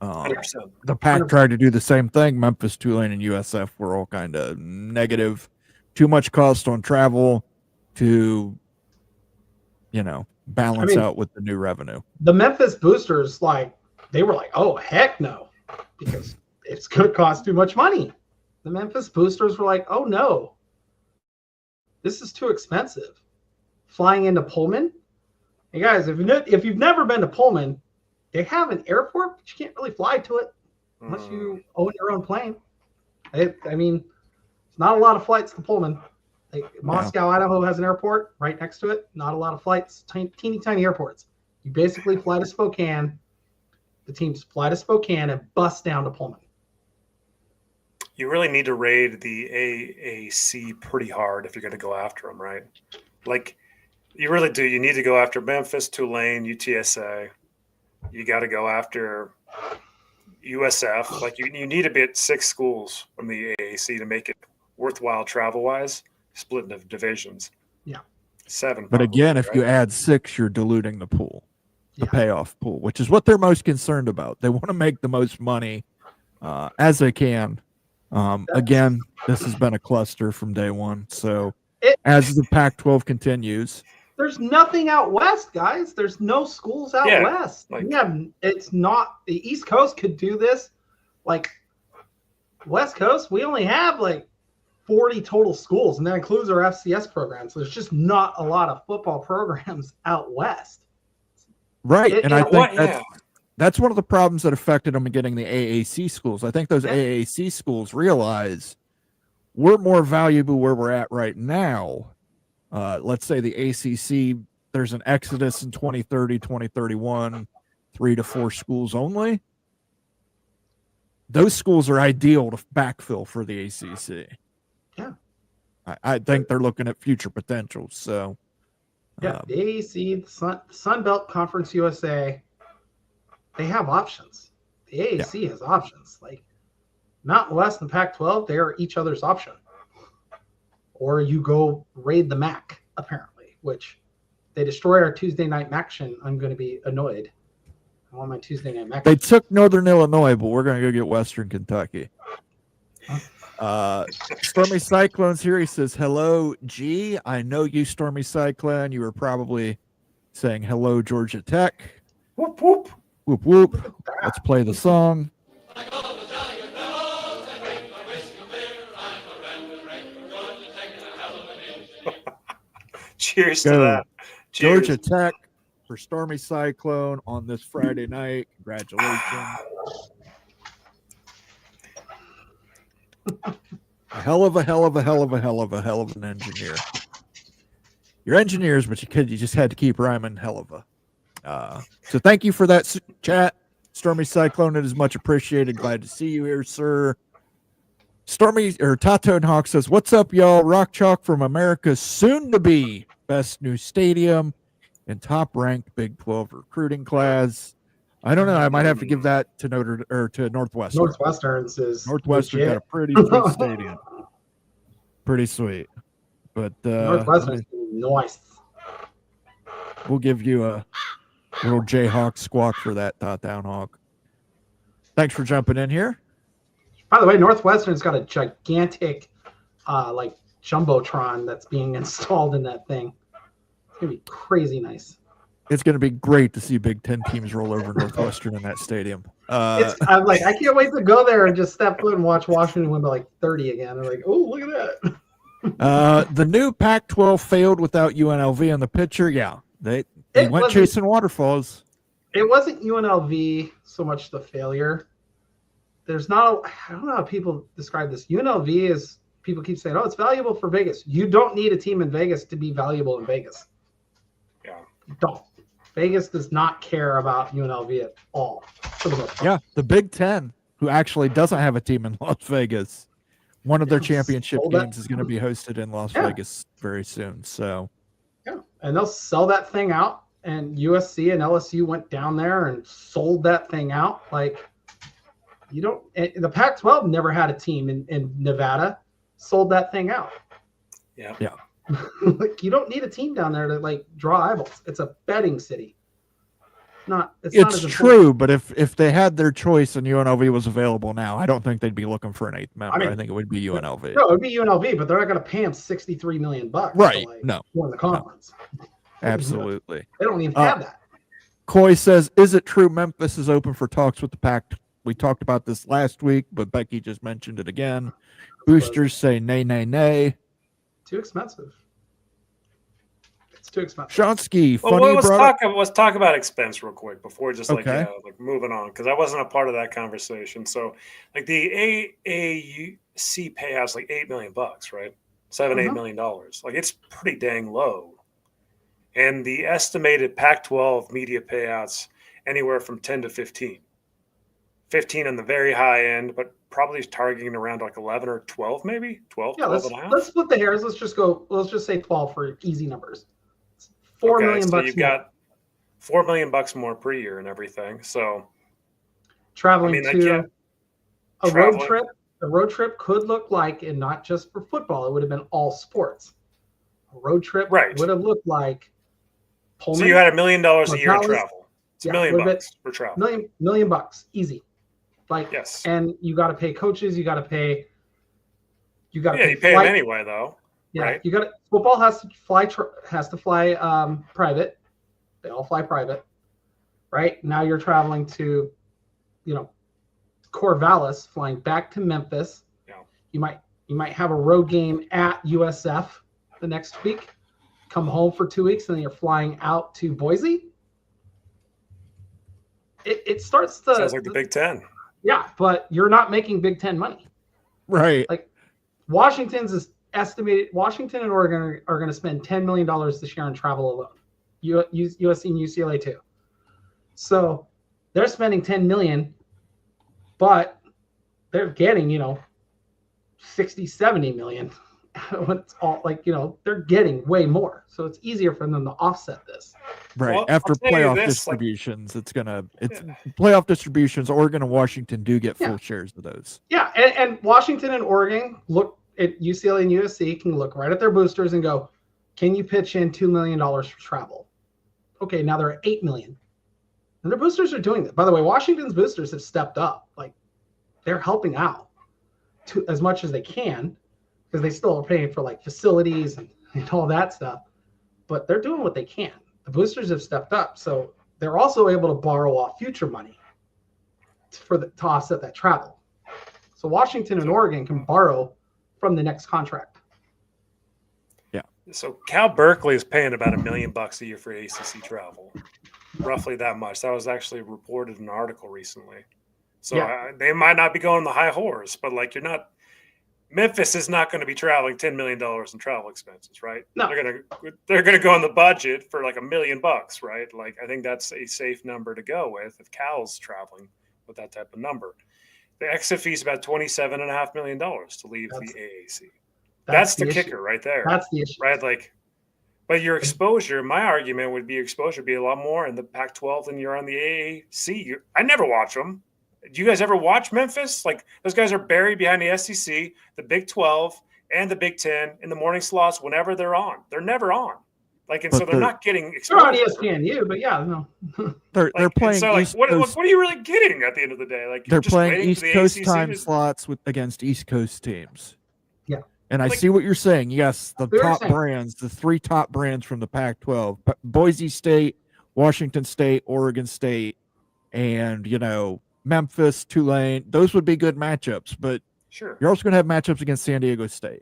100%. The Pac tried to do the same thing. Memphis, Tulane, and USF were all kind of negative. Too much cost on travel to, balance out with the new revenue. The Memphis boosters, they were like, oh, heck no, because it's going to cost too much money. The Memphis boosters were like, oh, no, this is too expensive. Flying into Pullman, Hey guys, if you've never been to Pullman, they have an airport, but you can't really fly to it unless you own your own plane. I mean, it's not a lot of flights to Pullman. Like Moscow, Idaho has an airport right next to it. Not a lot of flights, teeny tiny airports. You basically fly to Spokane. The teams fly to Spokane and bus down to Pullman. You really need to raid the AAC pretty hard if you're going to go after them, right? Like, you really do. You need to go after Memphis, Tulane, UTSA. You got to go after USF. Like, you need to be at 6 schools from the AAC to make it worthwhile travel-wise, split into divisions. Yeah. 7. But probably, again, if right? you add 6, you're diluting the pool, the payoff pool, which is what they're most concerned about. They want to make the most money as they can. Again, this has been a cluster from day one. So as the Pac-12 continues, there's nothing out west, guys. There's no schools out west. It's not the East Coast could do this. Like West Coast, we only have like 40 total schools, and that includes our FCS program. So there's just not a lot of football programs out west. Right. And I think that's one of the problems that affected them in getting the AAC schools. I think those AAC schools realize we're more valuable where we're at right now. Let's say the ACC, there's an exodus in 2030, 2031, 3 to 4 schools only. Those schools are ideal to backfill for the ACC. Yeah. I think they're looking at future potential. So, the AAC, the Sun Belt Conference USA, they have options. The AAC has options. Like Mountain West and Pac-12, they are each other's option. Or you go raid the MAC, apparently, which they destroy our Tuesday night MAC-tion. I'm going to be annoyed. I want my Tuesday night MAC. They took Northern Illinois, but we're going to go get Western Kentucky. Stormy Cyclone's here. He says, hello, G. I know you, Stormy Cyclone. You were probably saying hello, Georgia Tech. Whoop, whoop. Whoop, whoop. Let's play the song. Cheers to that. Cheers. Georgia Tech for Stormy Cyclone on this Friday night. Congratulations. A hell of an engineer. You're engineers, but you just had to keep rhyming hell of a. So thank you for that chat, Stormy Cyclone. It is much appreciated. Glad to see you here, sir. Stormy or Tato and Hawk says, "What's up, y'all? Rock Chalk from America's soon-to-be best new stadium and top-ranked Big 12 recruiting class." I don't know. I might have to give that to Northwestern. Northwestern got a pretty sweet stadium. Pretty sweet, but Northwestern's nice. We'll give you a little Jayhawk squawk for that, Down Hawk. Thanks for jumping in here. By the way, Northwestern's got a gigantic, like jumbotron that's being installed in that thing. It's gonna be crazy nice. It's gonna be great to see Big Ten teams roll over Northwestern in that stadium. I'm like, I can't wait to go there and just step foot and watch Washington win by like 30 again. I'm like, oh, look at that. The new Pac-12 failed without UNLV in the picture. Yeah, they went chasing waterfalls. It wasn't UNLV so much the failure. There's not, I don't know how people describe this. UNLV is, people keep saying, oh, it's valuable for Vegas. You don't need a team in Vegas to be valuable in Vegas. Yeah. You don't. Vegas does not care about UNLV at all. For the most part. Yeah, the Big Ten, who actually doesn't have a team in Las Vegas, one of their championship games is going to be hosted in Las Vegas very soon. So, yeah, and they'll sell that thing out. And USC and LSU went down there and sold that thing out. Like, you don't. The Pac-12 never had a team in Nevada. Sold that thing out. Yeah. Yeah. Like, you don't need a team down there to like draw eyeballs. It's a betting city. It's true, but if they had their choice and UNLV was available now, I don't think they'd be looking for an 8th member. I think it would be UNLV. No, it would be UNLV, but they're not going to pay him $63 million. Right? To win the conference. No. Absolutely. They don't even have that. Coy says, "Is it true Memphis is open for talks with the Pac?" We talked about this last week, but Becky just mentioned it again. Boosters say nay, nay, nay. Too expensive. It's too expensive. Shonsky, Well, funny you brought up. let's talk about expense real quick before just like Okay. like moving on, because I wasn't a part of that conversation. So like the AAUC payouts like $8 million, right? $7-8 million. Like it's pretty dang low. And the estimated Pac-12 media payouts anywhere from 10 to 15. 15 on the very high end, but probably targeting around like 11 or 12, maybe 12, Yeah, 12 and a half. let's split the hairs. Let's just say 12 for easy numbers. $4 million so bucks you've more. got $4 million bucks more per year and everything. So Traveling I to get a traveling. road trip. A road trip could look like, and not just for football, it would have been all sports. A road trip Right. would have looked like Pullman. So you had $1 million a year in Dallas. travel. It's Yeah, $1 million would have bucks for travel. million bucks, easy. Like, Yes. and you got to pay coaches. You got to pay. You got to Yeah, pay you pay flight. them anyway, though. Yeah, right? you got to. Football has to fly private. They all fly private, right? Now you're traveling to, Corvallis, flying back to Memphis. Yeah. You might have a road game at USF the next week. Come home for 2 weeks, and then you're flying out to Boise. It starts to Sounds like the Big Ten. Yeah, but you're not making Big Ten money. Right. Like Washington and Oregon are going to spend $10 million this year on travel alone. USC and UCLA too. So they're spending $10 million, but they're getting, 60, 70 million. When it's all they're getting way more. So it's easier for them to offset this. Right. Well, After I'll tell you playoff this, distributions, playoff distributions, Oregon and Washington do get full shares of those. Yeah, and Washington and Oregon look at UCLA and USC can look right at their boosters and go, can you pitch in $2 million for travel? Okay, now they're at $8 million. And their boosters are doing that. By the way, Washington's boosters have stepped up. Like, they're helping out as much as they can, because they still are paying for like facilities and all that stuff. But they're doing what they can. The boosters have stepped up. So they're also able to borrow off future money to offset that travel. So Washington and Oregon can borrow from the next contract. Yeah. So Cal Berkeley is paying about $1 million a year for ACC travel, roughly that much. That was actually reported in an article recently. So they might not be going the high horse, but Memphis is not going to be traveling $10 million in travel expenses, right? No. They're gonna go on the budget for like $1 million, right? Like I think that's a safe number to go with if Cal's traveling with that type of number. The exit fee is about $27.5 million to leave the AAC. That's the kicker right there. That's the issue, right? Like, but your exposure, my argument would be your exposure would be a lot more in the Pac-12 than you're on the AAC. I never watch them. Do you guys ever watch Memphis? Like those guys are buried behind the SEC, the Big 12, and the Big 10 in the morning slots whenever they're on. They're never on. So they're not getting exposure. They're on ESPNU, but no. They're playing. So East what Coast, are you really getting at the end of the day? Like they're just playing waiting East for the Coast ACC time slots against East Coast teams. Yeah. And I see what you're saying. Yes, the three top brands from the Pac-12, Boise State, Washington State, Oregon State, and Memphis, Tulane, those would be good matchups, but sure, you're also going to have matchups against San Diego State,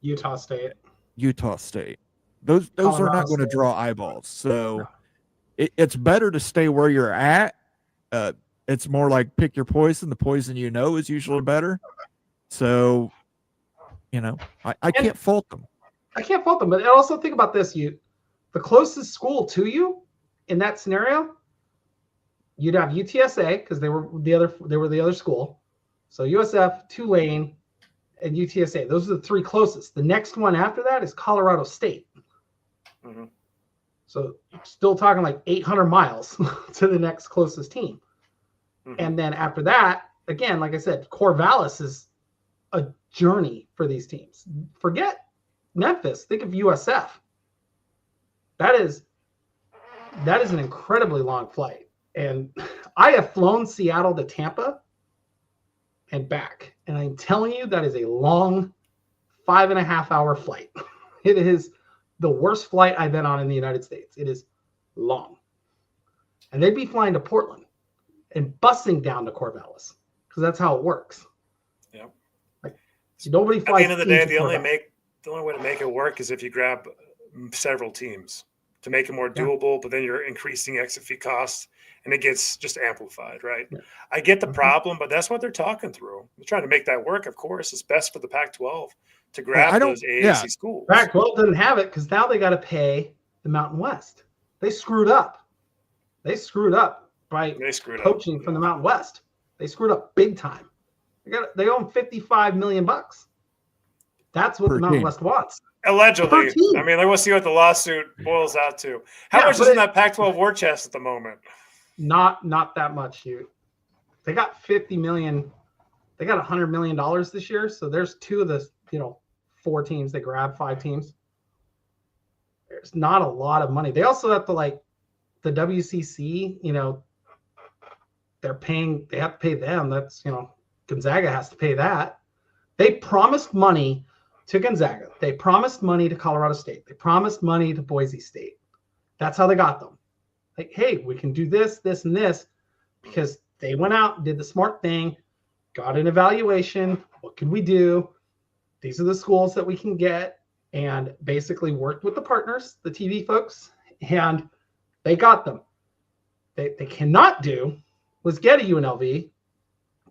Utah State. Those Colorado are not going to State. draw eyeballs. So it's better to stay where you're at. It's more like pick your poison. The poison is usually better. So, I can't fault them. I can't fault them, but also think about this: the closest school to you in that scenario. You'd have UTSA because they were the other school. So USF, Tulane, and UTSA. Those are the three closest. The next one after that is Colorado State. Mm-hmm. So still talking like 800 miles to the next closest team. Mm-hmm. And then after that, again, like I said, Corvallis is a journey for these teams. Forget Memphis. Think of USF. That is an incredibly long flight. And I have flown Seattle to Tampa and back. And I'm telling you, that is a long 5.5-hour flight. It is the worst flight I've been on in the United States. It is long. And they'd be flying to Portland and busing down to Corvallis because that's how it works. Yeah. Nobody flies. At the end of the day, the only way to make it work is if you grab several teams. to make it more doable, but then you're increasing exit fee costs and it gets just amplified, right? Yeah. I get the problem, but that's what they're talking through. They're trying to make that work, of course. It's best for the Pac-12 to grab those AAC schools. Pac-12 doesn't have it because now they got to pay the Mountain West. They screwed up. They screwed up by poaching from the Mountain West. They screwed up big time. They own $55 million. That's what the Mountain West wants. Allegedly. I mean, we'll see what the lawsuit boils out to. How much is in that Pac-12 war chest at the moment? Not that much, dude. They got $50 million. They got $100 million this year. So there's two of the 4 teams they grab, 5 teams. There's not a lot of money. They also have to the WCC. They're paying. They have to pay them. That's Gonzaga has to pay that. They promised money to Gonzaga. They promised money to Colorado State. They promised money to Boise State. That's how they got them. Hey, we can do this, this, and this, because they went out, did the smart thing, got an evaluation. What can we do? These are the schools that we can get, and basically worked with the partners, the TV folks, and they got them. They cannot do was get a UNLV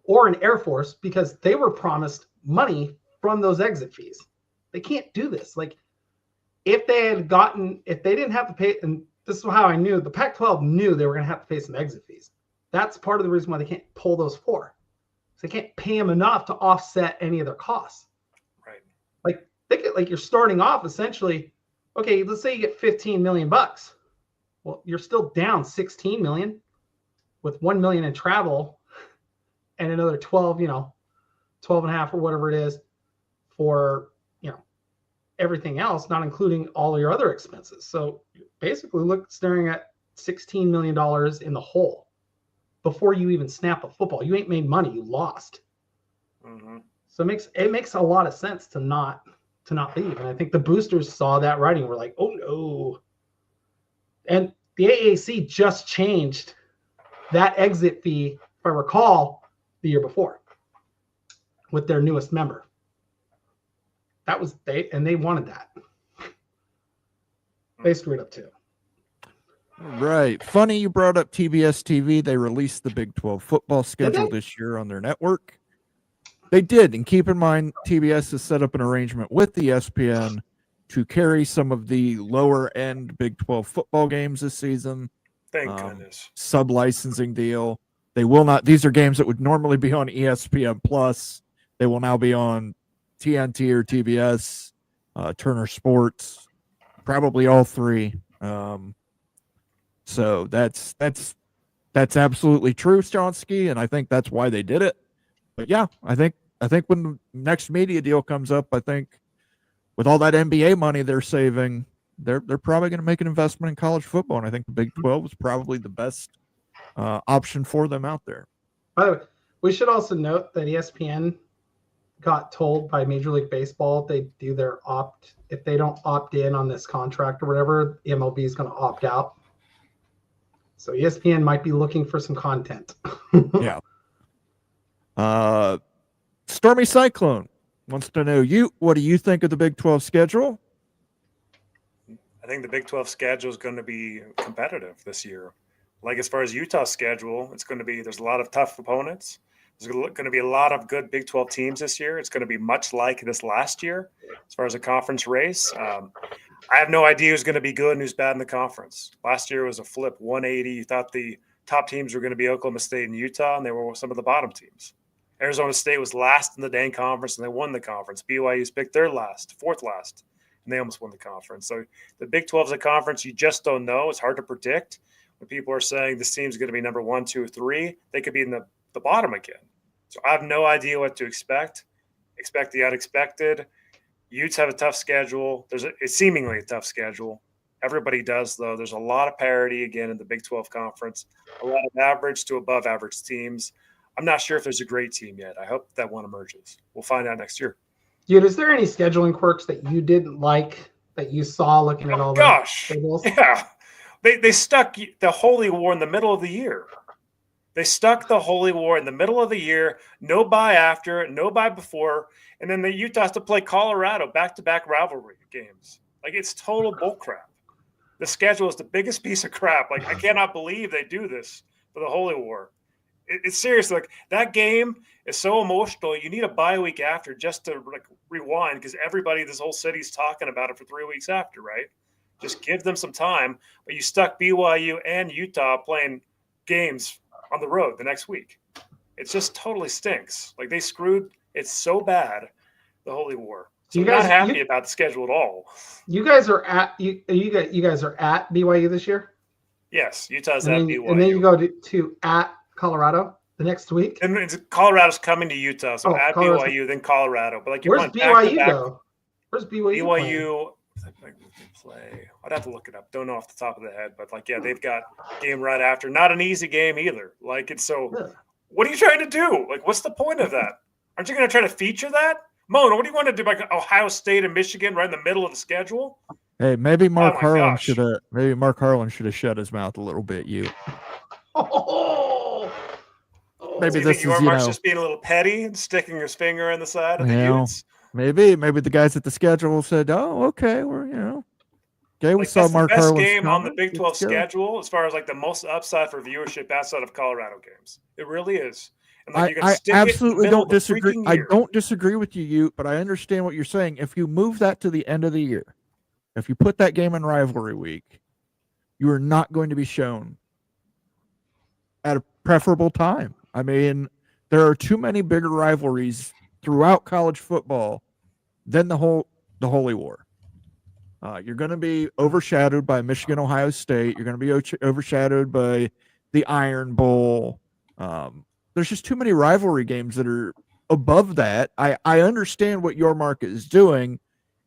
or an Air Force because they were promised money from those exit fees. They can't do this. If they didn't have to pay, and this is how I knew, the Pac-12 knew they were going to have to pay some exit fees. That's part of the reason why they can't pull those 4. So they can't pay them enough to offset any of their costs. Right. You're starting off essentially, okay, let's say you get $15 million. Well, you're still down $16 million with $1 million in travel and another 12, 12 and a half or whatever it is for, everything else, not including all your other expenses. So basically staring at $16 million in the hole before you even snap a football. You ain't made money, you lost. Mm-hmm. So it makes a lot of sense to not leave. And I think the boosters saw that writing. We're like, oh no. And the AAC just changed that exit fee, if I recall, the year before with their newest member. That was they wanted that. They screwed up too. Right. Funny you brought up TBS TV. They released the Big 12 football schedule this year on their network. They did. And keep in mind, TBS has set up an arrangement with the ESPN to carry some of the lower end Big 12 football games this season. Thank goodness. Sub-licensing deal. They will not. These are games that would normally be on ESPN Plus. They will now be on TNT or TBS, Turner Sports, probably all 3. So that's absolutely true, Stonsky, and I think that's why they did it. But yeah, I think when the next media deal comes up, I think with all that NBA money they're saving, they're probably going to make an investment in college football, and I think the Big 12 is probably the best option for them out there. By the way, we should also note that ESPN got told by Major League Baseball they do their if they don't opt in on this contract or whatever, MLB is going to opt out. So ESPN might be looking for some content. Yeah. Stormy Cyclone wants to know what do you think of the Big 12 schedule? I think the Big 12 schedule is going to be competitive this year. As far as Utah's schedule, it's going to be, there's a lot of tough opponents. There's going to be a lot of good Big 12 teams this year. It's going to be much like this last year as far as a conference race. I have no idea who's going to be good and who's bad in the conference. Last year was a flip 180. You thought the top teams were going to be Oklahoma State and Utah, and they were some of the bottom teams. Arizona State was last in the dang conference, and they won the conference. BYU's picked their fourth last, and they almost won the conference. So the Big 12 is a conference you just don't know. It's hard to predict. When people are saying this team's going to be number 1, 2, 3, they could be in the bottom again. So I have no idea what to expect. Expect the unexpected. Utes have a tough schedule. It's seemingly a tough schedule. Everybody does, though. There's a lot of parity, again, in the Big 12 conference, a lot of average to above average teams. I'm not sure if there's a great team yet. I hope that one emerges. We'll find out next year. Dude, is there any scheduling quirks that you didn't like that you saw looking at all the tables? Yeah. They stuck the Holy War in the middle of the year. They stuck the Holy War in the middle of the year, no bye after, no bye before, and then the Utah has to play Colorado back-to-back rivalry games. It's total bullcrap. The schedule is the biggest piece of crap. Like, I cannot believe they do this for the Holy War. It's serious. Like, that game is so emotional. You need a bye week after just to like rewind, because everybody, this whole city's talking about it for 3 weeks after, right? Just give them some time. But you stuck BYU and Utah playing games on the road the next week. It just totally stinks. Like, they screwed. It's so bad, the Holy War. So I'm not happy about the schedule at all. You guys are at you guys are at BYU this year? Yes, Utah's at BYU. And then you go to at Colorado the next week. And Colorado's coming to Utah, so at Colorado's BYU, then Colorado. But like, where's BYU though? Where's BYU? BYU play. I'd have to look it up. Don't know off the top of the head, but like, yeah, they've got game right after. Not an easy game either. Like, it's so. Yeah. What are you trying to do? Like, what's the point of that? Aren't you going to try to feature that? Mona, what do you want to do? Like Ohio State and Michigan right in the middle of the schedule? Hey, maybe Mark Harlan should have shut his mouth a little bit. Maybe this is Mark's just being a little petty and sticking his finger in the side of the Utes. Maybe the guys at the schedule said, "Oh, okay, we're okay." We saw Mark Harlan's game on the Big 12 schedule as far as like the most upside for viewership outside of Colorado games. It really is. Like, I absolutely don't disagree. I don't disagree with you, Ute, but I understand what you're saying. If you move that to the end of the year, if you put that game in rivalry week, you are not going to be shown at a preferable time. I mean, there are too many bigger rivalries throughout college football than the Holy War. You're going to be overshadowed by Michigan, Ohio State. You're going to be overshadowed by the Iron Bowl. There's just too many rivalry games that are above that. I understand what your market is doing.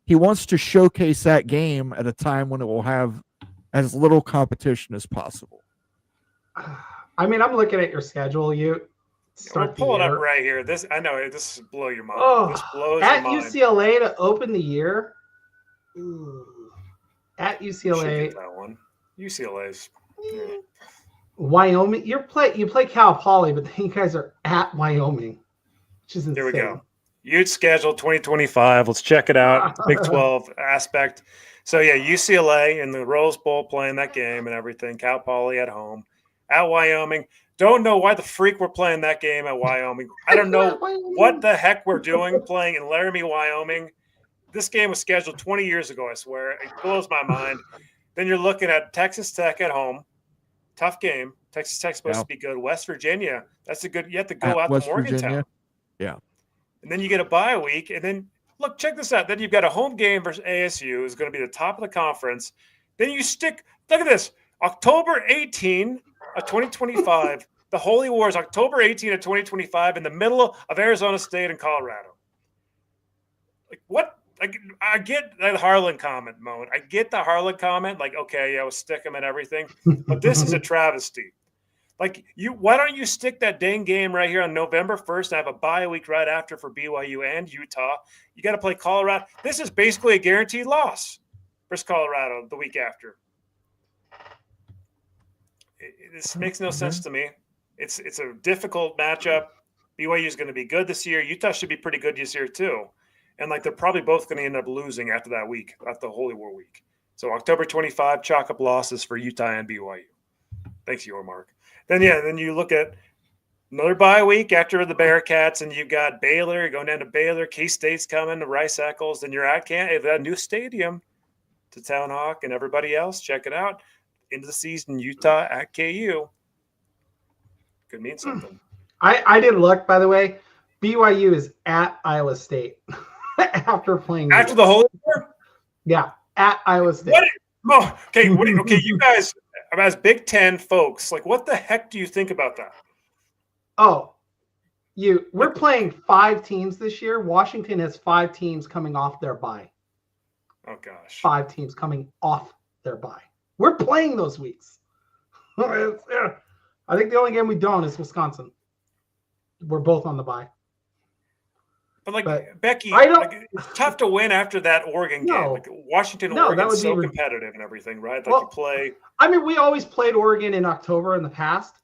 He wants to showcase that game at a time when it will have as little competition as possible. I mean, I'm looking at your schedule. We'll pull it up right here. I know this blow your mind. Oh, this blows your mind. At UCLA to open the year. Ooh. At UCLA. Get that one. UCLA's. Yeah. Wyoming, you play Cal Poly, but then you guys are at Wyoming, which is insane. Here we go. Ute schedule 2025. Let's check it out. Big 12 aspect. So yeah, UCLA in the Rose Bowl playing that game and everything. Cal Poly at home. At Wyoming. Don't know why the freak we're playing that game at Wyoming. I don't know what the heck we're doing playing in Laramie, Wyoming. This game was scheduled 20 years ago, I swear. It blows my mind. Then you're looking at Texas Tech at home. Tough game. Texas Tech's supposed to be good. West Virginia, that's a good. You have to go out to Morgantown. Virginia. Yeah. And then you get a bye week. And then, look, check this out. Then you've got a home game versus ASU, who's going to be the top of the conference. Then you look at this, October 18 of 2025. The Holy War is October 18 of 2025 in the middle of Arizona State and Colorado. Like, what? Like, I get the Harlan comment, Moan. I get the Harlan comment. Like, okay, yeah, we'll stick him and everything. But this is a travesty. Like, why don't you stick that dang game right here on November 1st and have a bye week right after for BYU and Utah? You got to play Colorado. This is basically a guaranteed loss versus Colorado the week after. This makes no sense to me. It's a difficult matchup. BYU is going to be good this year. Utah should be pretty good this year too. And like, they're probably both going to end up losing after that week, after the Holy War week. So October 25, chalk up losses for Utah and BYU. Thanks, Mark. Then you look at another bye week after the Bearcats, and you've got Baylor. You're going down to Baylor. K-State's coming to Rice Eccles. Then you're at that new stadium to Town Hawk and everybody else. Check it out. Into the season, Utah at KU. Could mean something. I didn't look, by the way. BYU is at Iowa State after playing. After the Holy War? Yeah, at Iowa State. Okay, you guys, as Big Ten folks, like, what the heck do you think about that? Oh, we're playing 5 teams this year. Washington has 5 teams coming off their bye. Oh, gosh. 5 teams coming off their bye. We're playing those weeks. I think the only game we don't is Wisconsin. We're both on the bye. But Becky, it's tough to win after that Oregon game. Like, Washington, Oregon is so competitive and everything, right? Like, you play. I mean, we always played Oregon in October in the past,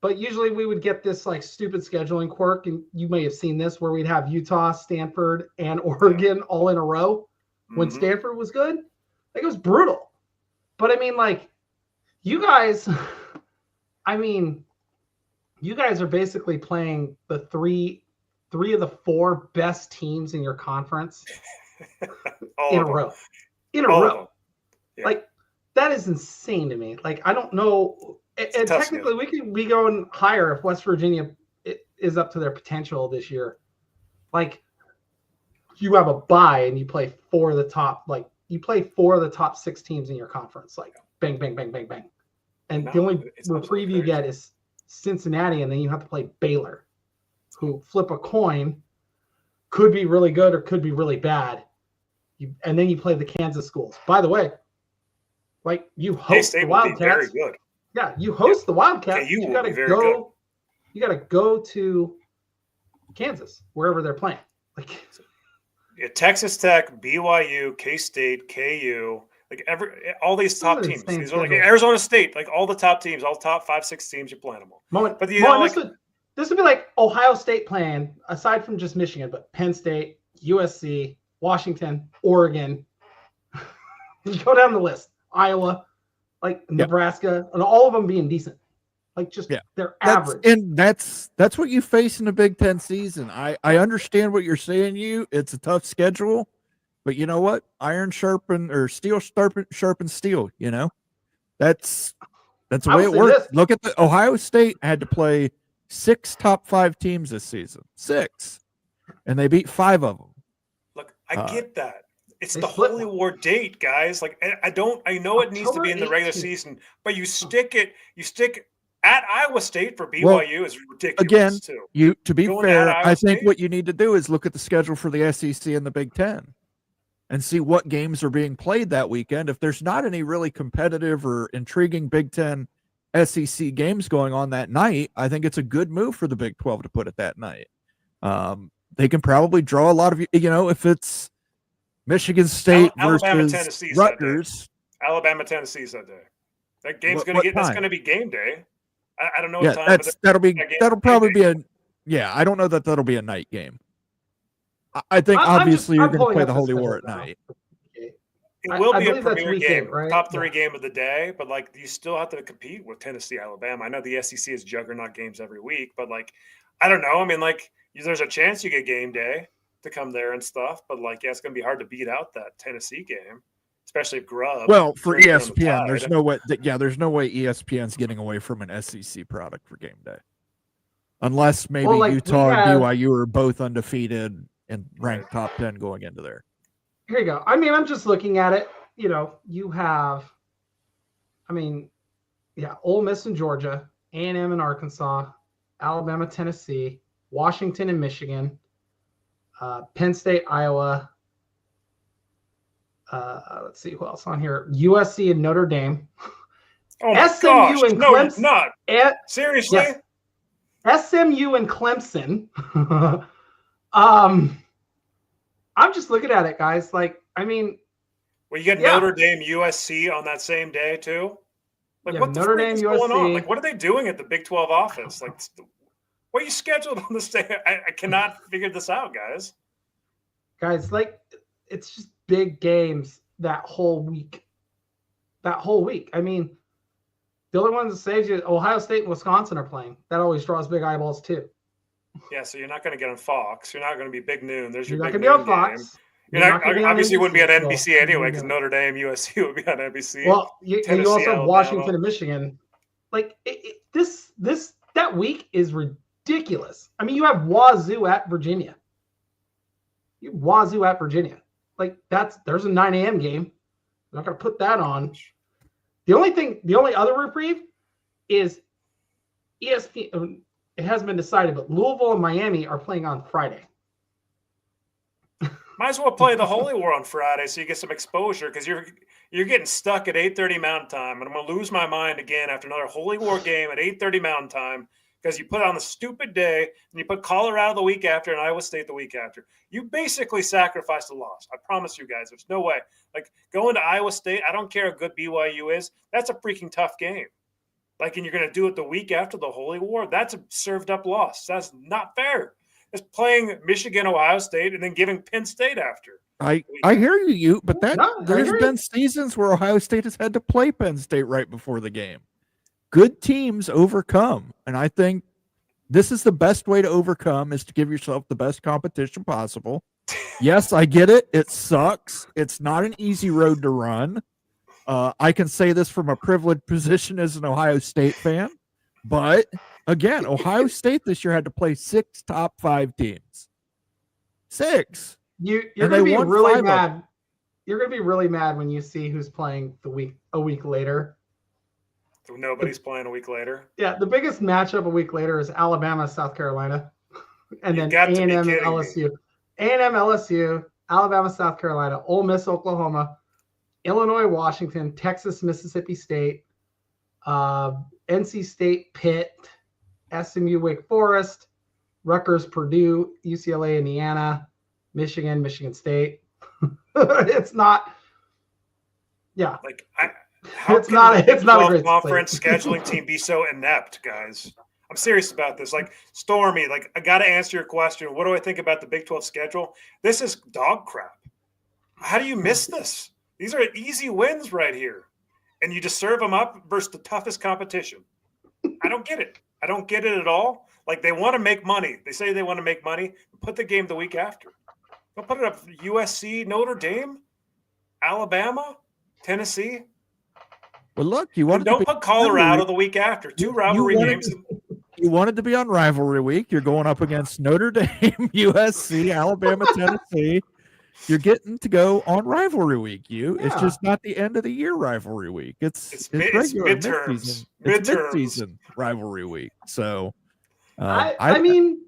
but usually we would get this like stupid scheduling quirk, and you may have seen this, where we'd have Utah, Stanford, and Oregon all in a row when Stanford was good. Like, it was brutal. But I mean, like, you guys, I mean, you guys are basically playing the three of the 4 best teams in your conference in a row. In a row. Yeah. Like, that is insane to me. Like, I don't know. And technically, we could be going higher if West Virginia is up to their potential this year. Like, you have a bye and you play 4 of the top 6 teams in your conference. Like, bang, bang, bang, bang, bang. And the only reprieve you get is Cincinnati, and then you have to play Baylor, who flip a coin, could be really good or could be really bad. And then you play the Kansas schools. By the way, like, you host the Wildcats. Very good. Yeah, you host the Wildcats. KU You got to go. Good. You got to go to Kansas, wherever they're playing. Like, yeah, Texas Tech, BYU, K-State, KU, like all these top teams. These are like Arizona State, like all the top teams, all the top 5-6 teams. You're playing them all. But this would be like Ohio State playing, aside from just Michigan, but Penn State, USC, Washington, Oregon. You go down the list. Iowa, like Nebraska, and all of them being decent. Like, just they're average. And that's what you face in the Big Ten season. I understand what you're saying. It's a tough schedule, but you know what? Iron sharpen or steel sharpen steel. You know, that's the way it works. Look at the Ohio State had to play 6 top 5 teams this season, 6, and they beat 5 of them. Look, I get that. It's the Holy War date, guys. Like, I know it needs to be in the regular season, but you stick at Iowa State for BYU is ridiculous too. To be fair, I think what you need to do is look at the schedule for the SEC and the Big Ten and see what games are being played that weekend. If there's not any really competitive or intriguing Big Ten SEC games going on that night, I think it's a good move for the Big 12 to put it that night. They can probably draw a lot of, if it's Michigan State versus Rutgers. Alabama, Tennessee's that day. That game's that's going to be game day. I don't know what time. That'll probably be I don't know that that'll be a night game. I think obviously you're going to play the Holy War at night. It will be a premier game, right? Top 3 game of the day, but like, you still have to compete with Tennessee, Alabama. I know the SEC is juggernaut games every week, but like, I don't know. I mean, like, there's a chance you get game day to come there and stuff, but like, it's going to be hard to beat out that Tennessee game, especially if Grubb. Well, for ESPN, there's no way. There's no way ESPN's getting away from an SEC product for game day, unless maybe Utah and BYU are both undefeated and ranked top 10 going into there. Here you go. I mean, I'm just looking at it. You have, Ole Miss and Georgia, A&M and Arkansas, Alabama, Tennessee, Washington and Michigan, Penn State, Iowa. Let's see who else on here. USC and Notre Dame. Oh my SMU gosh. and No, Clemson. not. Seriously? Yes. SMU and Clemson. I'm just looking at it, guys. Like, I mean, well, you get Notre Dame, USC on that same day too. Like, what the Notre freak Dame, is USC. going on? Like, what are they doing at the Big 12 office? Like, what are you scheduled on this day? I cannot figure this out, guys. Guys, like, it's just big games that whole week. I mean, the only ones that saves you, Ohio State and Wisconsin are playing. That always draws big eyeballs too. Yeah, so you're not going to get on Fox. You're not going to be Big Noon. There's your You're big not noon gonna be on game. Fox. You're not obviously you wouldn't be on NBC anyway because Notre Dame, USC would be on NBC. Well, you also have Alabama. Washington and Michigan. Like, that week is ridiculous. I mean, you have Wazoo at Virginia. Like, there's a 9 a.m. game. I'm not going to put that on. The only other reprieve is ESPN. It hasn't been decided, but Louisville and Miami are playing on Friday. Might as well play the Holy War on Friday so you get some exposure because you're getting stuck at 8:30 Mountain Time, and I'm going to lose my mind again after another Holy War game at 8:30 Mountain Time because you put on the stupid day and you put Colorado the week after and Iowa State the week after. You basically sacrificed a loss. I promise you guys, there's no way. Like, going to Iowa State, I don't care how good BYU is. That's a freaking tough game. Like, and you're going to do it the week after the Holy War? That's a served-up loss. That's not fair. It's playing Michigan, Ohio State, and then giving Penn State after. I hear you, but there's hear been seasons where Ohio State has had to play Penn State right before the game. Good teams overcome, and I think this is the best way to overcome is to give yourself the best competition possible. Yes, I get it. It sucks. It's not an easy road to run. I can say this from a privileged position as an Ohio State fan, but again, Ohio State this year had to play 6 top 5 teams. 6. You're And going to they be won really 5 of them. mad. You're going to be really mad when you see who's playing a week later. Nobody's playing a week later. Yeah, the biggest matchup a week later is Alabama, South Carolina, and then got to be A&M and kidding me. LSU. A&M, LSU, Alabama, South Carolina, Ole Miss, Oklahoma, Illinois, Washington, Texas, Mississippi State, NC State, Pitt, SMU, Wake Forest, Rutgers, Purdue, UCLA, Indiana, Michigan, Michigan State. It's not. Yeah. Like, how It's can not- the it's not a Big great 12 conference scheduling team be so inept, guys? I'm serious about this. Like, Stormy, like, I got to answer your question. What do I think about the Big 12 schedule? This is dog crap. How do you miss this? These are easy wins right here. And you just serve them up versus the toughest competition. I don't get it. I don't get it at all. Like, they want to make money. They say they want to make money. Put the game the week after. Don't put it up for USC, Notre Dame, Alabama, Tennessee. Well, look, you wanted Don't to be put Colorado the week after. 2 rivalry wanted games. You wanted to be on rivalry week. You're going up against Notre Dame, USC, Alabama, Tennessee. You're getting to go on rivalry week. It's just not the end of the year rivalry week. It's regular midterms. It's mid-season rivalry week. So, I mean,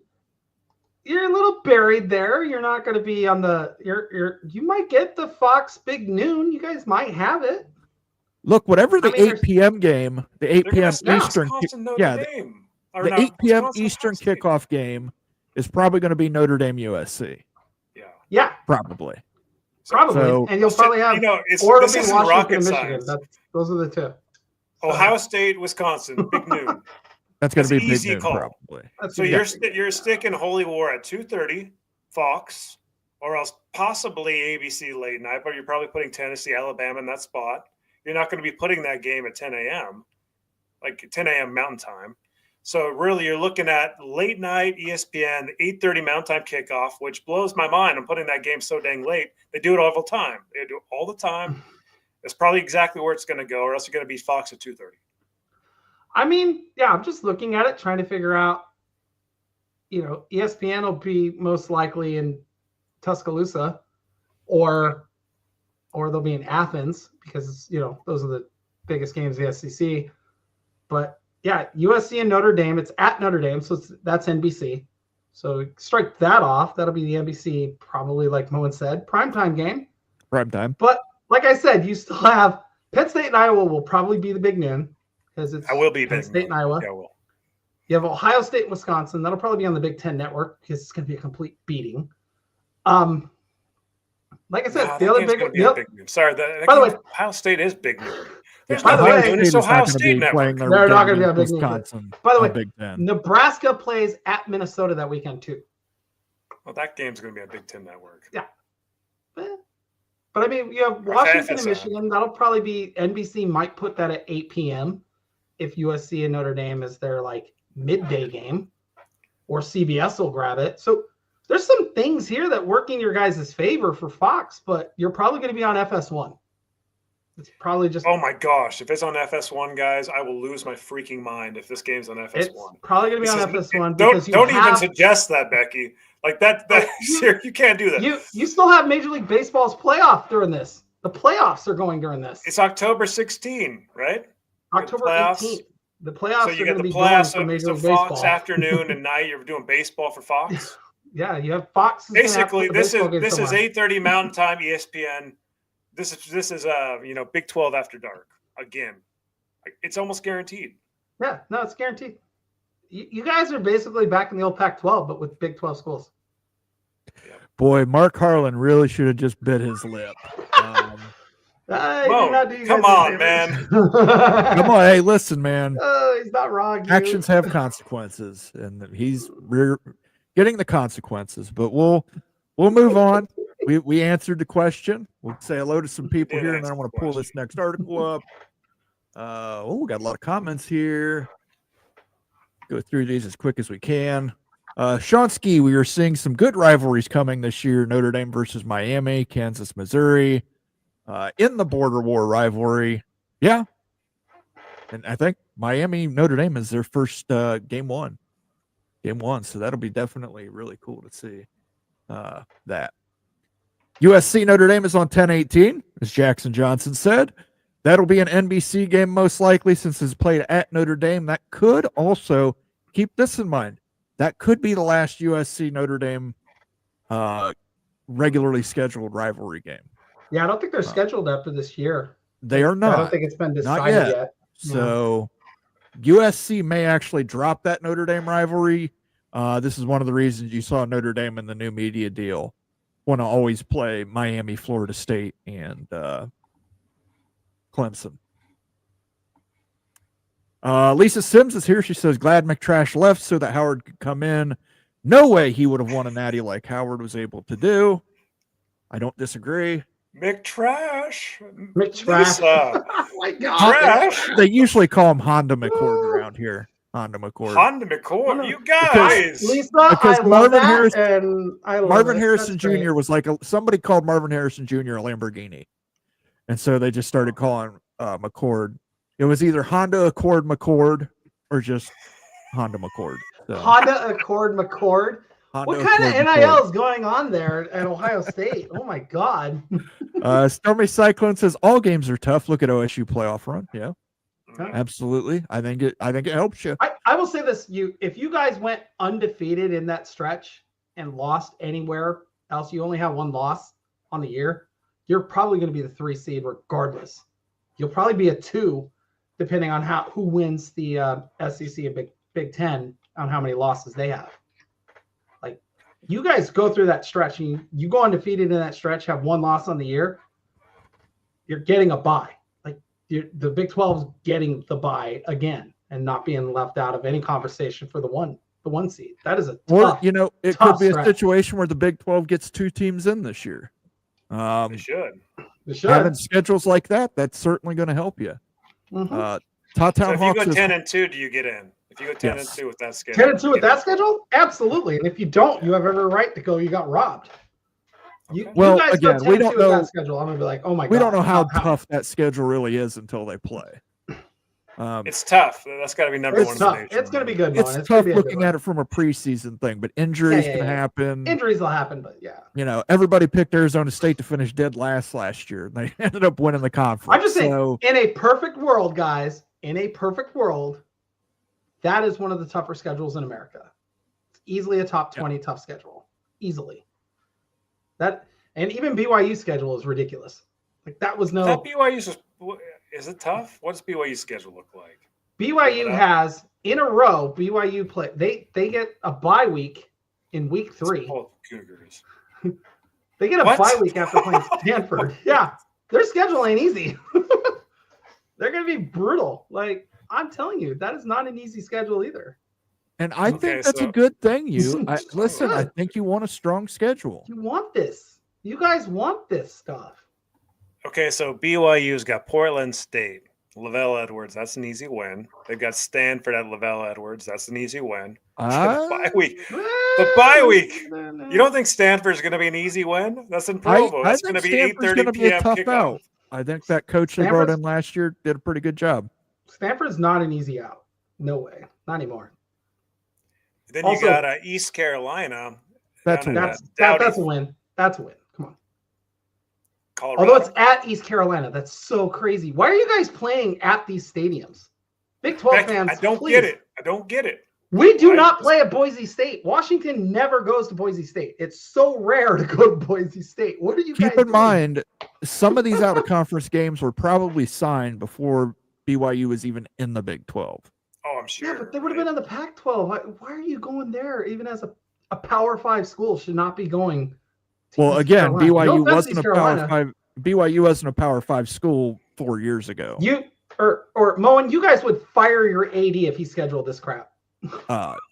you're a little buried there. You're not going to be on the. You might get the Fox Big Noon. You guys might have it. Look, whatever the I mean, 8 p.m. game, the 8 p.m. Eastern, the 8 p.m. Eastern kickoff game is probably going to be Notre Dame USC. Yeah, probably. So, and you'll probably have, or it'll be Washington and Michigan. Those are the two. Ohio State, Wisconsin, Big Noon. That's going to be a big easy noon, call. probably. So you're sticking Holy War at 2:30, Fox, or else possibly ABC late night, but you're probably putting Tennessee, Alabama in that spot. You're not going to be putting that game at 10 a.m., like 10 a.m. Mountain Time. So really, you're looking at late night ESPN, 8:30 Mountain Time kickoff, which blows my mind. I'm putting that game so dang late. They do it all the time. They do it all the time. It's probably exactly where it's going to go, or else you're going to be Fox at 2:30. I mean, yeah, I'm just looking at it, trying to figure out. ESPN will be most likely in Tuscaloosa, or they'll be in Athens because those are the biggest games in the SEC. But yeah, USC and Notre Dame. It's at Notre Dame, so that's NBC. So strike that off. That'll be the NBC, probably, like Moen said, primetime game. Primetime. But like I said, you still have Penn State and Iowa will probably be the big noon because it's I will be Penn big State and Iowa. Yeah, I will. You have Ohio State and Wisconsin. That'll probably be on the Big Ten Network because it's going to be a complete beating. Like I said, the other big noon. Sorry, by the way, Ohio State is big noon. There's by the way, it's Ohio State Network. They're not going to be on Big Wisconsin. By the way, Big Ten. Nebraska plays at Minnesota that weekend too. Well, that game's going to be on Big Ten Network. Yeah. But I mean, you have Washington and Michigan. That'll probably be NBC might put that at 8 p.m. if USC and Notre Dame is their like midday game, or CBS will grab it. So there's some things here that work in your guys' favor for Fox, but you're probably going to be on FS1. It's probably just. Oh my gosh! If it's on FS1, guys, I will lose my freaking mind if this game's on FS1. It's probably going to be on FS1. Don't even suggest that, Becky. Like that you can't do that. You still have Major League Baseball's playoff during this. The playoffs are going during this. It's October 16, right? October 18th. The playoffs so you are going to be playoffs for Major League Fox Baseball. afternoon and night. You're doing baseball for Fox. Yeah, you have Fox. Basically, this is 8:30 Mountain Time, ESPN. This is Big 12 after dark again. It's almost guaranteed. Yeah, no, it's guaranteed. You guys are basically back in the old Pac-12, but with Big 12 schools. Boy, Mark Harlan really should have just bit his lip. Come on, man. Come on, hey, listen, man. He's not wrong. Actions have consequences, and he's getting the consequences. But we'll move on. we answered the question. We'll say hello to some people did here, and then answer I want the to pull this next article up. We got a lot of comments here. Go through these as quick as we can. Shonsky, we are seeing some good rivalries coming this year. Notre Dame versus Miami, Kansas, Missouri. In the border war rivalry. Yeah. And I think Miami, Notre Dame is their first game one. So that'll be definitely really cool to see that. USC Notre Dame is on 10/18, as Jackson Johnson said. That'll be an NBC game most likely since it's played at Notre Dame. That could also, keep this in mind, that could be the last USC Notre Dame regularly scheduled rivalry game. Yeah, I don't think they're scheduled after this year. They are not. I don't think it's been decided Not yet. So USC may actually drop that Notre Dame rivalry. This is one of the reasons you saw Notre Dame in the new media deal want to always play Miami, Florida State, and Clemson. Lisa Sims is here. She says, glad McTrash left so that Howard could come in. No way he would have won a natty like Howard was able to do. I don't disagree. McTrash. McTrash. Oh my God. Trash. They usually call him Honda McCord around here. Honda McCord. Honda McCord. You guys. Lisa, Because I love Marvin that, Harrison- and I love Marvin it. Harrison That's great. Jr. was like somebody called Marvin Harrison Jr. a Lamborghini. And so they just started calling McCord. It was either Honda Accord McCord or just Honda McCord. So, Honda Accord McCord. Honda What kind of Accord NIL McCord. is going on there at Ohio State? Oh my God. Stormy Cyclone says all games are tough. Look at OSU playoff run. Yeah, Okay. absolutely. I think it helps you. I will say this: if you guys went undefeated in that stretch and lost anywhere else, you only have one loss on the year. You're probably going to be the 3 seed regardless. You'll probably be a 2, depending on who wins the SEC and Big Ten on how many losses they have. Like, you guys go through that stretch and you go undefeated in that stretch, have one loss on the year, you're getting a bye. Like, the Big 12 is getting the bye again and not being left out of any conversation for the one seed. That is a tough. Or, it tough could be a stretch. situation where the Big 12 gets 2 teams in this year. They should. They should. Having schedules like that, that's certainly going to help you. Mhm. So Towtown if you Hawks go is 10-2, do you get in? If you go 10 Yes. and 2 with that schedule, 10-2 with that schedule? Absolutely. And if you don't, you have every right to go. You got robbed. You, Well, you guys go again, we 10-2 don't with know- that schedule. I'm gonna be like, oh my God. we don't know how tough that schedule really is until they play. It's tough. That's got to be number It's one. in tough. the nation, It's gonna be right? good. It's Nolan. tough gonna be a good looking one. at it from a preseason thing, but injuries Yeah, can happen. Injuries will happen, but yeah. Everybody picked Arizona State to finish dead last year. They ended up winning the conference. I'm just saying, So, in a perfect world, guys, in a perfect world, that is one of the tougher schedules in America. It's easily a top 20 tough schedule. Easily. And even BYU's schedule is ridiculous. Like, that was no. That BYU's is it tough? What does BYU's schedule look like? BYU has in a row. BYU play. They get a bye week in week 3. Oh, Cougars. They get a What? bye week after playing Stanford. Yeah, their schedule ain't easy. They're gonna be brutal. Like, I'm telling you, that is not an easy schedule either. and I Okay, think that's a so- good thing. Listen, I Good. think you want a strong schedule. You want this. You guys want this stuff. Okay, so BYU's got Portland State, Lavelle Edwards. That's an easy win. They've got Stanford at Lavelle Edwards. That's an easy win. The bye week. The bye week. You don't think Stanford's going to be an easy win? That's in Provo. I That's think going to be Stanford's 8:30 gonna be a p.m. tough kickoff. out. I think that coach they brought Stanford's- in last year did a pretty good job. Stanford's not an easy out. No way. Not anymore. Then Also- you got East Carolina. That's down a in win. That's a win. That's a win. Come on. Colorado. Although it's at East Carolina, that's so crazy. Why are you guys playing at these stadiums? Big 12 Becky, fans, I don't please. get it. I don't get it. We do Why- not play at Boise State. Washington never goes to Boise State. It's so rare to go to Boise State. What are you guys Keep in doing? mind, some of these out of conference games were probably signed before BYU was even in the Big 12. Oh, I'm sure. Yeah, but they would have been in the Pac-12. Why are you going there? Even as a Power 5 school should not be going to Well, East again, Carolina. BYU No offense, wasn't East a Power Carolina. 5. BYU wasn't a Power 5 school 4 years ago. Or Moen, you guys would fire your AD if he scheduled this crap.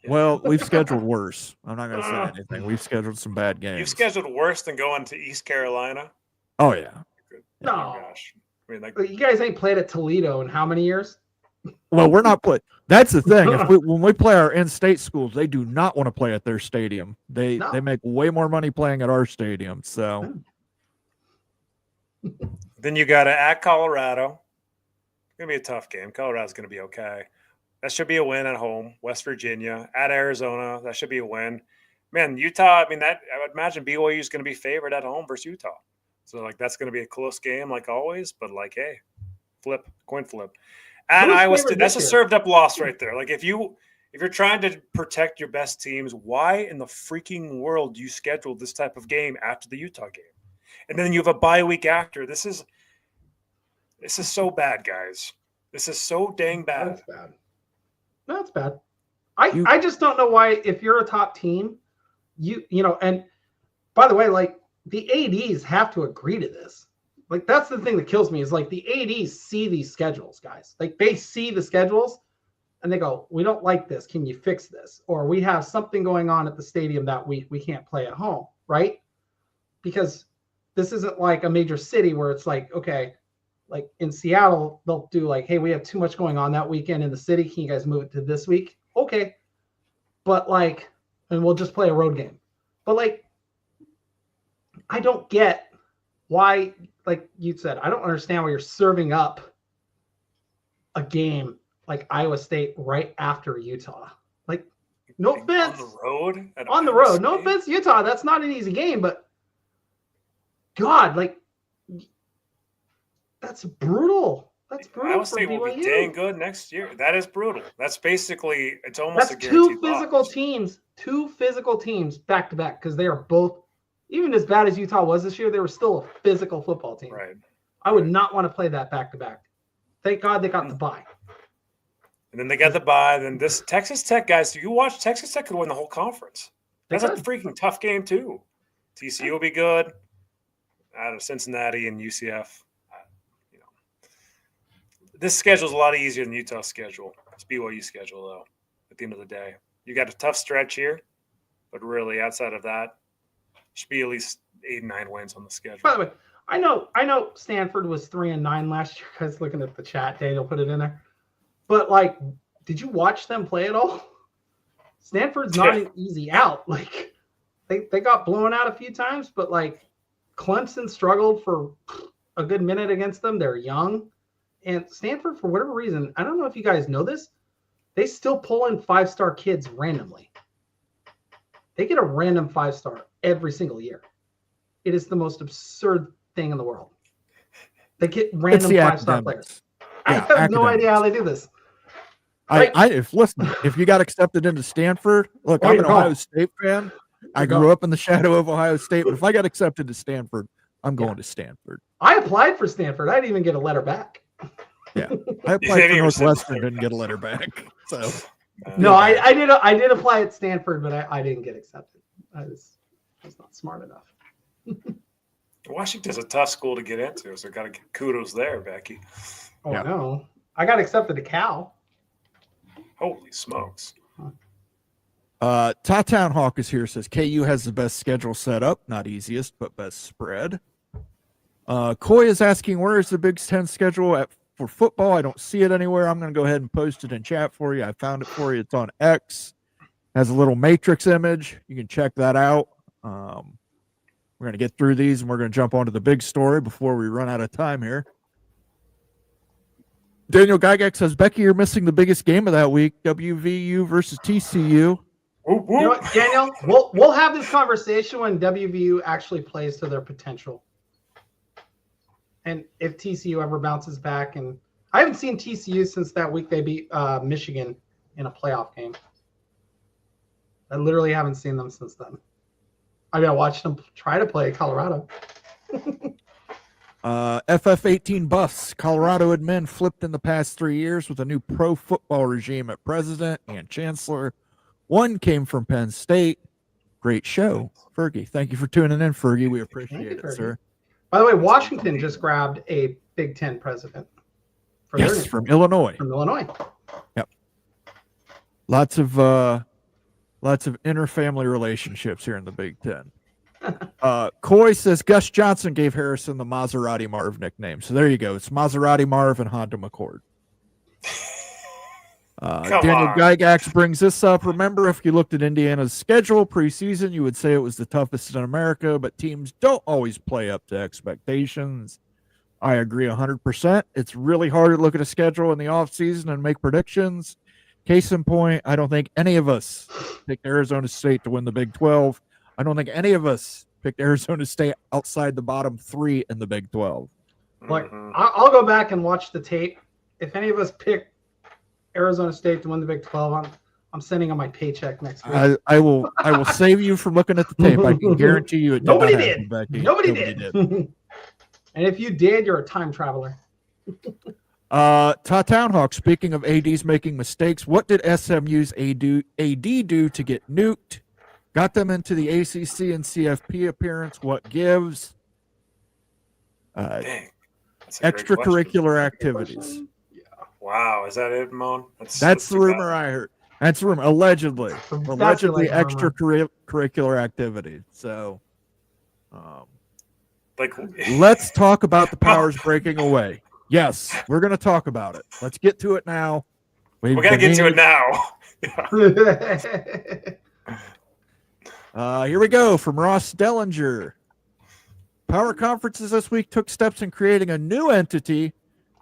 Well, we've scheduled worse. I'm not going to say anything. We've scheduled some bad games. You've scheduled worse than going to East Carolina. Oh yeah. No. Oh my gosh. I mean, like, You guys ain't played at Toledo in how many years? Well, we're not playing. That's the thing. When we play our in-state schools, they do not want to play at their stadium. They make way more money playing at our stadium. So then you got to at Colorado. It's gonna be a tough game. Colorado's gonna be okay. That should be a win at home. West Virginia at Arizona. That should be a win. Man, Utah. I mean, I would imagine BYU is going to be favored at home versus Utah. So like that's going to be a close game like always. But like, hey, coin flip. And Iowa State. That's a served up loss right there. Like if you're trying to protect your best teams, why in the freaking world do you schedule this type of game after the Utah game? And then you have a bye week after. This is so bad, guys. This is so dang bad. That's bad. That's bad. I just don't know why, if you're a top team, you know, and by the way, like the ADs have to agree to this. Like that's the thing that kills me is like the ADs see these schedules, guys. Like they see the schedules and they go, we don't like this. Can you fix this? Or we have something going on at the stadium that week. We can't play at home, right? Because this isn't like a major city where it's like, okay, like in Seattle, they'll do like, hey, we have too much going on that weekend in the city. Can you guys move it to this week? Okay. But like, and we'll just play a road game. But like, I don't get why, like you said, I don't understand why you're serving up a game like Iowa State right after Utah. Like, no offense. On the road? On the road. No offense, Utah. That's not an easy game, but God, like, that's brutal. That's brutal. Iowa State will be dang good next year. That is brutal. That's basically, it's almost a guaranteed loss. Two physical teams back to back, because they are both, even as bad as Utah was this year, they were still a physical football team. Right. I would not want to play that back to back. Thank God they got the bye. And then they got the bye. Then this Texas Tech guys, you watch Texas Tech could win the whole conference. That's a freaking tough game too. TCU will be good. Out of Cincinnati and UCF. This schedule is a lot easier than Utah's schedule. It's BYU's schedule, though, at the end of the day. You got a tough stretch here, but really outside of that, should be at least 8 and 9 wins on the schedule. By the way, I know Stanford was 3-9 last year. Guys, looking at the chat, Daniel put it in there. But like, did you watch them play at all? Stanford's not an easy out. Like, they got blown out a few times, but like Clemson struggled for a good minute against them. They're young. And Stanford, for whatever reason, I don't know if you guys know this, they still pull in 5-star kids randomly. They get a random 5-star every single year. It is the most absurd thing in the world. They get random 5-star players. Yeah, I have no idea how they do this. If you got accepted into Stanford, look, I'm an Ohio State fan. I grew up in the shadow of Ohio State, but if I got accepted to Stanford, I'm going to Stanford. I applied for Stanford. I didn't even get a letter back. Yeah, I applied for Northwestern, didn't get a letter back. So no, I did apply at Stanford, but I didn't get accepted. I was not smart enough. Washington's a tough school to get into, so got to give kudos there, Becky. Oh no, I got accepted to Cal. Holy smokes! Town Hawk is here. Says KU has the best schedule set up, not easiest, but best spread. Coy is asking, where is the Big Ten schedule for football? I don't see it anywhere. I'm going to go ahead and post it in chat for you. I found it for you. It's on X. Has a little matrix image. You can check that out. We're going to get through these, and we're going to jump onto the big story before we run out of time here. Daniel Gygax says, Becky, you're missing the biggest game of that week, WVU versus TCU. You know what, Daniel? We'll have this conversation when WVU actually plays to their potential. And if TCU ever bounces back, and I haven't seen TCU since that week they beat Michigan in a playoff game. I literally haven't seen them since then. I mean, I watched them try to play Colorado. FF18 Buffs, Colorado admin flipped in the past 3 years with a new pro football regime at president and chancellor. One came from Penn State. Great show. Fergie, thank you for tuning in, Fergie. We appreciate it, sir. By the way, Washington just grabbed a Big Ten president. From Illinois. From Illinois. Yep. Lots of inter-family relationships here in the Big Ten. Coy says Gus Johnson gave Harrison the Maserati Marv nickname. So there you go. It's Maserati Marv and Honda McCord. Daniel Gygax brings this up. Remember, if you looked at Indiana's schedule preseason, you would say it was the toughest in America, but teams don't always play up to expectations. I agree 100%. It's really hard to look at a schedule in the offseason and make predictions. Case in point, I don't think any of us picked Arizona State to win the Big 12. I don't think any of us picked Arizona State outside the bottom 3 in the Big 12. Like, I'll go back and watch the tape. If any of us picked Arizona State to win the Big 12, I'm sending on my paycheck next week. I will save you from looking at the tape. I can guarantee you it did. Nobody did. Nobody did. And if you did, you're a time traveler. Townhawk, speaking of ADs making mistakes, what did SMU's AD do to get nuked? Got them into the ACC and CFP appearance. What gives? Extracurricular activities. Yeah. Wow, is that it, Mon? That's the rumor I heard. That's the rumor. Allegedly extracurricular activity. So, let's talk about the powers breaking away. Yes, we're going to talk about it. Let's get to it now. We're going to get to it now. Here we go from Ross Dellinger. Power conferences this week took steps in creating a new entity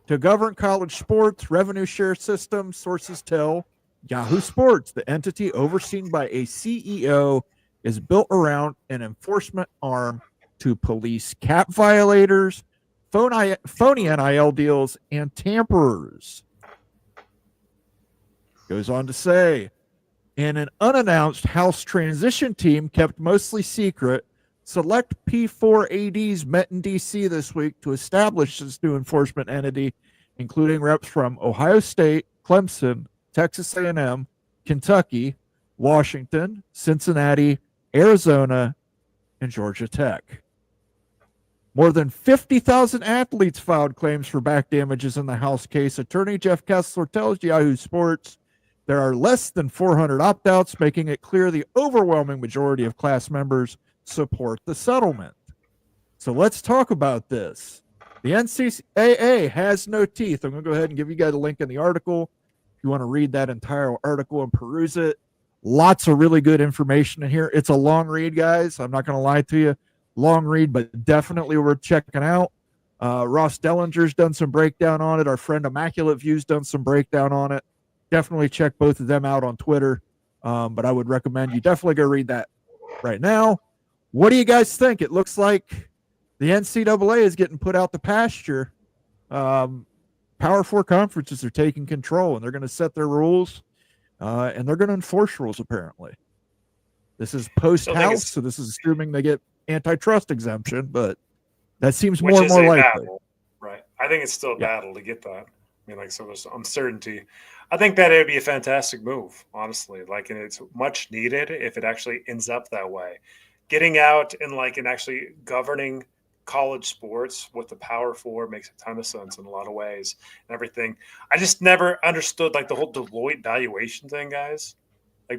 to govern college sports revenue share system. Sources tell Yahoo Sports the entity overseen by a CEO is built around an enforcement arm to police cap violators, phony NIL deals, and tamperers. Goes on to say, in an unannounced House transition team kept mostly secret, select P4 ADs met in D.C. this week to establish this new enforcement entity, including reps from Ohio State, Clemson, Texas A&M, Kentucky, Washington, Cincinnati, Arizona, and Georgia Tech. More than 50,000 athletes filed claims for back damages in the House case. Attorney Jeff Kessler tells Yahoo Sports there are less than 400 opt-outs, making it clear the overwhelming majority of class members support the settlement. So let's talk about this. The NCAA has no teeth. I'm going to go ahead and give you guys a link in the article if you want to read that entire article and peruse it. Lots of really good information in here. It's a long read, guys. I'm not going to lie to you. Long read, but definitely worth checking out. Ross Dellinger's done some breakdown on it. Our friend Immaculate View's done some breakdown on it. Definitely check both of them out on Twitter. But I would recommend you definitely go read that right now. What do you guys think? It looks like the NCAA is getting put out the pasture. Power 4 conferences are taking control, and they're going to set their rules, and they're going to enforce rules, apparently. This is post-House, so this is assuming they get antitrust exemption, but that seems more and more likely. Battle, right. I think it's still a battle to get that. I mean, so there's uncertainty. I think that it would be a fantastic move, honestly. And it's much needed if it actually ends up that way. Getting out and actually governing college sports with the Power 4 makes a ton of sense in a lot of ways and everything. I just never understood the whole Deloitte valuation thing, guys.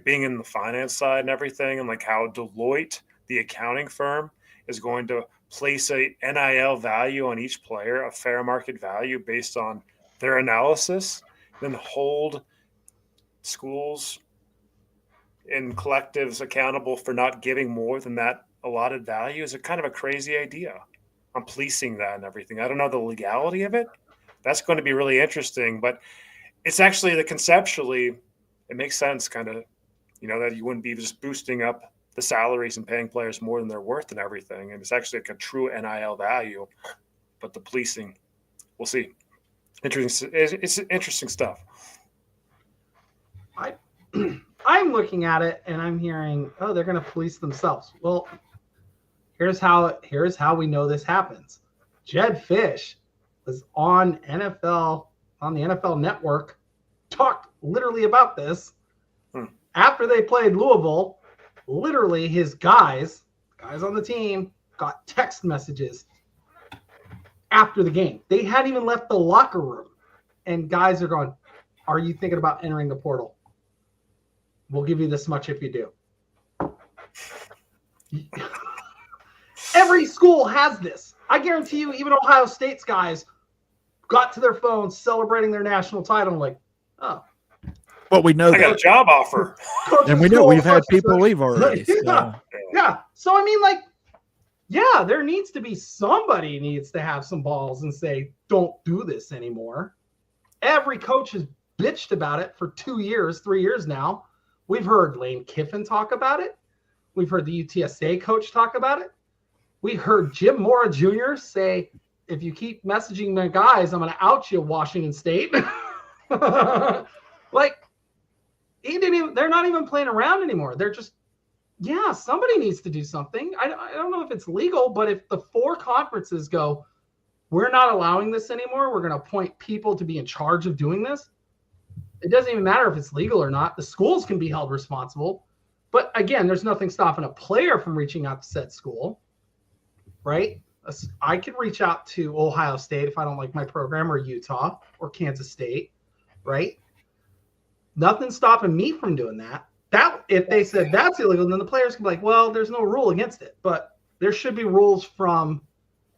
Being in the finance side and everything, and how Deloitte, the accounting firm, is going to place a NIL value on each player, a fair market value based on their analysis, then hold schools and collectives accountable for not giving more than that allotted value is a kind of a crazy idea. I'm policing that and everything. I don't know the legality of it. That's going to be really interesting, but it's actually conceptually, it makes sense that you wouldn't be just boosting up the salaries and paying players more than they're worth and everything. And it's actually a true NIL value, but the policing, we'll see. Interesting. It's interesting stuff. I'm looking at it and I'm hearing, they're going to police themselves. Well, here's how we know this happens. Jed Fish was on the NFL Network, talked literally about this. After they played Louisville, literally his guys on the team got text messages after the game. They hadn't even left the locker room. And guys are going, are you thinking about entering the portal? we'll give you this much if you do. Every school has this. I guarantee you, even Ohio State's guys got to their phones celebrating their national title. Like, oh, Well, we know I got a that, job offer. and we know we've had people leave already. Yeah. So. Yeah. So I mean, like, yeah, there needs to be somebody needs to have some balls and say, don't do this anymore. Every coach has bitched about it for 2 years, 3 years now. We've heard Lane Kiffin talk about it. We've heard the UTSA coach talk about it. We heard Jim Mora Jr. say, if you keep messaging my guys, I'm going to out you, Washington State. Like, they're not even playing around anymore. They're just, yeah, somebody needs to do something. I don't know if it's legal, but if the 4 conferences go, we're not allowing this anymore, we're going to appoint people to be in charge of doing this. It doesn't even matter if it's legal or not. The schools can be held responsible. But again, there's nothing stopping a player from reaching out to said school, right? I could reach out to Ohio State if I don't like my program, or Utah or Kansas State, right? Nothing's stopping me from doing that. That if they said that's illegal, then the players can be like, well, there's no rule against it. But there should be rules from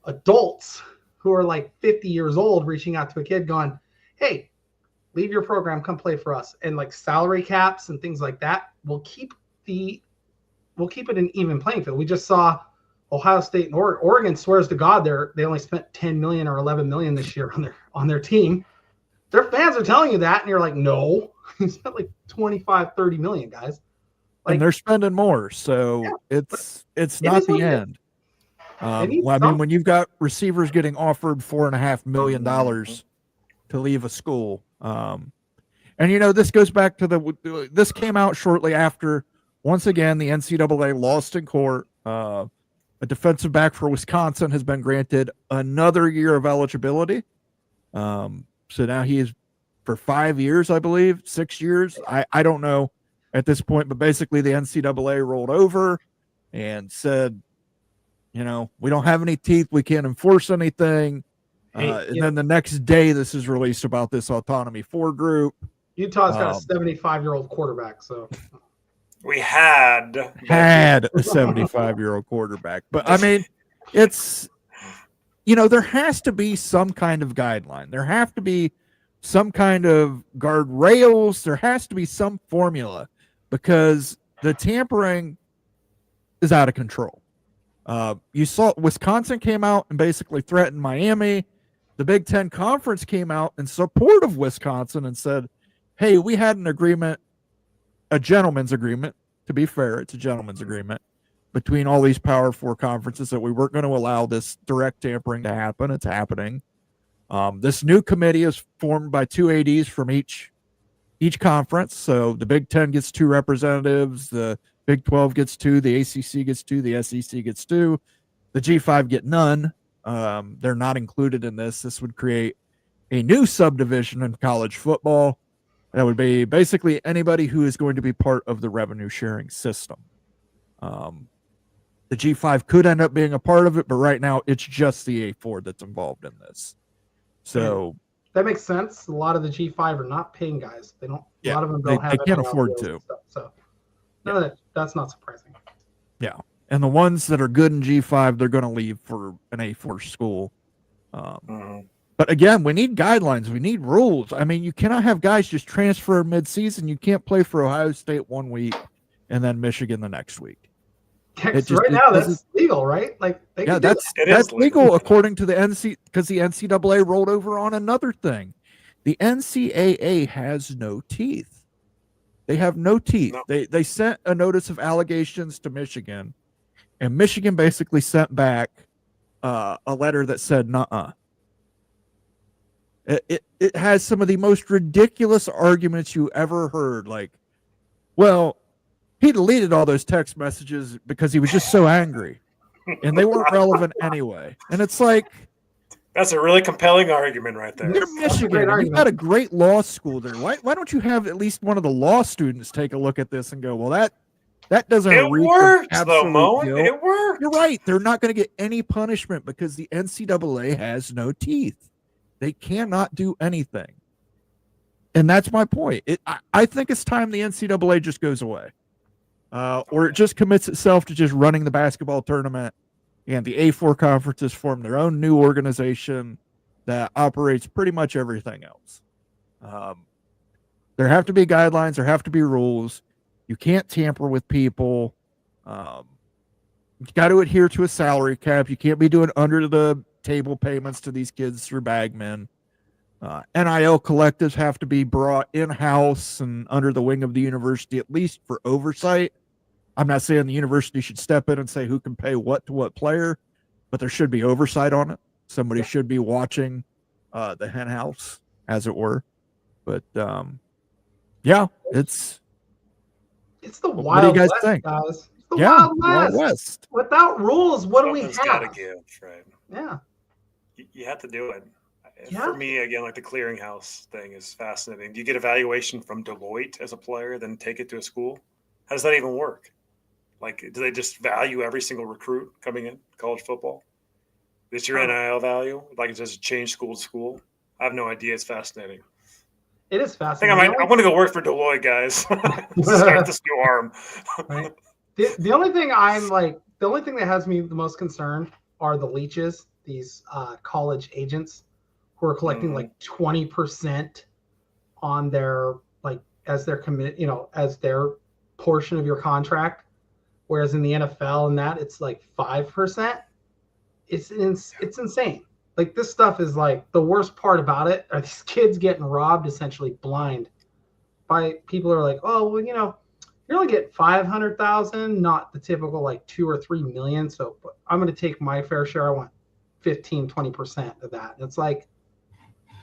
adults who are like 50 years old reaching out to a kid going, hey, leave your program, come play for us. And like salary caps and things like that will keep it an even playing field. We just saw Ohio State and Oregon swears to God they only spent 10 million or 11 million this year on their team. Their fans are telling you that, and you're like, no, you spent like 25, 30 million, guys. Like, And they're spending more, so yeah, it's not the end. Well, I mean, when you've got receivers getting offered $4.5 million to leave a school, and this goes back to this came out shortly after, once again, the NCAA lost in court. A defensive back for Wisconsin has been granted another year of eligibility. So now he is for 5 years, I believe, 6 years. I don't know at this point, but basically the NCAA rolled over and said, we don't have any teeth. We can't enforce anything. And then the next day, this is released about this Autonomy 4 group. Utah's got a 75-year-old quarterback, so We had a 75-year-old quarterback. But, I mean, it's, there has to be some kind of guideline. There have to be some kind of guardrails. There has to be some formula, because the tampering is out of control. You saw Wisconsin came out and basically threatened Miami. The Big Ten Conference came out in support of Wisconsin and said, hey, we had an agreement, a gentleman's agreement. To be fair, it's a gentleman's agreement between all these Power 4 conferences that we weren't going to allow this direct tampering to happen. It's happening. This new committee is formed by 2 ADs from each conference. So the Big Ten gets 2 representatives. The Big 12 gets 2. The ACC gets 2. The SEC gets 2. The G5 get none. They're not included in this. This would create a new subdivision in college football. That would be basically anybody who is going to be part of the revenue sharing system. The G5 could end up being a part of it, but right now it's just the A4 that's involved in this. So that makes sense. A lot of the G5 are not paying guys. They don't. Yeah, a lot of them don't have. They can't afford to. So no, that's not surprising. Yeah, and the ones that are good in G5, they're going to leave for an A4 school. But again, we need guidelines. We need rules. I mean, you cannot have guys just transfer mid-season. You can't play for Ohio State 1 week and then Michigan the next week. Right now, that's legal, right? Like, that's legal according to the because the NCAA rolled over on another thing. The NCAA has no teeth. They have no teeth. No. They sent a notice of allegations to Michigan, and Michigan basically sent back a letter that said, "Nuh-uh." It has some of the most ridiculous arguments you ever heard. Like, well, he deleted all those text messages because he was just so angry, and they weren't relevant anyway. And it's like, that's a really compelling argument right there. You're Michigan. You've got a great law school there. Why don't you have at least one of the law students take a look at this and go, well, that doesn't. It works, though, Mo. It works. You're right. They're not going to get any punishment because the NCAA has no teeth. They cannot do anything. And that's my point. I think it's time the NCAA just goes away, or it just commits itself to just running the basketball tournament, and the A4 conferences form their own new organization that operates pretty much everything else. There have to be guidelines. There have to be rules. You can't tamper with people. You got to adhere to a salary cap. You can't be doing under the table payments to these kids through bagmen. NIL collectives have to be brought in-house and under the wing of the university, at least for oversight. I'm not saying the university should step in and say who can pay what to what player, but there should be oversight on it. Somebody should be watching the hen house, as it were. But yeah, it's the what Wild do you guys West, think? guys. It's the Yeah, Wild West. Without rules, what do we Something's have? got to give, right? Yeah. You have to do it. Yeah. For me, again, like the clearinghouse thing is fascinating. Do you get evaluation from Deloitte as a player, then take it to a school? How does that even work? Like, do they just value every single recruit coming in college football? Is your NIL value? Like, does it change school to school? I have no idea. It's fascinating. It is I fascinating. think I want to go work for Deloitte, guys. Start this new arm. Right. The only thing the only thing that has me the most concerned are the leeches, these college agents who are collecting like 20% on their as their as their portion of your contract, whereas in the NFL and that it's like 5%. It's insane. Like, this stuff is like, the worst part about it are these kids getting robbed essentially blind by people who are like, oh, well, you only get 500,000, not the typical like 2 or 3 million. So I'm going to take my fair share. I want 15-20% of that. And it's like,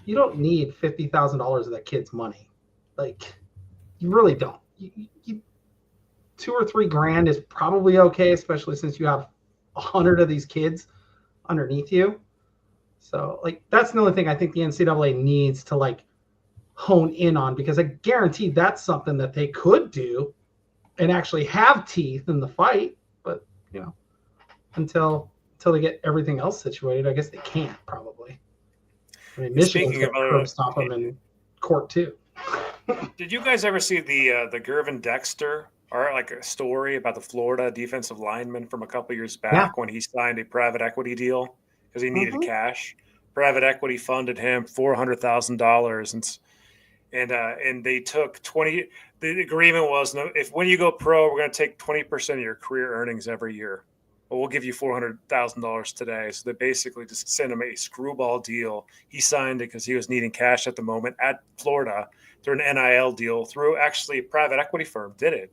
you don't need $50,000 of that kid's money. Like, you really don't. You 2 or 3 grand is probably okay, especially since you have 100 of these kids underneath you. So like, that's the only thing I think the NCAA needs to like hone in on, because I guarantee that's something that they could do and actually have teeth in the fight. But until they get everything else situated, I guess they can't probably. I mean, Michigan's going to curb stop them in court too. Did you guys ever see the Gervin Dexter like a story about the Florida defensive lineman from a couple years back when he signed a private equity deal because he needed cash? Private equity funded him $400,000, and they took 20. The agreement was, if when you go pro, we're going to take 20% of your career earnings every year. Well, we'll give you $400,000 today. So they basically just sent him a screwball deal. He signed it because he was needing cash at the moment at Florida through an NIL deal through actually a private equity firm did it.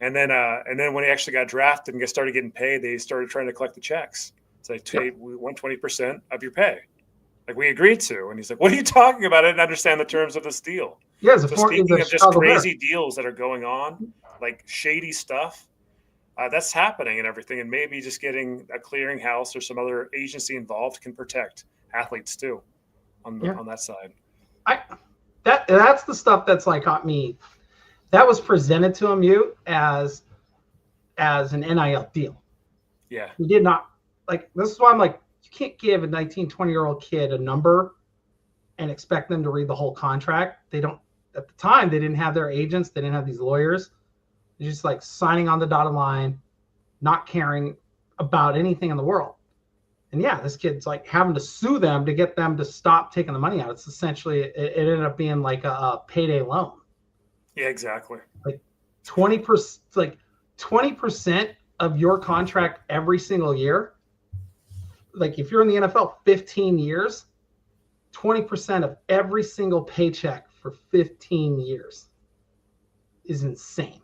And then when he actually got drafted and started getting paid, they started trying to collect the checks. It's like, hey, we want 20% of your pay. Like we agreed to. And he's like, what are you talking about? I didn't understand the terms of this deal. Yeah, so speaking of just crazy deals that are going on, like shady stuff, that's happening and everything. And maybe just getting a clearinghouse or some other agency involved can protect athletes too on that side. That's the stuff that's like got me. That was presented to him as an NIL deal. Yeah. He did not this is why I'm like, you can't give a 19, 20-year-old kid a number and expect them to read the whole contract. They don't, at the time, they didn't have their agents. They didn't have these lawyers. They're just like signing on the dotted line, not caring about anything in the world. And this kid's like having to sue them to get them to stop taking the money out. It's essentially, it ended up being like a payday loan. Yeah, exactly. Like 20% of your contract every single year. Like if you're in the NFL 15 years, 20% of every single paycheck for 15 years is insane.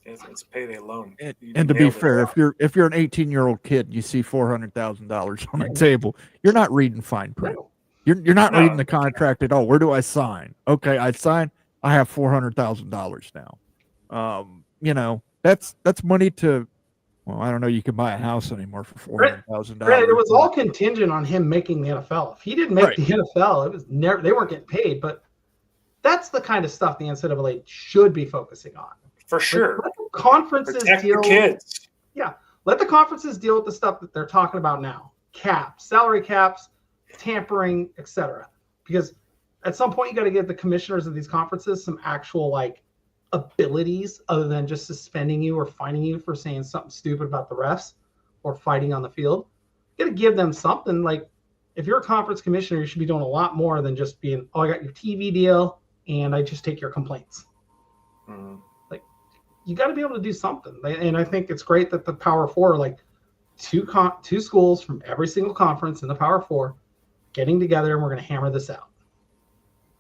It's payday loan. And to be fair, if you're an 18-year-old kid, you see $400,000 on the table, you're not reading fine print. You're not reading the contract at all. Where do I sign? Okay, I sign. I have $400,000 now. That's money to. Well, I don't know. You can buy a house anymore for $400,000. It was all contingent on him making the NFL. If he didn't make the NFL, it was never. They weren't getting paid. But that's the kind of stuff the NCAA should be focusing on. For sure. Let the conferences protect deal. The kids. Yeah, let the conferences deal with the stuff that they're talking about now: caps, salary caps, tampering, etc. Because at some point, you got to give the commissioners of these conferences some actual like abilities other than just suspending you or fining you for saying something stupid about the refs or fighting on the field. You got to give them something. Like, if you're a conference commissioner, you should be doing a lot more than just being, oh, I got your TV deal and I just take your complaints. Like, you got to be able to do something. And I think it's great that the Power Four, like two schools from every single conference in the Power Four, getting together, and we're going to hammer this out.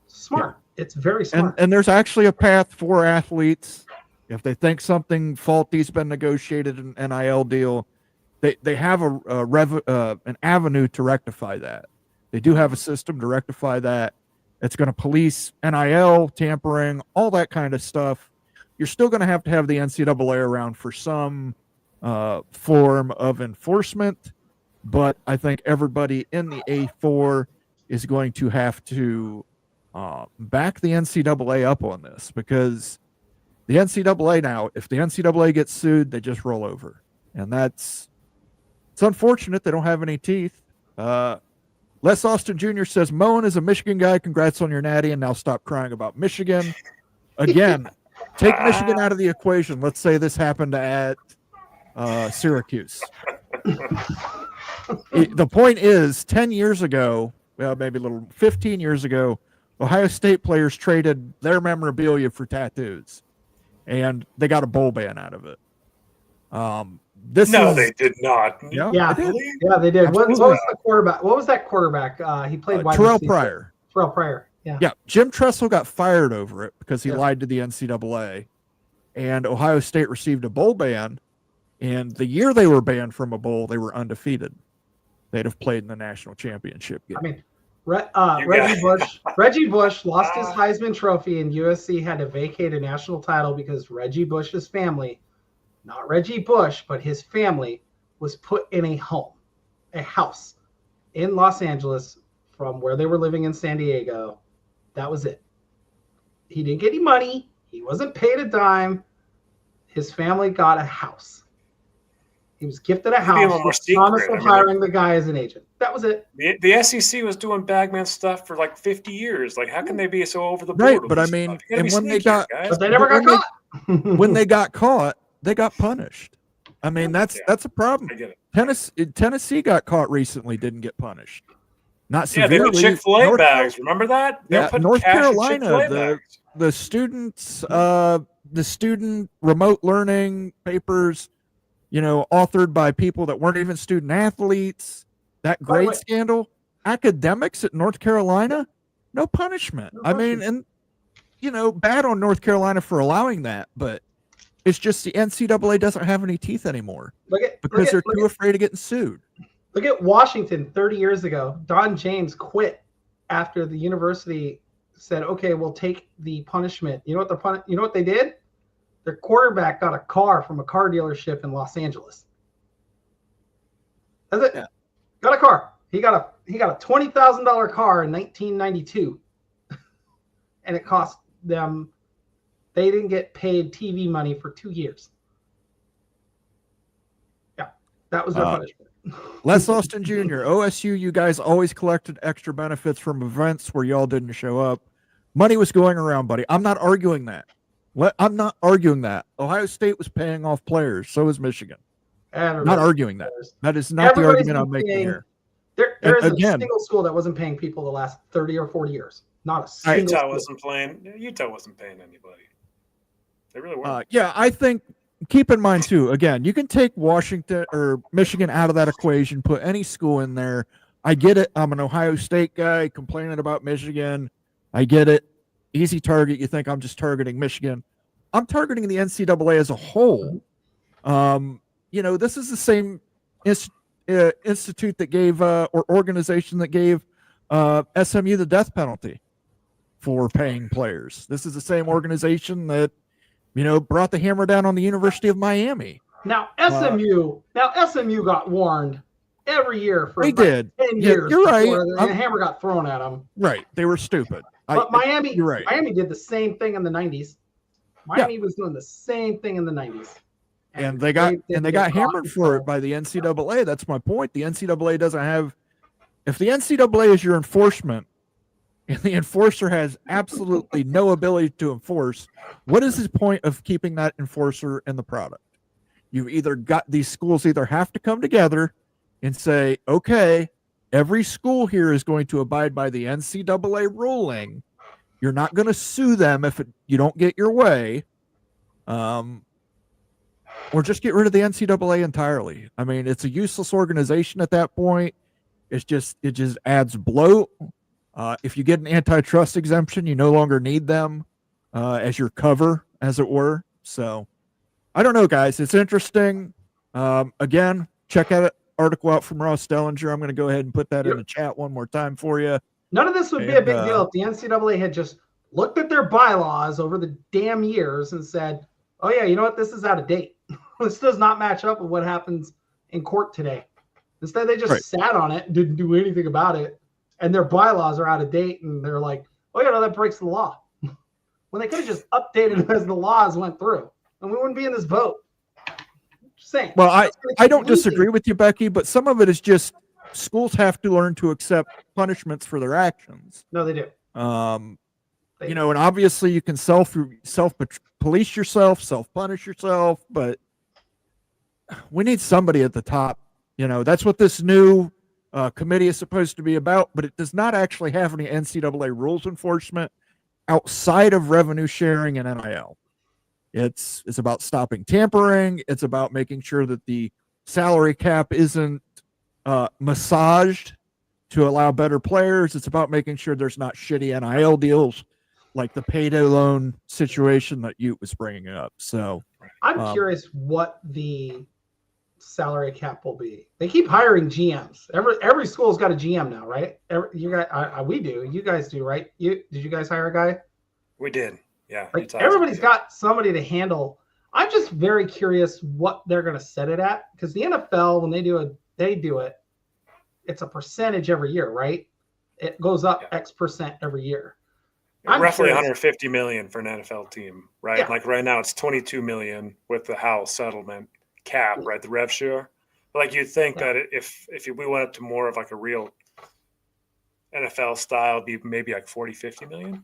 Smart. Yeah. It's very smart. And there's actually a path for athletes. If they think something faulty's been negotiated in an NIL deal, they have an avenue to rectify that. They do have a system to rectify that. It's going to police NIL, tampering, all that kind of stuff. You're still going to have the NCAA around for some form of enforcement, but I think everybody in the A4 is going to have to back the NCAA up on this, because the NCAA now, if the NCAA gets sued, they just roll over. And it's unfortunate they don't have any teeth. Les Austin Jr. says, Moan is a Michigan guy. Congrats on your natty, and now stop crying about Michigan. Again, take Michigan out of the equation. Let's say this happened at Syracuse. The point is, 10 years ago, well, maybe 15 years ago, Ohio State players traded their memorabilia for tattoos, and they got a bowl ban out of it. They did not. Yeah, they did. What was the quarterback? What was that quarterback? He played wide Terrell receiver. Pryor. Terrell Pryor. Yeah. Yeah. Jim Tressel got fired over it because he lied to the NCAA, and Ohio State received a bowl ban. And the year they were banned from a bowl, they were undefeated. They'd have played in the national championship game. I mean, Reggie Bush lost his Heisman Trophy, and USC had to vacate a national title because Reggie Bush's family, not Reggie Bush, but his family, was put in a house in Los Angeles from where they were living in San Diego. That was it. He didn't get any money. He wasn't paid a dime. His family got a house. He was gifted a house with promise of hiring the guy as an agent. That was it. The SEC was doing bagman stuff for like 50 years. Like, how can they be so over the board? Right, but I mean, and when they got, but they never got caught. When they got caught, they got punished. I mean, that's a problem. I get it. Tennessee got caught recently, didn't get punished. Not severely. Yeah, they put Chick-fil-A bags. Remember that? North Carolina, the students, the student remote learning papers, authored by people that weren't even student athletes, that grade scandal, academics at North Carolina, no punishment. I mean, and, bad on North Carolina for allowing that, but it's just the NCAA doesn't have any teeth anymore because they're too afraid of getting sued. Look at Washington 30 years ago. Don James quit after the university said, okay, we'll take the punishment. You know what they did? Their quarterback got a car from a car dealership in Los Angeles. That's it. Yeah. Got a car. He got a $20,000 car in 1992, and it cost them. They didn't get paid TV money for 2 years. Yeah, that was their punishment. Les Austin Jr., OSU, you guys always collected extra benefits from events where y'all didn't show up. Money was going around, buddy. I'm not arguing that. Ohio State was paying off players. So is Michigan. Not arguing that. That is not the argument I'm making here. There isn't a single school that wasn't paying people the last 30 or 40 years. Not a single Utah wasn't paying anybody. They really weren't. Yeah, I think, keep in mind, too, again, you can take Washington or Michigan out of that equation, put any school in there. I get it. I'm an Ohio State guy complaining about Michigan. I get it. Easy target. You think I'm just targeting Michigan. I'm targeting the NCAA as a whole. This is the same institute that gave or organization that gave SMU the death penalty for paying players. This is the same organization that brought the hammer down on the University of Miami. Now SMU got warned every year for 10 years. You're right. The hammer got thrown at them. Right. They were stupid. But Miami did the same thing in the 90s. Miami was doing the same thing in the 90s. And they got hammered for it by the NCAA. That's my point. The NCAA doesn't have – if the NCAA is your enforcement, and the enforcer has absolutely no ability to enforce, what is the point of keeping that enforcer in the product? You've either got these schools either have to come together and say, okay, every school here is going to abide by the NCAA ruling. You're not going to sue them if you don't get your way. Or just get rid of the NCAA entirely. I mean, it's a useless organization at that point. It just adds bloat. If you get an antitrust exemption, you no longer need them as your cover, as it were. So I don't know, guys. It's interesting. Again, check out an article out from Ross Dellinger. I'm going to go ahead and put that in the chat one more time for you. None of this would be a big deal if the NCAA had just looked at their bylaws over the damn years and said, oh, yeah, you know what? This is out of date. This does not match up with what happens in court today. Instead, they just sat on it and didn't do anything about it. And their bylaws are out of date. And they're like, oh, yeah, no, that breaks the law. When they could have just updated it as the laws went through. And we wouldn't be in this boat. Just saying. Well, I don't disagree with you, Becky, but some of it is just schools have to learn to accept punishments for their actions. No, they do. You know, and obviously you can self-police yourself, self-punish yourself, but we need somebody at the top. You know, that's what this new committee is supposed to be about, but it does not actually have any NCAA rules enforcement outside of revenue sharing and NIL. It's about stopping tampering. It's about making sure that the salary cap isn't massaged to allow better players. It's about making sure there's not shitty NIL deals like the payday loan situation that you was bringing up. So I'm curious what the salary cap will be. They keep hiring GMs. Every school's got a GM now, right? You guys, we do. You guys do, right? Did you guys hire a guy? We did. Yeah. Like, everybody's got somebody to handle. I'm just very curious what they're going to set it at, because the NFL, when they do it, it's a percentage every year, right? It goes up X percent every year. Roughly 150 million for an NFL team, right? Yeah. Like right now it's 22 million with the House settlement cap, right? The rev share. Like you'd think that if we went up to more of like a real NFL style, it'd be maybe like 40, 50 million.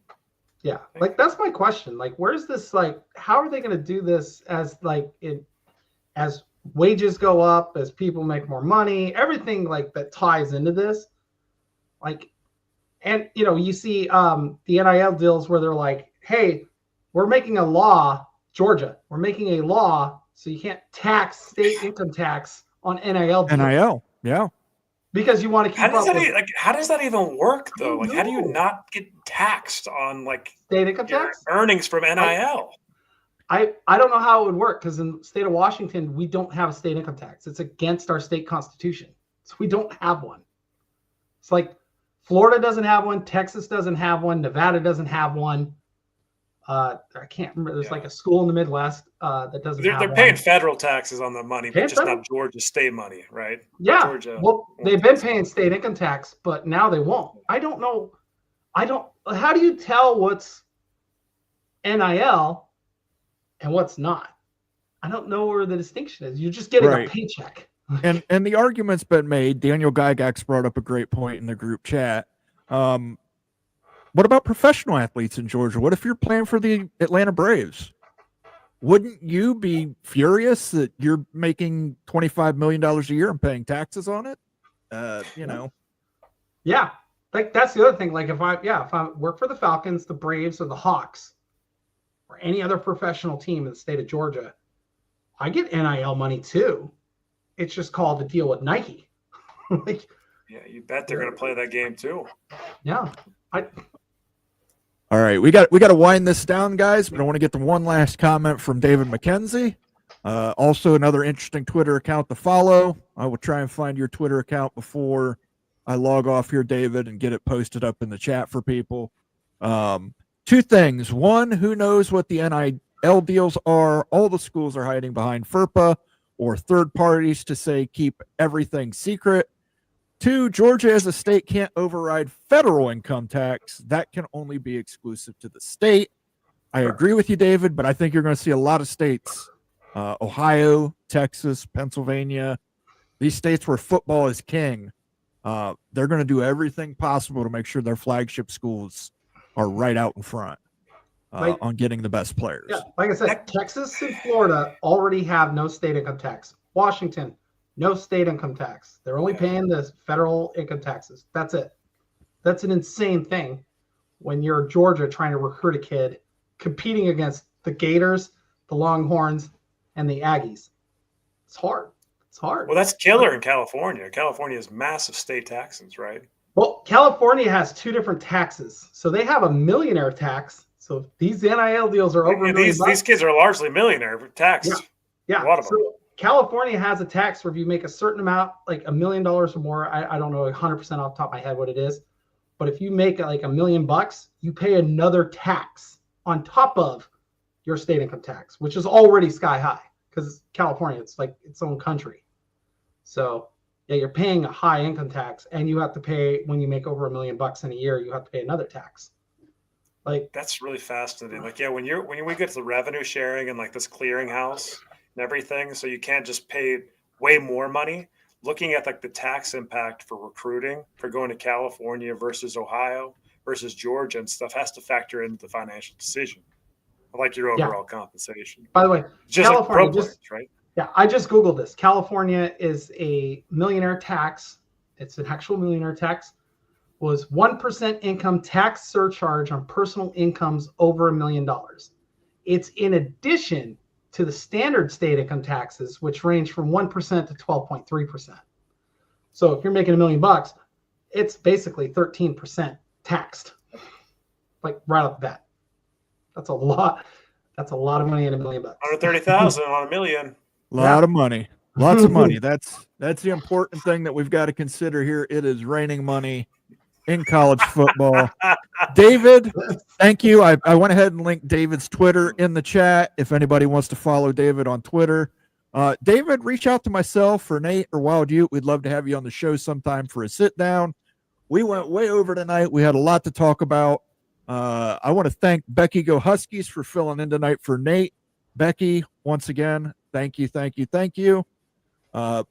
Yeah. Like that's my question. Like, where's this, like, how are they going to do this as as wages go up, as people make more money, everything like that ties into this? Like, and, you know, you see the NIL deals where they're like, hey, we're making a law, Georgia, we're making a law so you can't tax state income tax on NIL deals. NIL, yeah. Because you want to keep up with, how does that even work, though? Like, how do you not get taxed on, like, state income tax? Earnings from NIL? I don't know how it would work, because in the state of Washington, we don't have a state income tax. It's against our state constitution. So we don't have one. It's like Florida doesn't have one. Texas doesn't have one. Nevada doesn't have one. I can't remember. There's like a school in the Midwest that doesn't have one. They're paying federal taxes on the money, but just not Georgia state money, right? Yeah. Georgia, well, they've been paying state income tax, but now they won't. I don't know. How do you tell what's NIL and what's not? I don't know where the distinction is. You're just getting a paycheck. And the argument's been made. Daniel Gygax brought up a great point in the group chat. What about professional athletes in Georgia? What if you're playing for the Atlanta Braves? Wouldn't you be furious that you're making $25 million a year and paying taxes on it? You know. Yeah. Like that's the other thing. Like if I work for the Falcons, the Braves, or the Hawks, or any other professional team in the state of Georgia, I get NIL money too. It's just called a deal with Nike. Like, yeah, you bet they're going to play that game too. Yeah. All right, we got to wind this down, guys, but I want to get to one last comment from David McKenzie. Also, another interesting Twitter account to follow. I will try and find your Twitter account before I log off here, David, and get it posted up in the chat for people. Two things. One, who knows what the NIL deals are? All the schools are hiding behind FERPA or third parties to say keep everything secret. Two, Georgia as a state can't override federal income tax. That can only be exclusive to the state. I agree with you, David, but I think you're going to see a lot of states, Ohio, Texas, Pennsylvania, these states where football is king, They're going to do everything possible to make sure their flagship schools are right out in front on getting the best players. Yeah, like I said, Texas and Florida already have no state income tax. Washington, no state income tax. They're only paying the federal income taxes. That's it. That's an insane thing when you're Georgia trying to recruit a kid competing against the Gators, the Longhorns, and the Aggies. It's hard. It's hard. Well, that's killer in California. California has massive state taxes, right? Well, California has two different taxes. So they have a millionaire tax. So if these NIL deals are over these kids are largely millionaire taxed. Yeah. A lot of them. So California has a tax where if you make a certain amount, like $1 million or more, I don't know 100% off the top of my head what it is. But if you make like $1 million, you pay another tax on top of your state income tax, which is already sky high because California, it's like its own country. So yeah, you're paying a high income tax, and you have to pay when you make over $1 million in a year, you have to pay another tax. Like that's really fascinating. Like, yeah, when we get to the revenue sharing and like this clearinghouse and everything, so you can't just pay way more money. Looking at like the tax impact for recruiting for going to California versus Ohio versus Georgia and stuff has to factor into the financial decision. I like your overall compensation. By the way, just California, like pro players, right? Yeah, I just Googled this. California is a millionaire tax. It's an actual millionaire tax. Was 1% income tax surcharge on personal incomes over $1 million. It's in addition to the standard state income taxes, which range from 1% to 12.3%. So if you're making $1 million, it's basically 13% taxed, like right off the bat. That's a lot. That's a lot of money in $1 million. 130,000 on $1 million. A lot of money. Lots of money. That's the important thing that we've got to consider here. It is raining money in college football. David, thank you. I went ahead and linked David's Twitter in the chat if anybody wants to follow David on Twitter. David, reach out to myself or Nate or Wild Ute. We'd love to have you on the show sometime for a sit down. We went way over tonight. We had a lot to talk about. I want to thank Becky Go Huskies for filling in tonight for Nate. Becky, once again, thank you.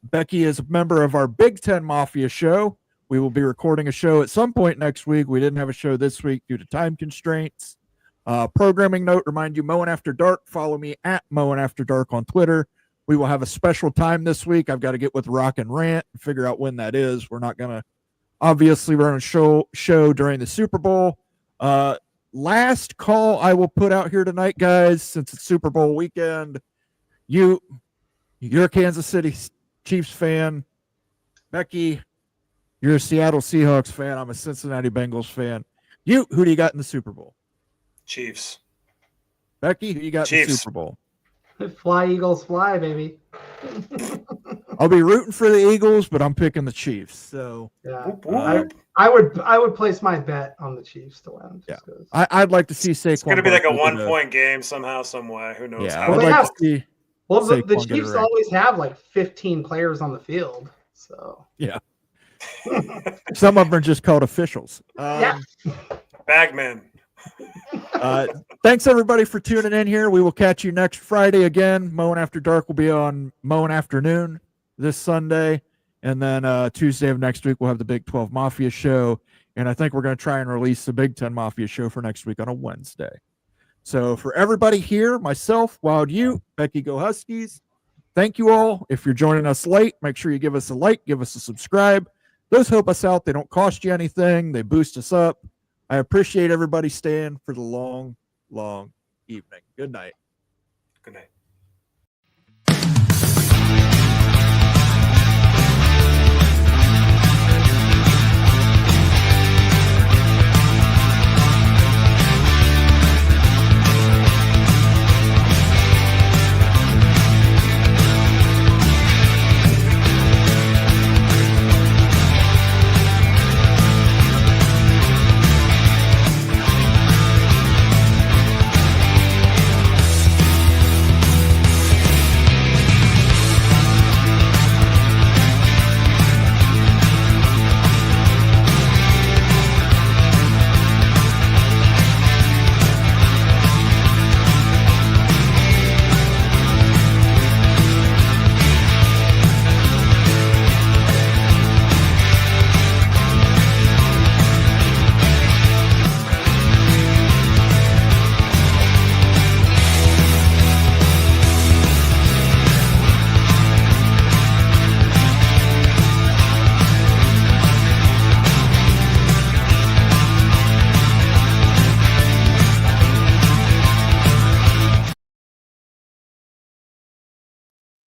Becky is a member of our Big Ten Mafia show. We will be recording a show at some point next week. We didn't have a show this week due to time constraints. Programming note, remind you, Mowing After Dark. Follow me at Mowing After Dark on Twitter. We will have a special time this week. I've got to get with Rock and Rant and figure out when that is. We're not going to obviously run a show during the Super Bowl. Last call I will put out here tonight, guys, since it's Super Bowl weekend. You're a Kansas City Chiefs fan. Becky, you're a Seattle Seahawks fan. I'm a Cincinnati Bengals fan. Who do you got in the Super Bowl? Chiefs. Becky, who you got in the Super Bowl? Fly, Eagles, fly, baby. I'll be rooting for the Eagles, but I'm picking the Chiefs. So yeah, I would place my bet on the Chiefs to win. Yeah, I'd like to see Saquon. It's going to be like a 1 point game somehow, some way. Who knows? Yeah, the Chiefs always have like 15 players on the field. So yeah, some of them are just called officials. Bagmen. Thanks everybody for tuning in here. We will catch you next Friday again. Mowing After Dark will be on Mowing Afternoon this Sunday, and then Tuesday of next week we'll have the Big 12 Mafia show, and I think we're going to try and release the Big 10 Mafia show for next week on a Wednesday. So for everybody here, myself, Wild Ute, Becky Go Huskies, thank you all. If you're joining us late, make sure you give us a like, give us a subscribe. Those help us out. They don't cost you anything. They boost us up. I appreciate everybody staying for the long evening. Good night. Good night.